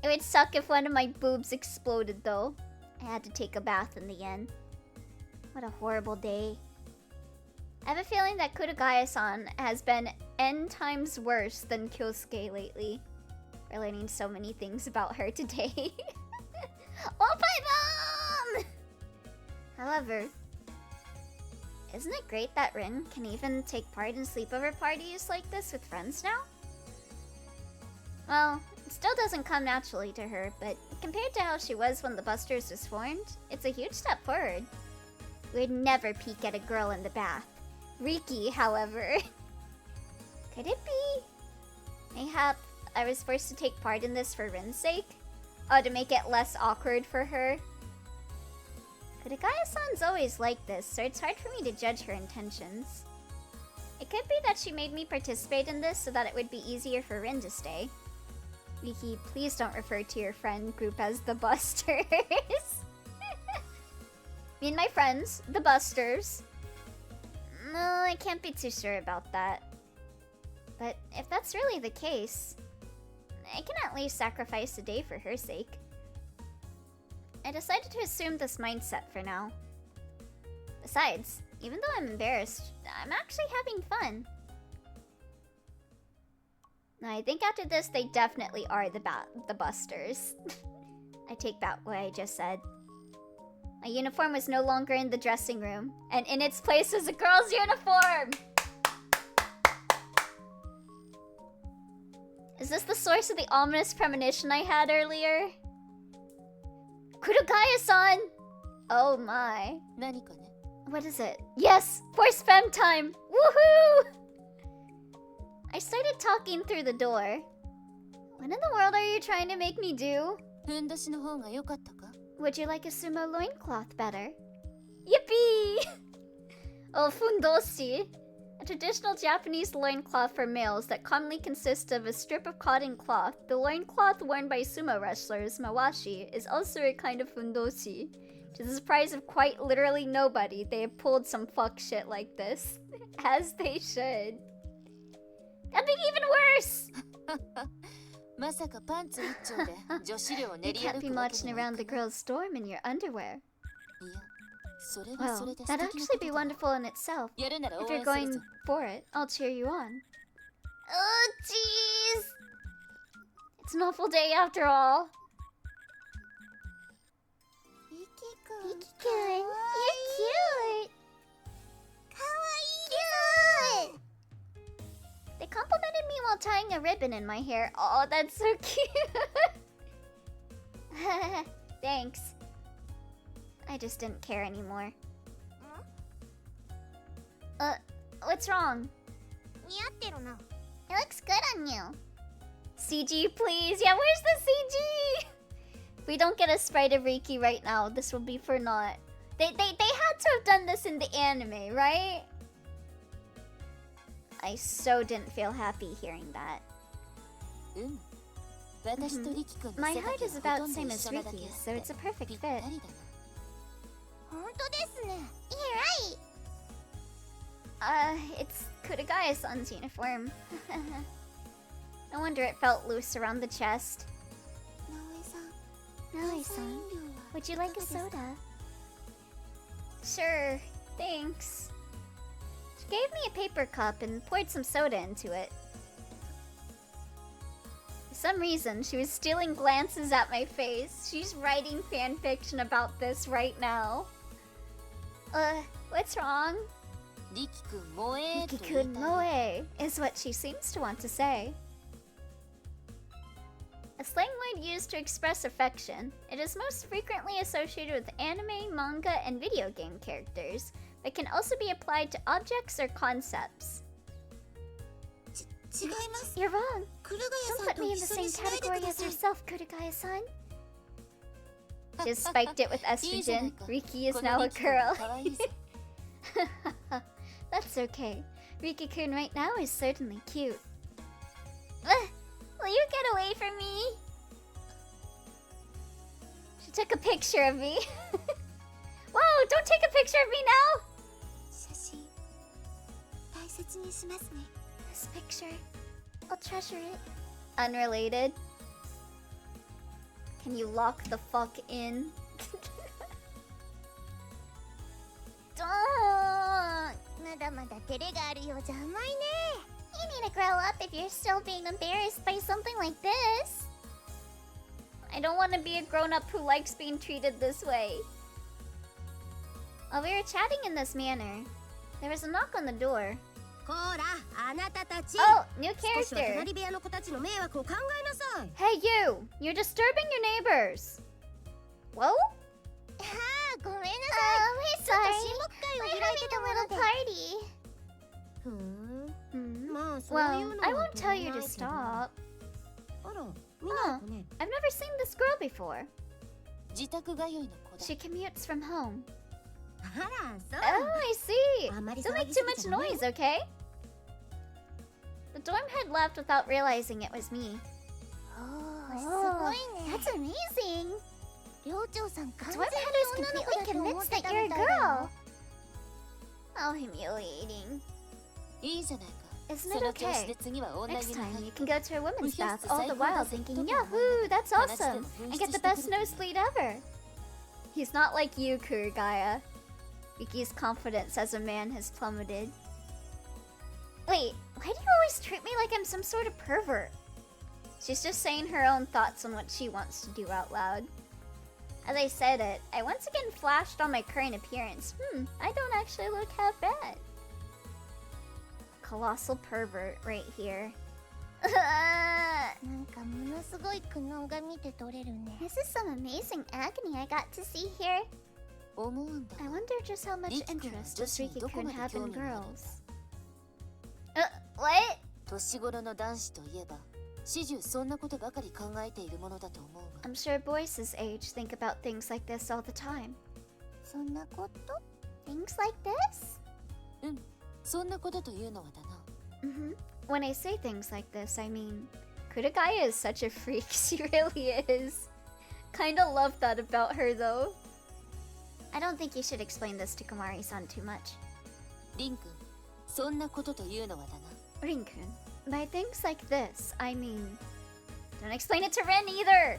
It would suck if one of my boobs exploded, though. I had to take a bath in the end. What a horrible day. I have a feeling that Kurogaya-san has been N times worse than Kyosuke lately. We're learning so many things about her today. Oh, my mom! However, isn't it great that Rin can even take part in sleepover parties like this with friends now? Well, it still doesn't come naturally to her, but compared to how she was when the Busters was formed, it's a huge step forward. We'd never peek at a girl in the bath. Riki, however. Could it be? Mayhap I was forced to take part in this for Rin's sake? Oh, to make it less awkward for her? Kurogaya-san's always like this, so it's hard for me to judge her intentions. It could be that she made me participate in this so that it would be easier for Rin to stay. Riki, please don't refer to your friend group as the Busters. Me and my friends, the Busters. No, I can't be too sure about that. But if that's really the case, I can at least sacrifice a day for her sake. I decided to assume this mindset for now. Besides, even though I'm embarrassed, I'm actually having fun. Now, I think after this, they definitely are the Busters. I take back what I just said. My uniform was no longer in the dressing room, and in its place was a girl's uniform! Is this the source of the ominous premonition I had earlier? Kurogaya-san! Oh my. 何かね What is it? Yes! Force fem time! Woohoo! I started talking through the door. What in the world are you trying to make me do? ふんどしの方が良かったか Would you like a sumo loincloth better? Yippee! Oh, fundoshi. A traditional Japanese loincloth for males that commonly consists of a strip of cotton cloth. The loincloth worn by sumo wrestlers, mawashi, is also a kind of fundoshi. To the surprise of quite literally nobody, they have pulled some fuck shit like this. As they should. That'd be even worse! まさかパンツ一丁で女子寮を You 練り can't 歩 be くわけ marching にはい around the かない girls' dorm in your underwear. いやそれは Well, それで that'd 素敵な actually こ be とだ wonderful in itself. やるなら If 応 you're 援する going ぞ for it, I'll cheer you on. Oh, jeez! It's an awful day after all. リキくん Riki-kun, you're cute! かわいい Cute! They complimented me while tying a ribbon in my hair. Oh, that's so cute! Thanks. I just didn't care anymore. What's wrong? 似合ってるな It looks good on you CG, please! Yeah, where's the CG? If we don't get a sprite of Riki right now, this will be for naught. They had to have done this in the anime, right? I so didn't feel happy hearing that. うん私とリキ君の My 背 height 丈 is は about ほとん the ど same 一 as 緒なだけ Riki's, あ so っ it's a て perfect ぴった fit. りだな本当ですね You're right It's Kurogaya-san's uniform. No wonder it felt loose around the chest. 直江さん Naoi-san, would you like a soda? Sure, thanks. She gave me a paper cup and poured some soda into it. For some reason, she was stealing glances at my face. She's writing fanfiction about this right now. What's wrong? リキ君萌えと言い Riki-kun たい moe is what she seems to want to say. A slang word used to express affection, it is most frequently associated with anime, manga, and video game characters, but can also be applied to objects or concepts. 違います You're wrong. 黒ヶ Don't 谷さん put と me in 一 the 緒に same しないで category くだ as さい yourself, Kurogaya-san. She has spiked it with いいじゃない estrogen. か Riki is この now a リキ君 girl. 可愛いぞ That's okay. Riki-kun right now is certainly cute. Will you get away from me? She took a picture of me. Whoa, don't take a picture of me now! 写真大切にしますね。 This picture. I'll treasure it. Unrelated. Can you lock the fuck in? Don't. まだまだ照れがあるようじゃ甘いね。 You need to grow up if you're still being embarrassed by something like this. I don't want to be a grown-up who likes being treated this way. While we were chatting in this manner, there was a knock on the door. こら、あなたたち。 Oh, new 少しは character. 隣部屋の子たちの迷惑を考えなさい。 Hey you! You're disturbing your neighbors. Whoa? ああ、ごめんなさい。we're ちょっと sorry. 親睦会を We're 開いて having た a も little ので。 party. ふーん。 Hmm. まあ、そういう Well, の I は won't tell you to どうもないけど。 stop. あら、見ないとね。 I've never seen this girl before. 自宅通いの子だ She commutes from home. あら、そう。 Oh, I see. あんまり Don't 騒 make ぎ too すぎ much ちゃダメよ。 noise, okay? The dorm head left without realizing it was me. おー、すごいね。 That's amazing. 寮長さん、完 The 全 dorm に head is 女の子だ completely と思っ convinced て that た you're a みたいだ girl. よ。 How humiliating. いいじゃないか Isn't そ it の調子 okay? で次は女 Next 湯に time 入 you っ can て go to a women's Well, bath here's the all the cycle while that thinking, they Yahoo, that's don't awesome, understand and get the who's best just nosebleed ever. He's not like you, Kurigaya. Riki's confidence as a man has plummeted. Wait, why do you always treat me like I'm some sort of pervert? She's just saying her own thoughts on what she wants to do out loud. As I said it, I once again flashed on my current appearance. I don't actually look half bad. Colossal pervert right here. なんかものすごい苦悩が見て取れるね。 This is some amazing agony I got to see here. 思うんだ I wonder just how much Riki-kun interest は does 女子にどこ Riki-kun まで have 興 in 味がある？ girls? What? 年頃の男子といえば始終そんなことばかり考えているものだと思うが I'm sure boys his age think about things like this all the time. そんなこと Things like this? そんなことというのはだな When I say things like this, I mean, Kurigaya is such a freak. She really is. Kinda love that about her though. I don't think you should explain this to Komari-san too much. リン君そんなことというのはだな Rin-kun, by things like this, I mean... Don't explain it to Ren either!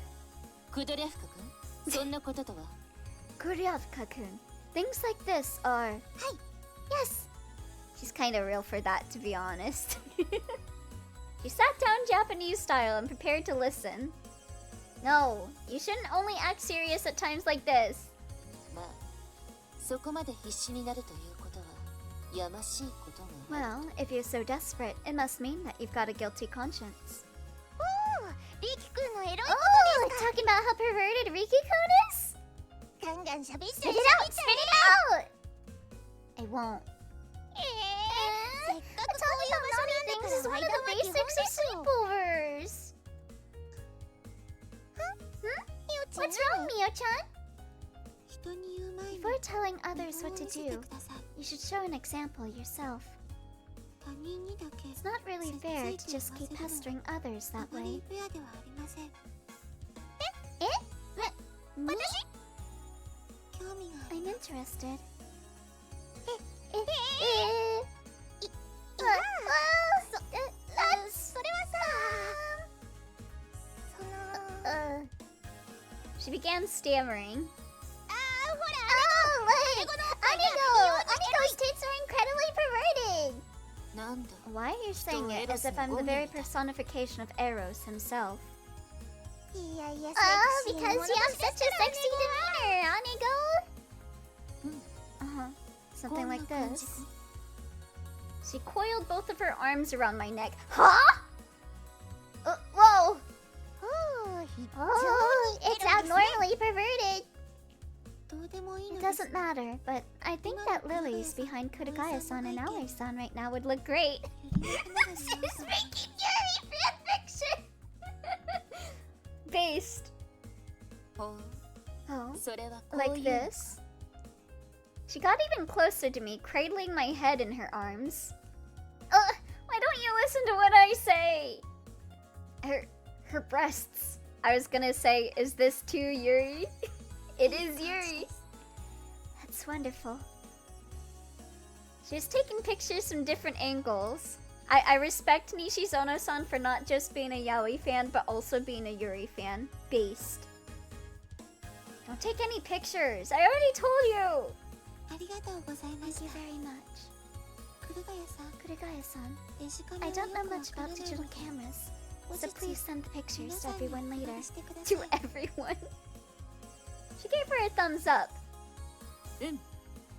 クドリャフカ君そんなこととは Kuryavka-kun, things like this are... Yes! She's kinda real for that, to be honest. She sat down Japanese style and prepared to listen. No, you shouldn't only act serious at times like this. まあそこまで必死になるということはやましいことが Well, if you're so desperate, it must mean that you've got a guilty conscience. おー、リキ君のエロいこ Oh, talking about how perverted Riki-kun is? とガンガン喋っ Spit ちゃ it い out! Spit it out! I won't. せっかく Talking こ about naughty things ういう場所 is なん one だ of から the 間は基 basics 本で of すよ。 sleepovers. みおちゃん What's wrong, Mio-chan? 人に言う前に Before telling others what to 見せて do, ください。 you should show an example yourself. 他人にだけ It's not really fair to just keep pestering others あ that ま way. りフェアではありません。 Me? 興味があり I'm interested. That's... それはさ、その She began stammering. あーほら Oh, look! 英語の Anigo's tits are incredibly perverted! なんだ Why are you saying it as if I'm the very personification of Eros himself? いやいや Oh, セクシー because な you もの have で such a すからね sexy demeanor, Anigo! Uh-huh. Something like こんな感じ this. か She coiled both of her arms around my neck. Huh? Whoa! おー、非常 Oh, にエロ it's ですね abnormally perverted. どうでもいい It のです doesn't matter, but I think that Lily's behind Kurigaya-san and Aoi-san right now would look great. より良くなる She's 皆さん making fanfiction! Based. ほ Oh, うそれはこう like いう this. She got even closer to me, cradling my head in her arms. Why don't you listen to what I say? Her breasts. I was gonna say, is this too Yuri? It is Yuri. That's wonderful. She was taking pictures from different angles. I respect Nishizono-san for not just being a yaoi fan, but also being a Yuri fan. Based. Don't take any pictures. I already told you. ありがとうございま Thank した you very much. 黒ヶ谷さん Kurigaya-san. デジカメ I は don't know よくわ much から about ない digital ので cameras, 後 so 日 please send the pictures 皆 to さんに everyone お later. 送りしてくださ To い everyone. She gave her a thumbs up.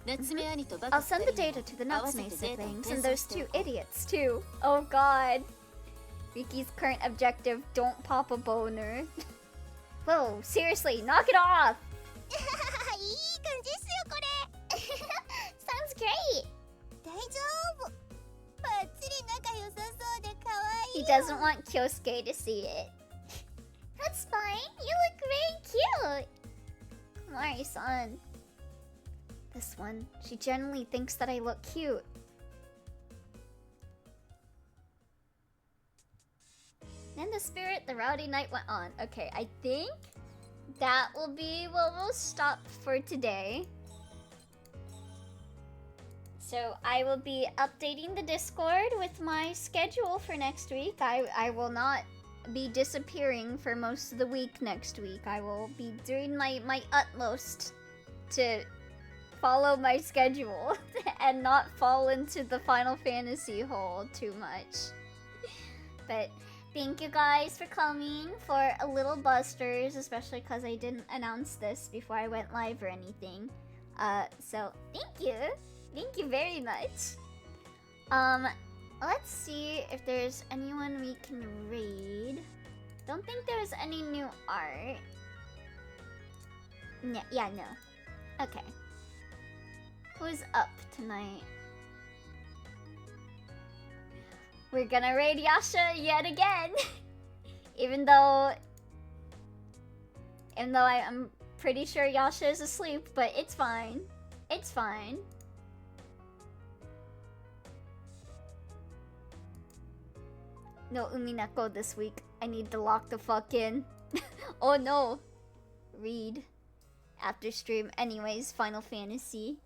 夏目兄とバカ I'll send the 二人 data to the に合わせ Natsume てデータを siblings 転 and 送 those して two おこう idiots too. Oh god. Riki's current objective, don't pop a boner. Whoa, seriously, knock it off! いい感じっすよこれ Sounds great! 大丈夫バッチリ仲良さそうで可愛 He い doesn't want Kyosuke to see it. That's fine, you look very cute! Kumari-san. This one, she generally thinks that I look cute. In the spirit, the rowdy night went on. Okay, I think that will be where we'll stop for today. So I will be updating the Discord with my schedule for next week. I will not be disappearing for most of the week next week. I will be doing my utmost to follow my schedule and not fall into the Final Fantasy hole too much. But thank you guys for coming for a little busters, especially because I didn't announce this before I went live or anything. So thank you. Thank you very much. Let's see if there's anyone we can raid. Don't think there's any new art. Yeah, no. Okay. Who's up tonight? We're gonna raid Yasha yet again. even though I'm pretty sure Yasha is asleep, but it's fine. It's fine. No Uminako this week. I need to lock the fuck in. Oh no. Read. After stream. Anyways, Final Fantasy.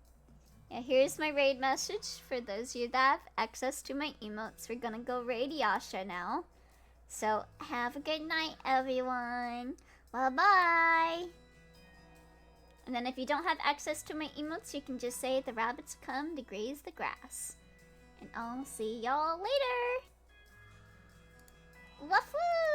Yeah, here's my raid message for those of you that have access to my emotes. We're gonna go raid Yasha now. So, have a good night, everyone. Bye-bye. And then if you don't have access to my emotes, you can just say the rabbits come to graze the grass. And I'll see y'all later. Wahoo!